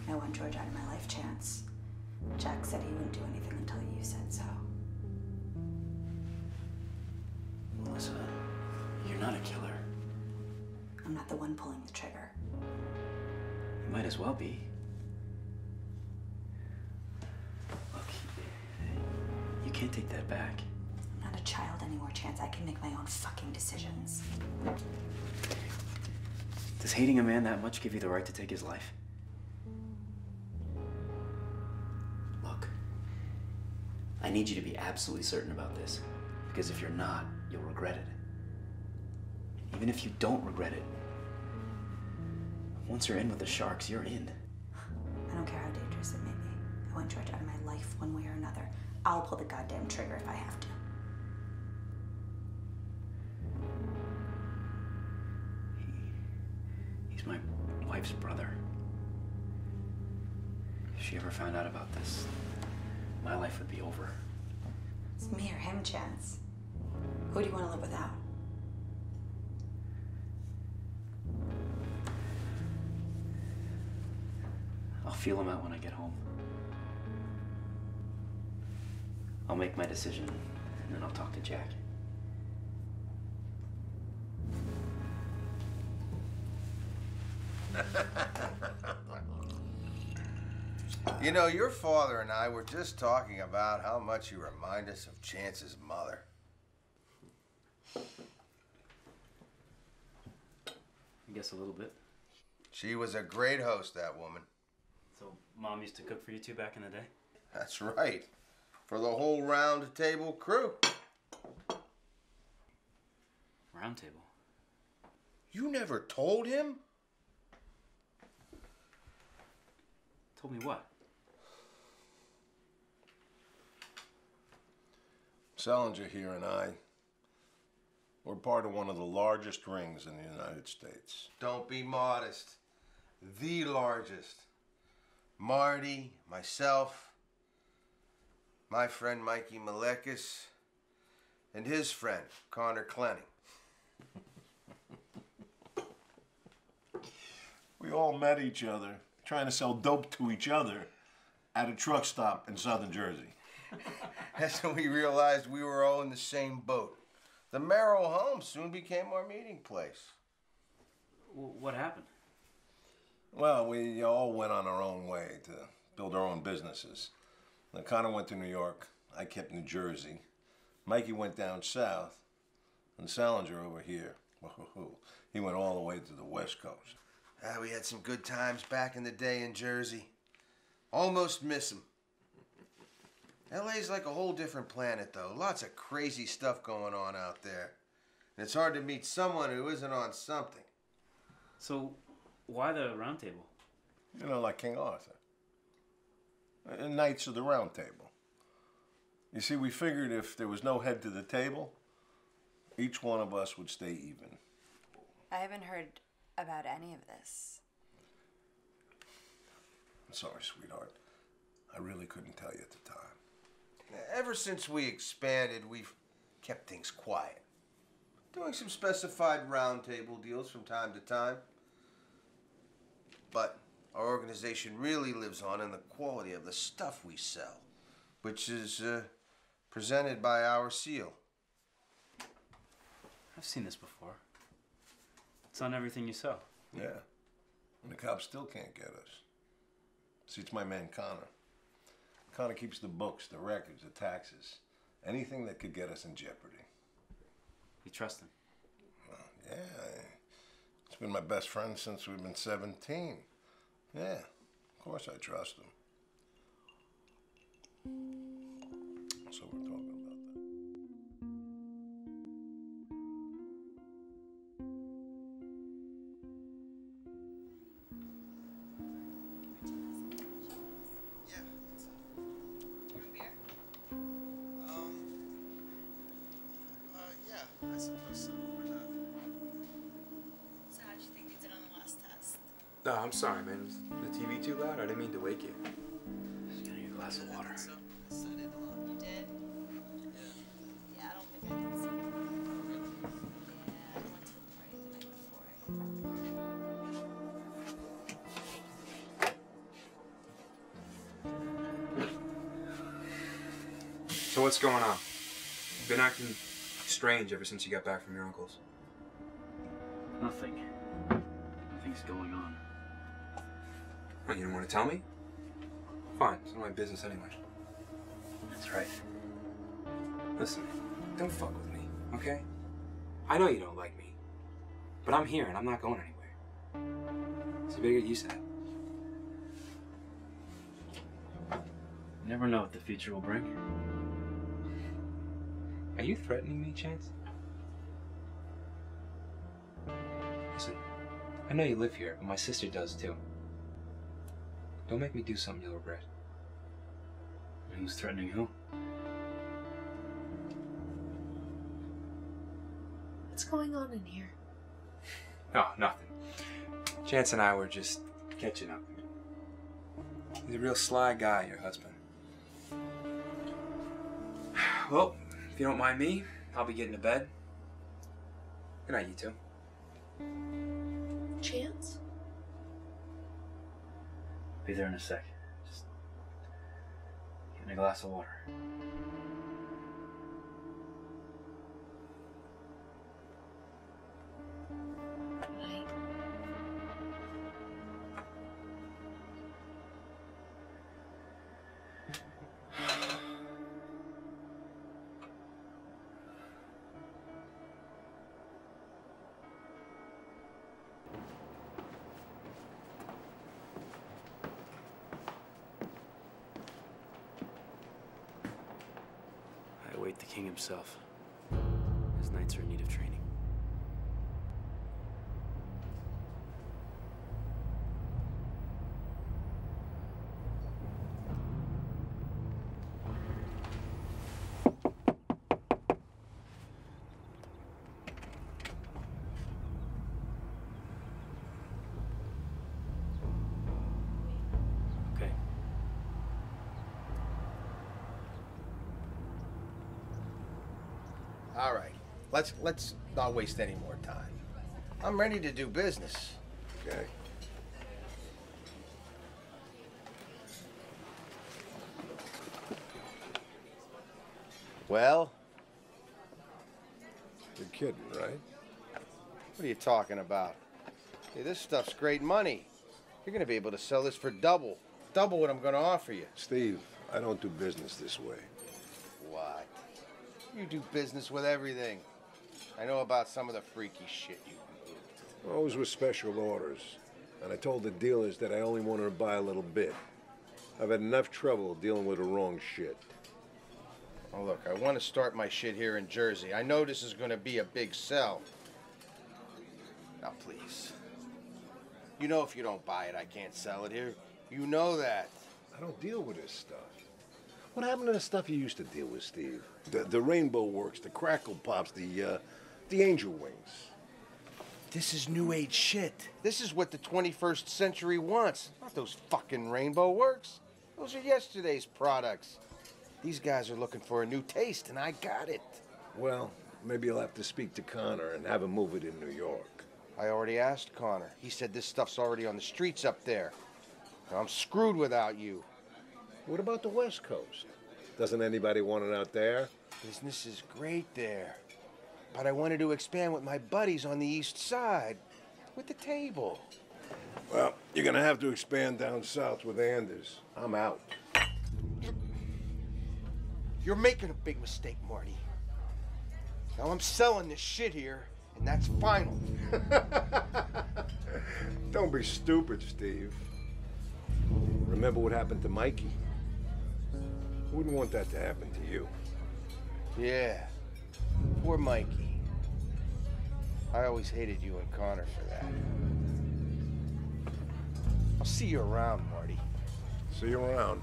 I want George out of my life, Chance. Jack said he wouldn't do anything until you said so. Melissa, you're not a killer. I'm not the one pulling the trigger. You might as well be. Look, you can't take that back. I'm not a child anymore, Chance. I can make my own fucking decisions. Does hating a man that much give you the right to take his life? I need you to be absolutely certain about this, because if you're not, you'll regret it. Even if you don't regret it, once you're in with the Sharks, you're in. I don't care how dangerous it may be. I want George out of my life one way or another. I'll pull the goddamn trigger if I have to. He's my wife's brother. If she ever found out about this, my life would be over. It's me or him, Chance. Who do you want to live without? I'll feel him out when I get home. I'll make my decision, and then I'll talk to Jack. You know, your father and I were just talking about how much you remind us of Chance's mother. I guess a little bit. She was a great host, that woman. So, Mom used to cook for you two back in the day? That's right. For the whole round table crew. Round table? You never told him? Told me what? Salinger here and I, we're part of one of the largest rings in the United States. Don't be modest. The largest. Marty, myself, my friend Mikey Malekis, and his friend, Connor Clenning. We all met each other trying to sell dope to each other at a truck stop in southern Jersey. That's when we realized we were all in the same boat. The Merrill home soon became our meeting place. What happened? Well, we all went on our own way to build our own businesses. Now, Connor went to New York. I kept New Jersey. Mikey went down south. And Salinger over here. He went all the way to the West Coast. We had some good times back in the day in Jersey. Almost miss them. LA's like a whole different planet, though. Lots of crazy stuff going on out there. And it's hard to meet someone who isn't on something. So, why the round table? You know, like King Arthur. Knights of the Round Table. You see, we figured if there was no head to the table, each one of us would stay even. I haven't heard about any of this. I'm sorry, sweetheart. I really couldn't tell you at the time. Ever since we expanded, we've kept things quiet. Doing some specified roundtable deals from time to time. But our organization really lives on in the quality of the stuff we sell, which is presented by our seal. I've seen this before. It's on everything you sell. Yeah. And the cops still can't get us. See, it's my man Connor. Connor keeps the books, the records, the taxes. Anything that could get us in jeopardy. You trust him? Well, yeah. He's been my best friend since we've been 17. Yeah, of course I trust him. So we're talking about that. Yeah, I suppose so. Why not? So how'd you think you did on the last test? No, I'm sorry, man. Was the TV too loud? I didn't mean to wake you. Just getting a glass of water. So I studied a lot. You did? Yeah. Yeah, I don't think I did. Yeah, I went to the party the night before. So what's going on? You've been acting strange ever since you got back from your uncle's. Nothing. Nothing's going on. What, you don't want to tell me? Fine, it's not my business anyway. That's right. Listen, don't fuck with me, okay? I know you don't like me, but I'm here and I'm not going anywhere. So you better get used to that. You never know what the future will bring. Are you threatening me, Chance? Listen, I know you live here, but my sister does too. Don't make me do something you'll regret. Who's threatening who? What's going on in here? Oh, nothing. Chance and I were just catching up. He's a real sly guy, your husband. Well, if you don't mind me, I'll be getting to bed. Good night, you two. Chance? Be there in a sec. Just get me a glass of water. I await the king himself. His knights are in need of training. Okay. All right, let's not waste any more time. I'm ready to do business. Okay. Well, You're kidding, right? what are you talking about? Hey, this stuff's great money. You're gonna be able to sell this for double what I'm gonna offer you. Steve, I don't do business this way. What? You do business with everything. I know about some of the freaky shit you do. Always with special orders. And I told the dealers that I only wanted to buy a little bit. I've had enough trouble dealing with the wrong shit. Oh, look, I want to start my shit here in Jersey. I know this is going to be a big sell. Now, please. You know if you don't buy it, I can't sell it here. You know that. I don't deal with this stuff. What happened to the stuff you used to deal with, Steve? The Rainbow Works, the Crackle Pops, the Angel Wings. This is new age shit. This is what the 21st century wants. Not those fucking Rainbow Works. Those are yesterday's products. These guys are looking for a new taste, and I got it. Well, maybe you'll have to speak to Connor and have him move it in New York. I already asked Connor. He said this stuff's already on the streets up there. Now, I'm screwed without you. What about the West Coast? Doesn't anybody want it out there? Business is great there. But I wanted to expand with my buddies on the East Side. With the table. Well, you're gonna have to expand down south with Anders. I'm out. You're making a big mistake, Marty. Now I'm selling this shit here, and that's final. Don't be stupid, Steve. Remember what happened to Mikey? Wouldn't want that to happen to you. Yeah. Poor Mikey. I always hated you and Connor for that. I'll see you around, Marty. See you around.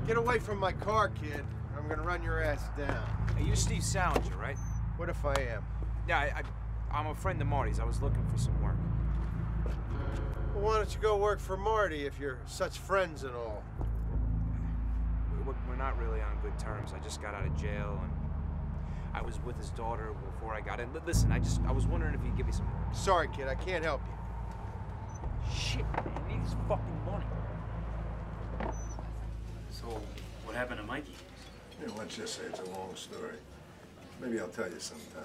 Get away from my car, kid. I'm gonna run your ass down. Hey, you're Steve Salinger, right? What if I am? Yeah, I'm a friend of Marty's. I was looking for some work. Well, why don't you go work for Marty if you're such friends and all? We're not really on good terms. I just got out of jail, and I was with his daughter before I got in. Listen, I was wondering if you'd give me some work. Sorry, kid, I can't help you. Shit, man, I need this fucking money. So, what happened to Mikey? Yeah, let's just say it's a long story. Maybe I'll tell you sometime.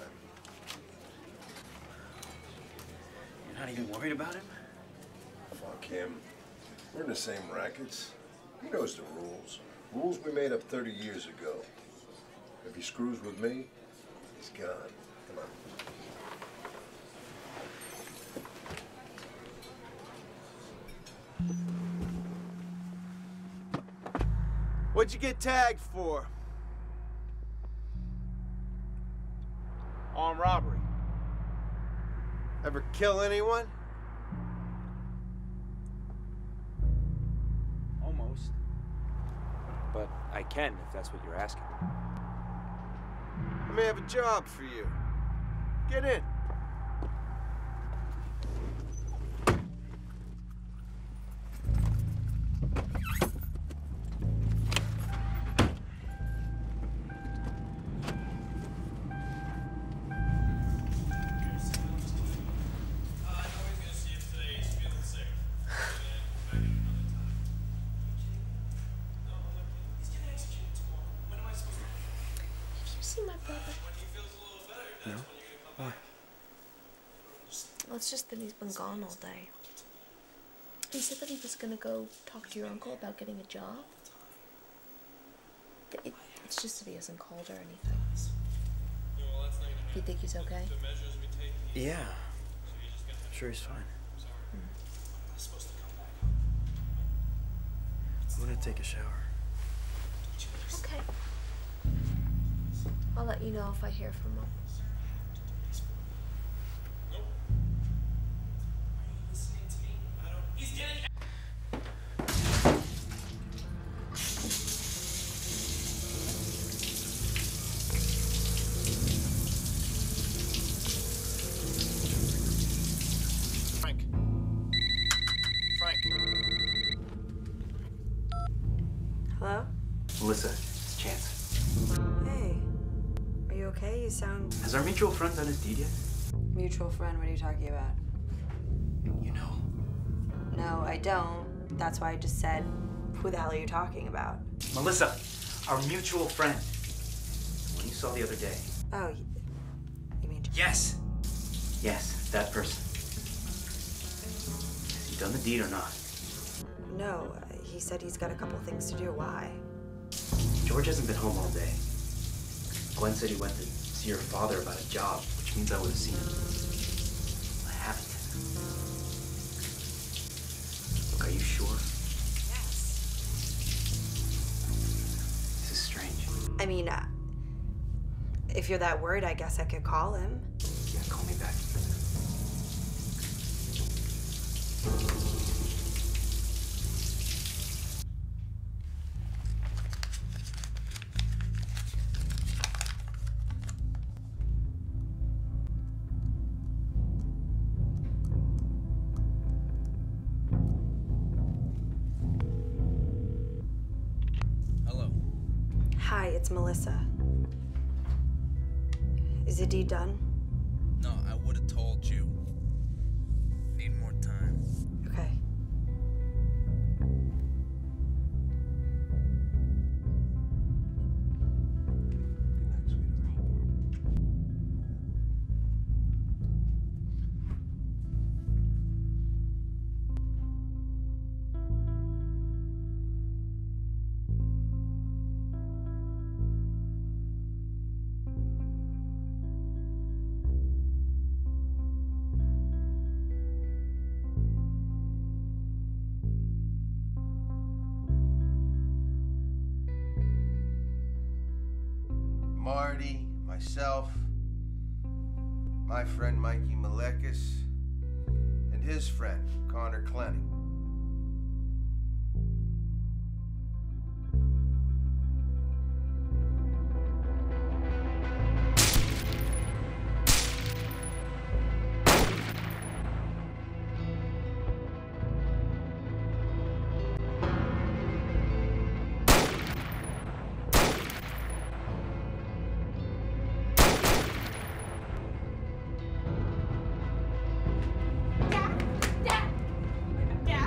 You're not even worried about him? Fuck him. We're in the same rackets. He knows the rules. Rules we made up 30 years ago. If he screws with me, he's gone. Come on. What'd you get tagged for? Armed robbery. Ever kill anyone? Almost. But I can, if that's what you're asking. I may have a job for you. Get in. It's just that he's been gone all day. He said that he was gonna go talk to your uncle about getting a job. It's just that he hasn't called or anything. Do you think he's okay? Yeah. I'm sure he's fine. I'm gonna take a shower. Okay. I'll let you know if I hear from him. Hello? Melissa, it's Chance. Hey. Are you okay? You sound... Has our mutual friend done his deed yet? Mutual friend, what are you talking about? You know. No, I don't. That's why I just said, who the hell are you talking about? Melissa, our mutual friend. The one you saw the other day. Oh, you mean... Yes! Yes, that person. Has he done the deed or not? No, he said he's got a couple things to do. Why? George hasn't been home all day. Glenn said he went to see your father about a job, which means I would have seen him. I haven't. Look, are you sure? Yes. This is strange. I mean, if you're that worried, I guess I could call him. Yeah, call me back. Hi, it's Melissa. Is the deed done? No, I would have told you. Need more time. Okay. Marty, myself, my friend Mikey Malekis, and his friend Connor Clenning. Dad!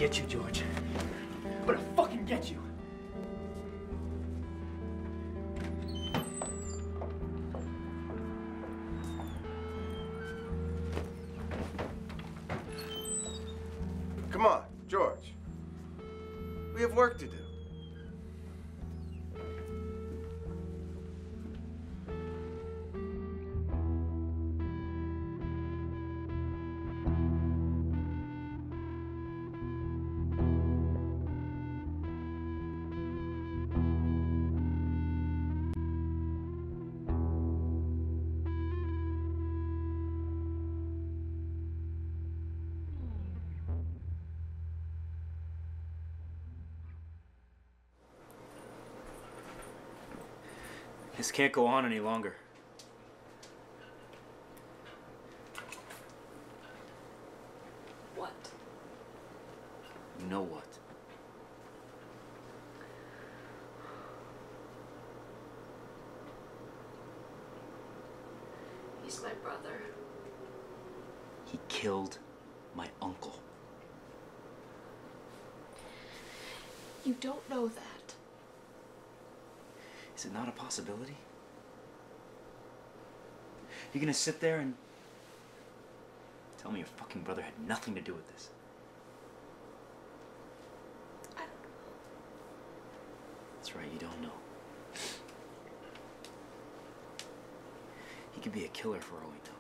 get you, George. I'm gonna fucking get you. Come on, George. We have work to do. This can't go on any longer. What? You know what? He's my brother. He killed my uncle. You don't know that. Is it not a possibility? You're gonna sit there and tell me your fucking brother had nothing to do with this? I don't know. That's right, you don't know. He could be a killer for all we know.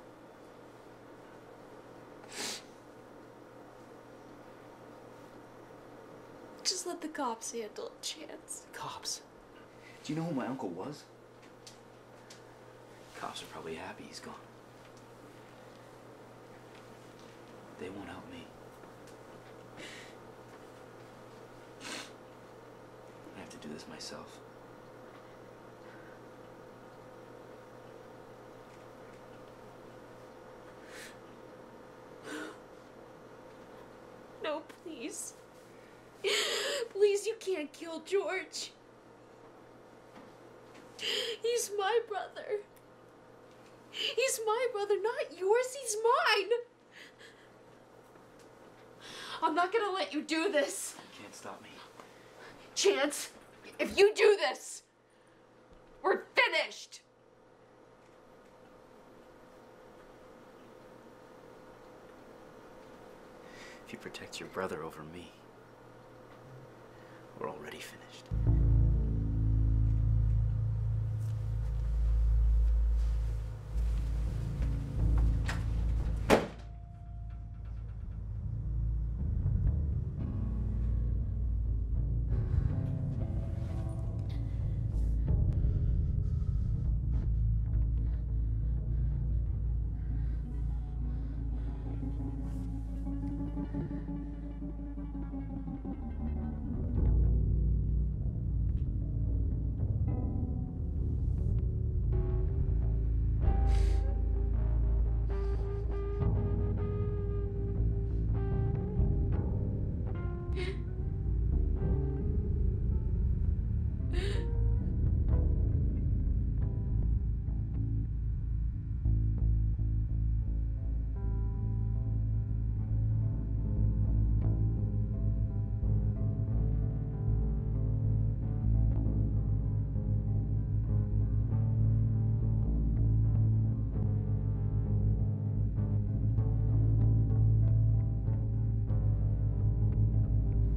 Just let the cops handle it, Chance. Cops? Do you know who my uncle was? Cops are probably happy he's gone. They won't help me. I have to do this myself. No, please. Please, you can't kill George. He's my brother. He's my brother, not yours. He's mine. I'm not gonna let you do this. You can't stop me. Chance, if you do this, we're finished. If you protect your brother over me, we're already finished.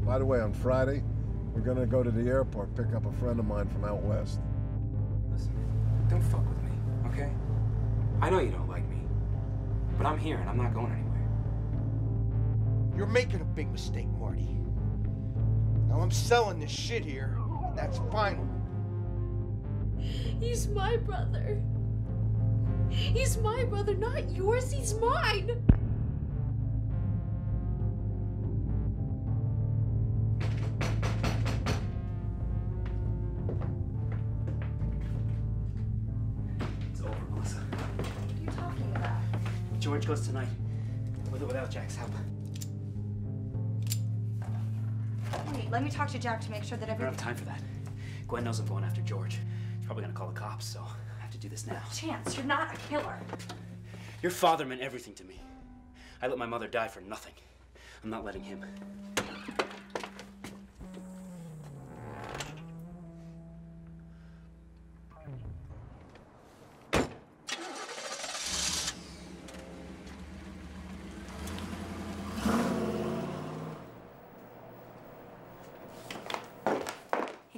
By the way, on Friday, we're gonna go to the airport, pick up a friend of mine from out west. Listen, don't fuck with me, okay? I know you don't like me, but I'm here and I'm not going anywhere. You're making a big mistake, Marty. Now I'm selling this shit here, and that's final. He's my brother. He's my brother, not yours. He's mine. George goes tonight, with or without Jack's help. Wait, let me talk to Jack to make sure that I don't everything... have time for that. Gwen knows I'm going after George. She's probably gonna call the cops, so I have to do this now. Chance, you're not a killer. Your father meant everything to me. I let my mother die for nothing. I'm not letting him.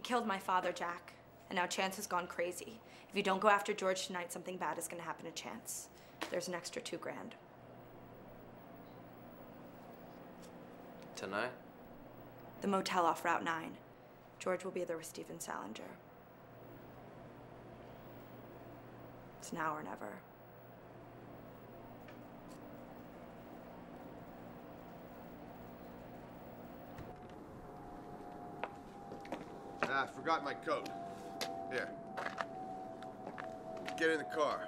killed my father, Jack. And now Chance has gone crazy. If you don't go after George tonight, something bad is gonna happen to Chance. There's an extra $2 grand. Tonight? The motel off Route 9. George will be there with Stephen Salinger. It's now or never. Ah, I forgot my coat. Here. Get in the car.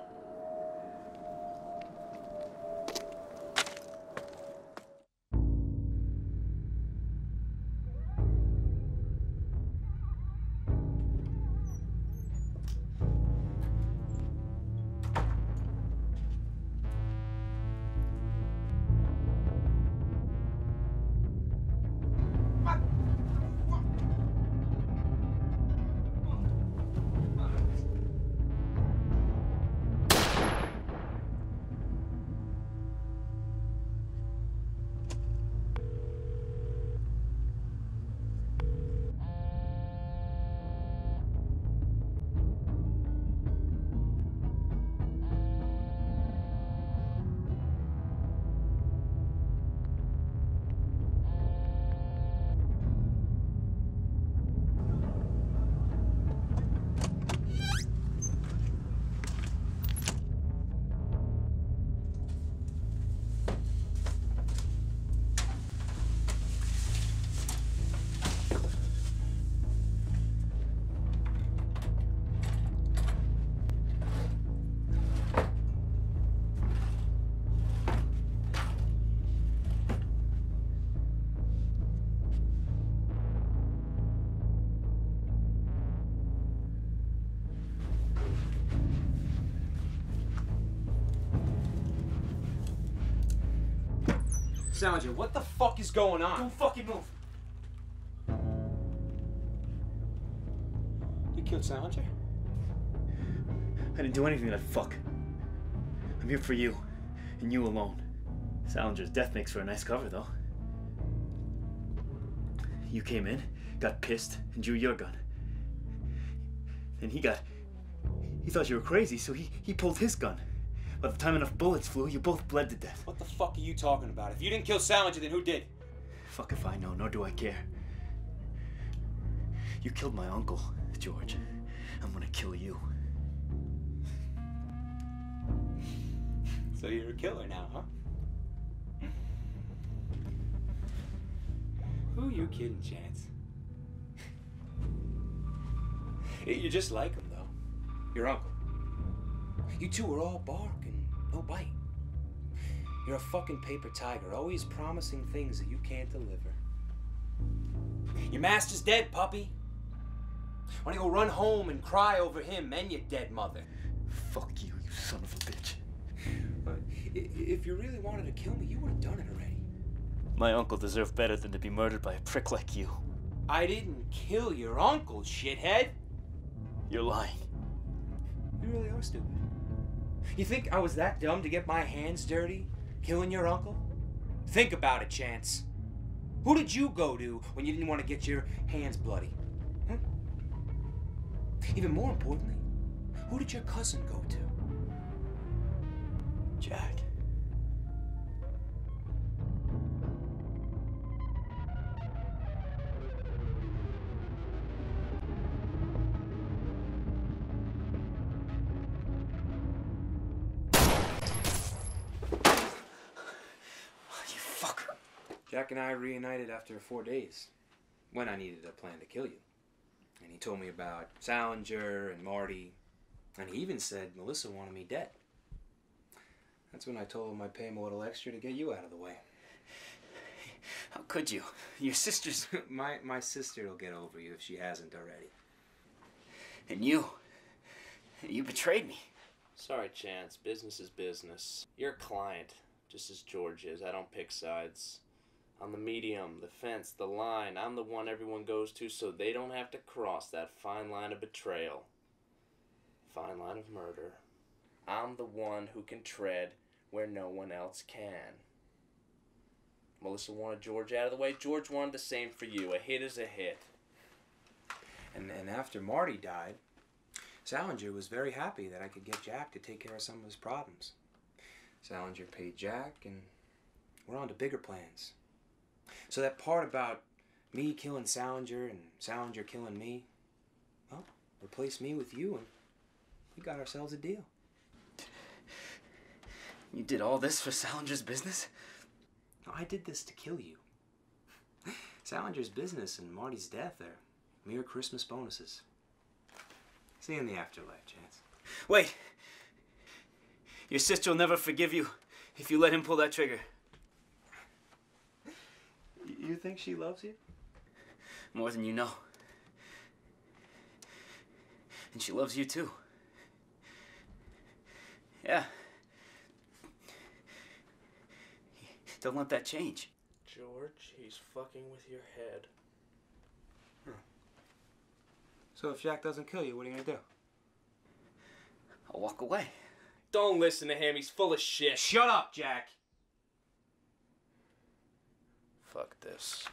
Salinger, what the fuck is going on? Don't fucking move. You killed Salinger? I didn't do anything to that fuck. I'm here for you, and you alone. Salinger's death makes for a nice cover, though. You came in, got pissed, and drew your gun. Then he thought you were crazy, so he pulled his gun. By the time enough bullets flew, you both bled to death. What the fuck are you talking about? If you didn't kill Salinger, then who did? Fuck if I know, nor do I care. You killed my uncle, George. I'm gonna kill you. So you're a killer now, huh? Who are you kidding, Chance? You're just like him, though. Your uncle. You two are all bark and no bite. You're a fucking paper tiger, always promising things that you can't deliver. Your master's dead, puppy. Why don't you go run home and cry over him and your dead mother? Fuck you, you son of a bitch. If you really wanted to kill me, you would have done it already. My uncle deserved better than to be murdered by a prick like you. I didn't kill your uncle, shithead. You're lying. You really are stupid. You think I was that dumb to get my hands dirty, killing your uncle? Think about it, Chance. Who did you go to when you didn't want to get your hands bloody? Huh? Even more importantly, who did your cousin go to? Jack. Jack and I reunited after 4 days, when I needed a plan to kill you. And he told me about Salinger and Marty, and he even said Melissa wanted me dead. That's when I told him I'd pay him a little extra to get you out of the way. How could you? Your sister's... my sister will get over you if she hasn't already. And you betrayed me. Sorry, Chance. Business is business. You're a client, just as George is. I don't pick sides. I'm the medium, the fence, the line. I'm the one everyone goes to so they don't have to cross that fine line of betrayal. Fine line of murder. I'm the one who can tread where no one else can. Melissa wanted George out of the way. George wanted the same for you. A hit is a hit. And after Marty died, Salinger was very happy that I could get Jack to take care of some of his problems. Salinger paid Jack, and we're on to bigger plans. So that part about me killing Salinger and Salinger killing me, well, replace me with you, and we got ourselves a deal. You did all this for Salinger's business? No, I did this to kill you. Salinger's business and Marty's death are mere Christmas bonuses. See you in the afterlife, Chance. Wait! Your sister will never forgive you if you let him pull that trigger. You think she loves you? More than you know. And she loves you too. Yeah. Don't let that change. George, he's fucking with your head. So if Jack doesn't kill you, what are you gonna do? I'll walk away. Don't listen to him, he's full of shit. Shut up, Jack! Fuck this.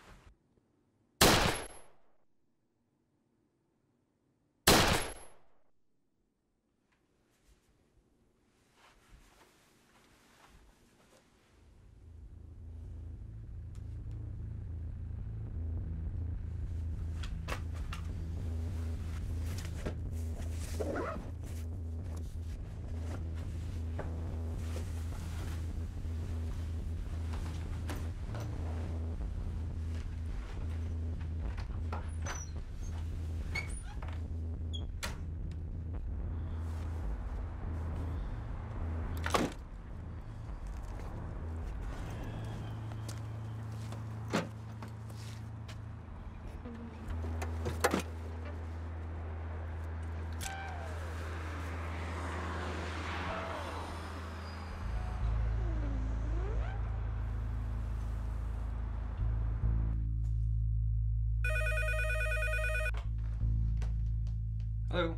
Hello.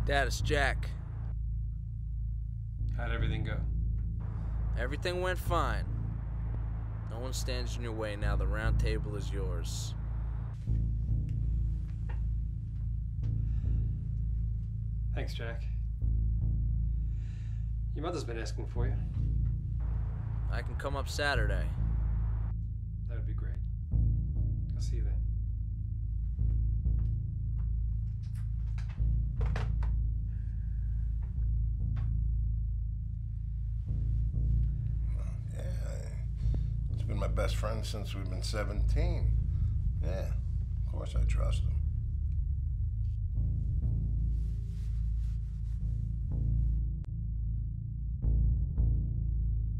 Dad, it's Jack. How'd everything go? Everything went fine. No one stands in your way now. The round table is yours. Thanks, Jack. Your mother's been asking for you. I can come up Saturday. That would be great. I'll see you then. He's been my best friend since we've been 17. Yeah, of course I trust him.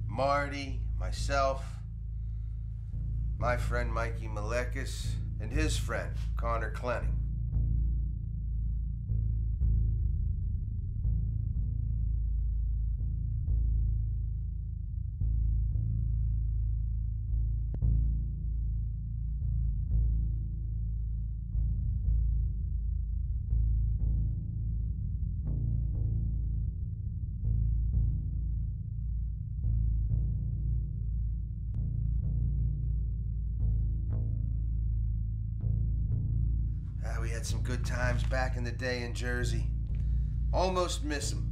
Marty, myself, my friend Mikey Malekis, and his friend, Connor Clenning. We had some good times back in the day in Jersey. Almost miss them.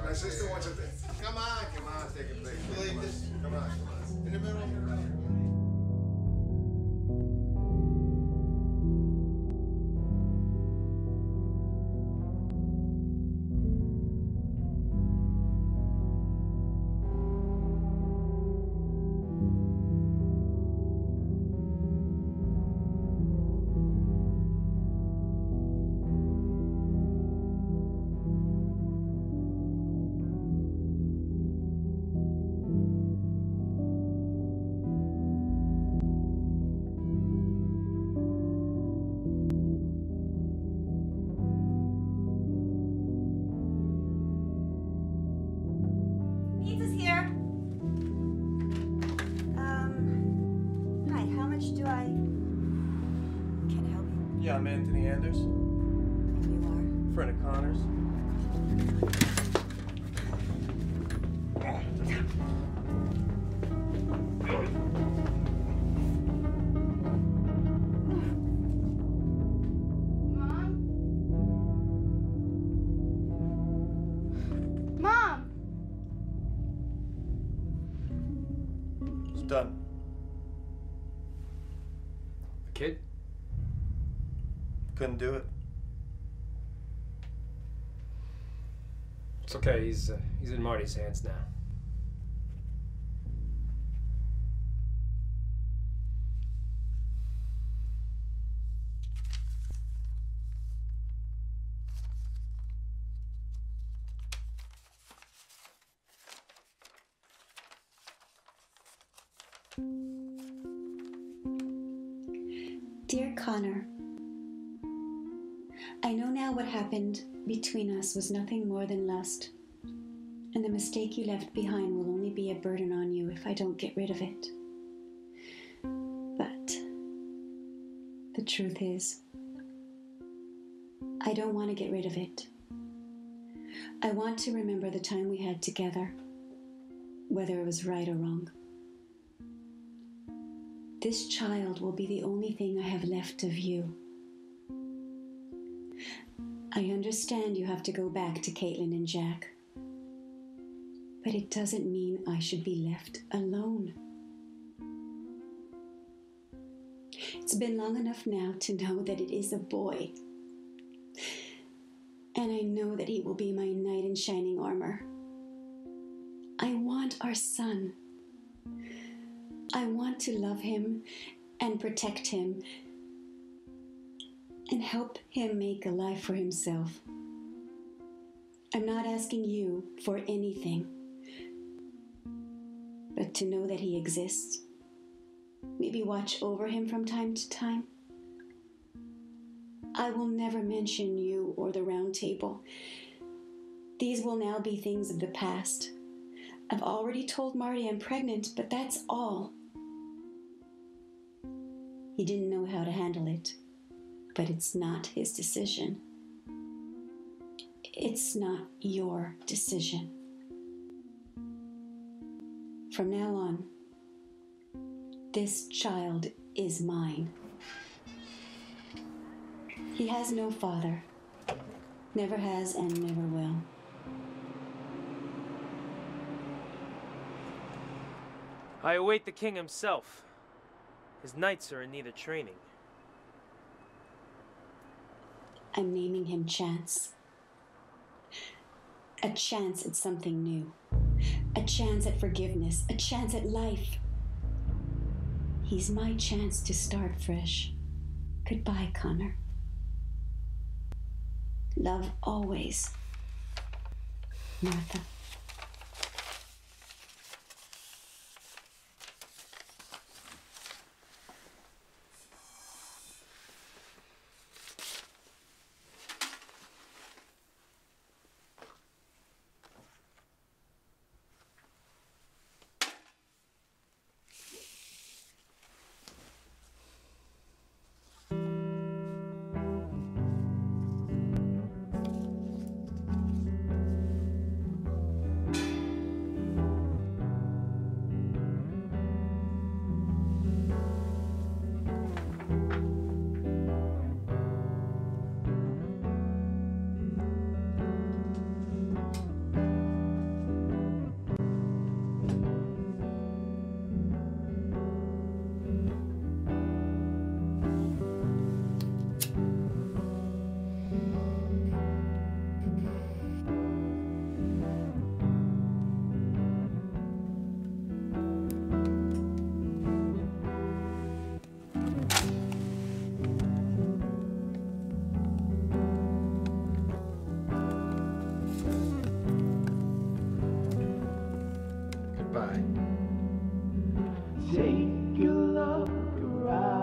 My sister wants a thing. Come on, take a picture. Come on. In the middle. Pizza's here. Hi, how much do I... Can I help you? Yeah, I'm Anthony Anders. And you are? Friend of Connor's. Mom! It's done. The kid? Couldn't do it. It's okay. He's in Marty's hands now. Dear Connor, I know now what happened between us was nothing more than lust, and the mistake you left behind will only be a burden on you if I don't get rid of it. But the truth is, I don't want to get rid of it. I want to remember the time we had together, whether it was right or wrong. This child will be the only thing I have left of you. I understand you have to go back to Caitlin and Jack, but it doesn't mean I should be left alone. It's been long enough now to know that it is a boy, and I know that he will be my knight in shining armor. I want our son. I want to love him and protect him and help him make a life for himself. I'm not asking you for anything, but to know that he exists. Maybe watch over him from time to time. I will never mention you or the round table. These will now be things of the past. I've already told Marty I'm pregnant, but that's all. He didn't know how to handle it, but it's not his decision. It's not your decision. From now on, this child is mine. He has no father, never has and never will. I await the king himself. His knights are in need of training. I'm naming him Chance. A chance at something new. A chance at forgiveness. A chance at life. He's my chance to start fresh. Goodbye, Connor. Love always, Martha. take a look around.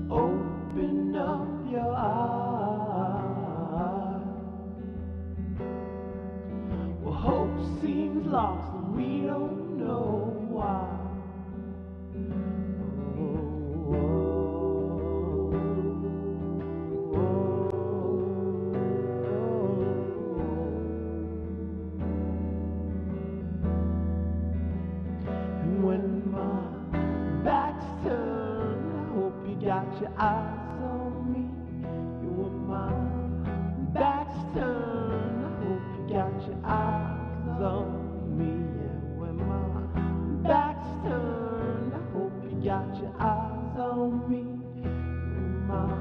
Open up your eyes. Well, hope seems lost and we don't know why. Your eyes on me, you were mine. Back's turned, I hope you got your eyes on me. Yeah, when my back's turned, I hope you got your eyes on me. When my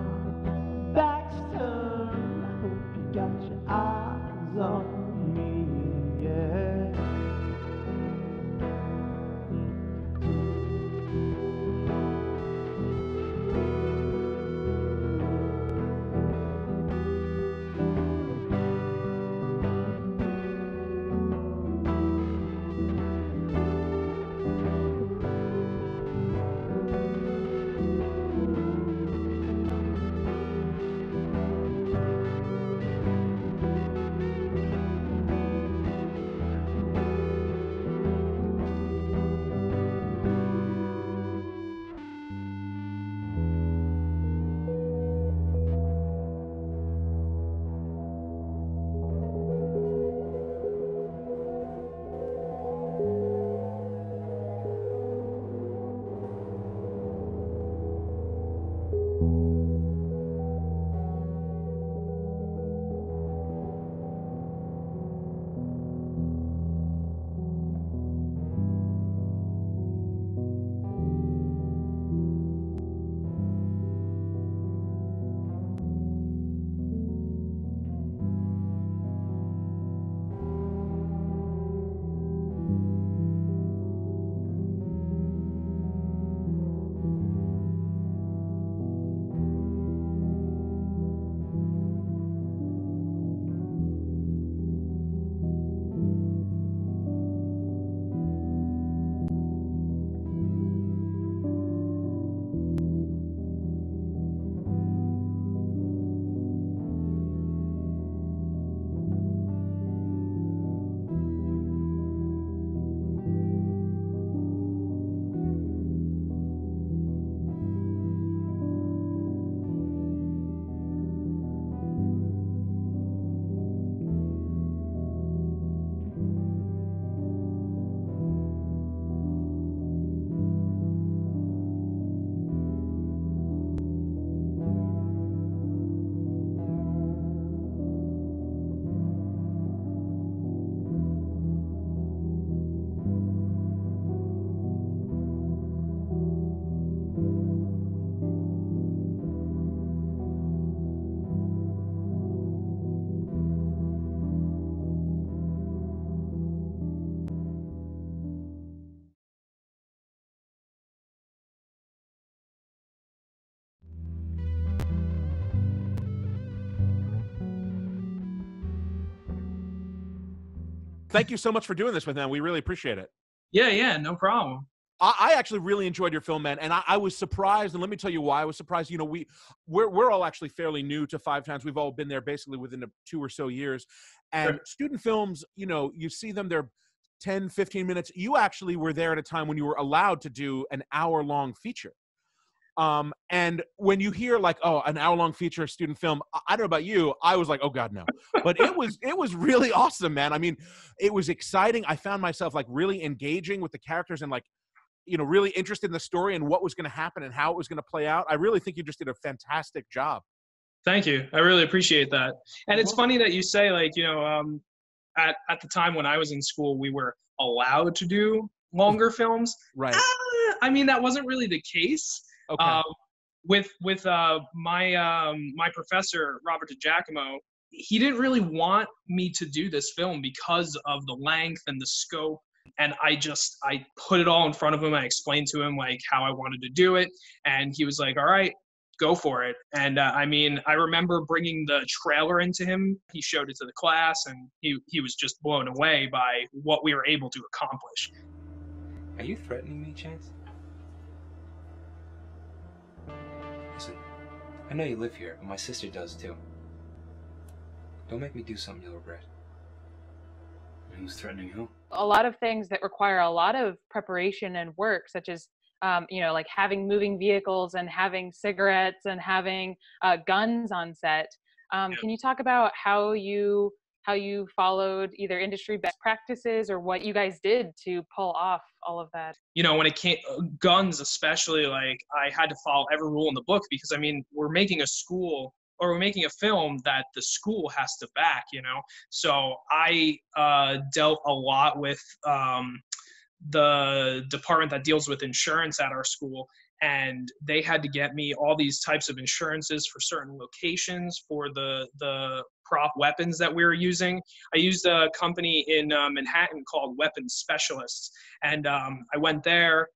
back's turned, I hope you got your eyes on me. Yeah. Thank you so much for doing this with them. We really appreciate it. Yeah, no problem. I actually really enjoyed your film, man, and I was surprised, and let me tell you why I was surprised. You know, we're all actually fairly new to Five Towns. We've all been there basically within 2 or so years, and Sure. student films, you know, you see them, they're 10, 15 minutes. You actually were there at a time when you were allowed to do an hour-long feature. And when you hear like, oh, an hour-long feature student film, I don't know about you, I was like, oh God, no. But it was really awesome, man. I mean, it was exciting. I found myself like really engaging with the characters and like, you know, really interested in the story and what was going to happen and how it was going to play out. I really think you just did a fantastic job. Thank you. I really appreciate that. And it's funny that you say, like, you know, at the time when I was in school, we were allowed to do longer films. Right. I mean, that wasn't really the case. Okay. With my professor, Robert DiGiacomo, he didn't really want me to do this film because of the length and the scope. And I put it all in front of him. I explained to him like how I wanted to do it. And he was like, all right, go for it. And I mean, I remember bringing the trailer into him. He showed it to the class, and he was just blown away by what we were able to accomplish. Are you threatening me, Chance? Listen, I know you live here, but my sister does too. Don't make me do something you'll regret. Who's threatening who? A lot of things that require a lot of preparation and work, such as you know, like having moving vehicles and having cigarettes and having guns on set. Can you talk about how you followed either industry best practices or what you guys did to pull off all of that? You know, when it came guns, especially, like I had to follow every rule in the book because I mean, we're making a film that the school has to back, you know? So I dealt a lot with the department that deals with insurance at our school, and they had to get me all these types of insurances for certain locations for the prop weapons that we were using. I used a company in Manhattan called Weapons Specialists, and I went there.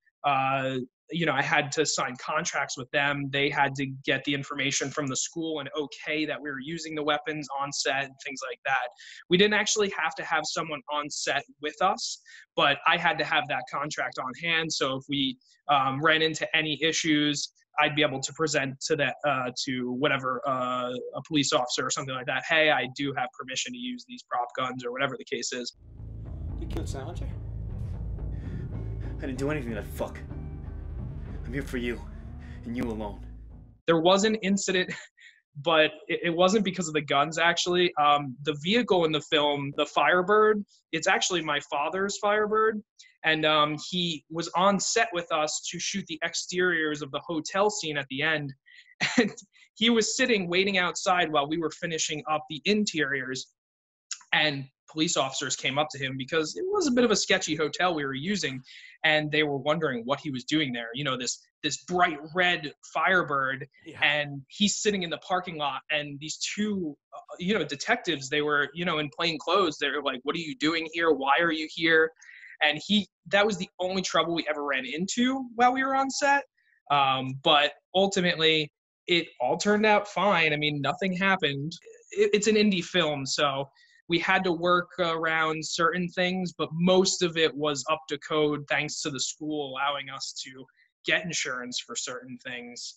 You know, I had to sign contracts with them. They had to get the information from the school and okay that we were using the weapons on set and things like that. We didn't actually have to have someone on set with us, but I had to have that contract on hand. So if we ran into any issues, I'd be able to present to that to whatever a police officer or something like that. Hey, I do have permission to use these prop guns or whatever the case is. You killed Salinger? I didn't do anything to that fuck. I'm here for you, and you alone. There was an incident, but it wasn't because of the guns, actually. The vehicle in the film, the Firebird, it's actually my father's Firebird, and he was on set with us to shoot the exteriors of the hotel scene at the end, and he was sitting waiting outside while we were finishing up the interiors, and police officers came up to him because it was a bit of a sketchy hotel we were using, and they were wondering what he was doing there. You know, this bright red Firebird, and he's sitting in the parking lot, and these two, you know, detectives, they were, you know, in plain clothes. They were like, "What are you doing here? Why are you here?" And that was the only trouble we ever ran into while we were on set. But ultimately, it all turned out fine. I mean, nothing happened. It's an indie film, so we had to work around certain things, but most of it was up to code thanks to the school allowing us to get insurance for certain things.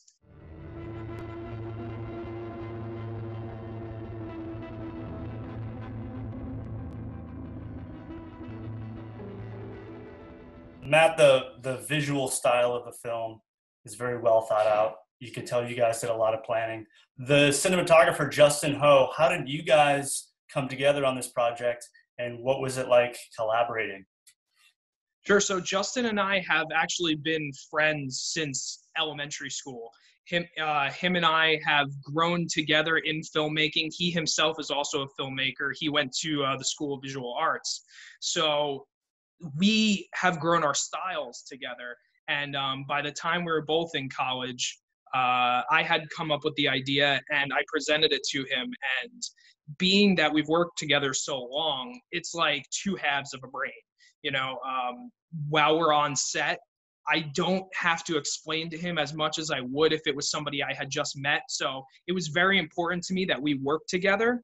Matt, the visual style of the film is very well thought out. You could tell you guys did a lot of planning. The cinematographer, Justin Ho, how did you guys come together on this project, and what was it like collaborating? Sure. So Justin and I have actually been friends since elementary school. Him and I have grown together in filmmaking. He himself is also a filmmaker. He went to the School of Visual Arts. So we have grown our styles together. And by the time we were both in college, I had come up with the idea and I presented it to him. And being that we've worked together so long, it's like two halves of a brain. You know, while we're on set, I don't have to explain to him as much as I would if it was somebody I had just met. So it was very important to me that we work together.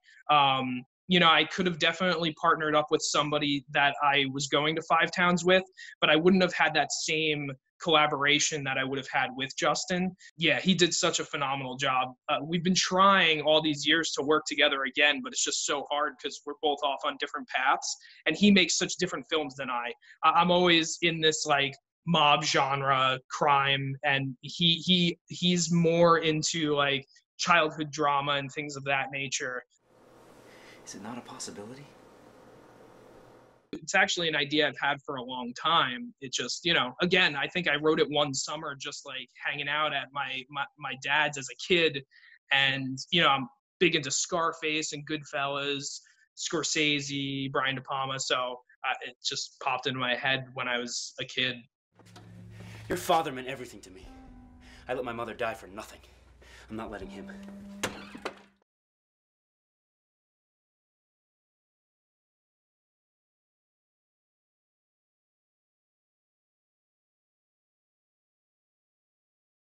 You know, I could have definitely partnered up with somebody that I was going to Five Towns with, but I wouldn't have had that same collaboration that I would have had with Justin. Yeah, he did such a phenomenal job. We've been trying all these years to work together again, but it's just so hard because we're both off on different paths, and he makes such different films than I. I'm always in this like mob genre, crime, and he's more into like childhood drama and things of that nature. Is it not a possibility? It's actually an idea I've had for a long time. It just, you know, again, I think I wrote it one summer just like hanging out at my dad's as a kid. And, you know, I'm big into Scarface and Goodfellas, Scorsese, Brian De Palma. So it just popped into my head when I was a kid. Your father meant everything to me. I let my mother die for nothing. I'm not letting him.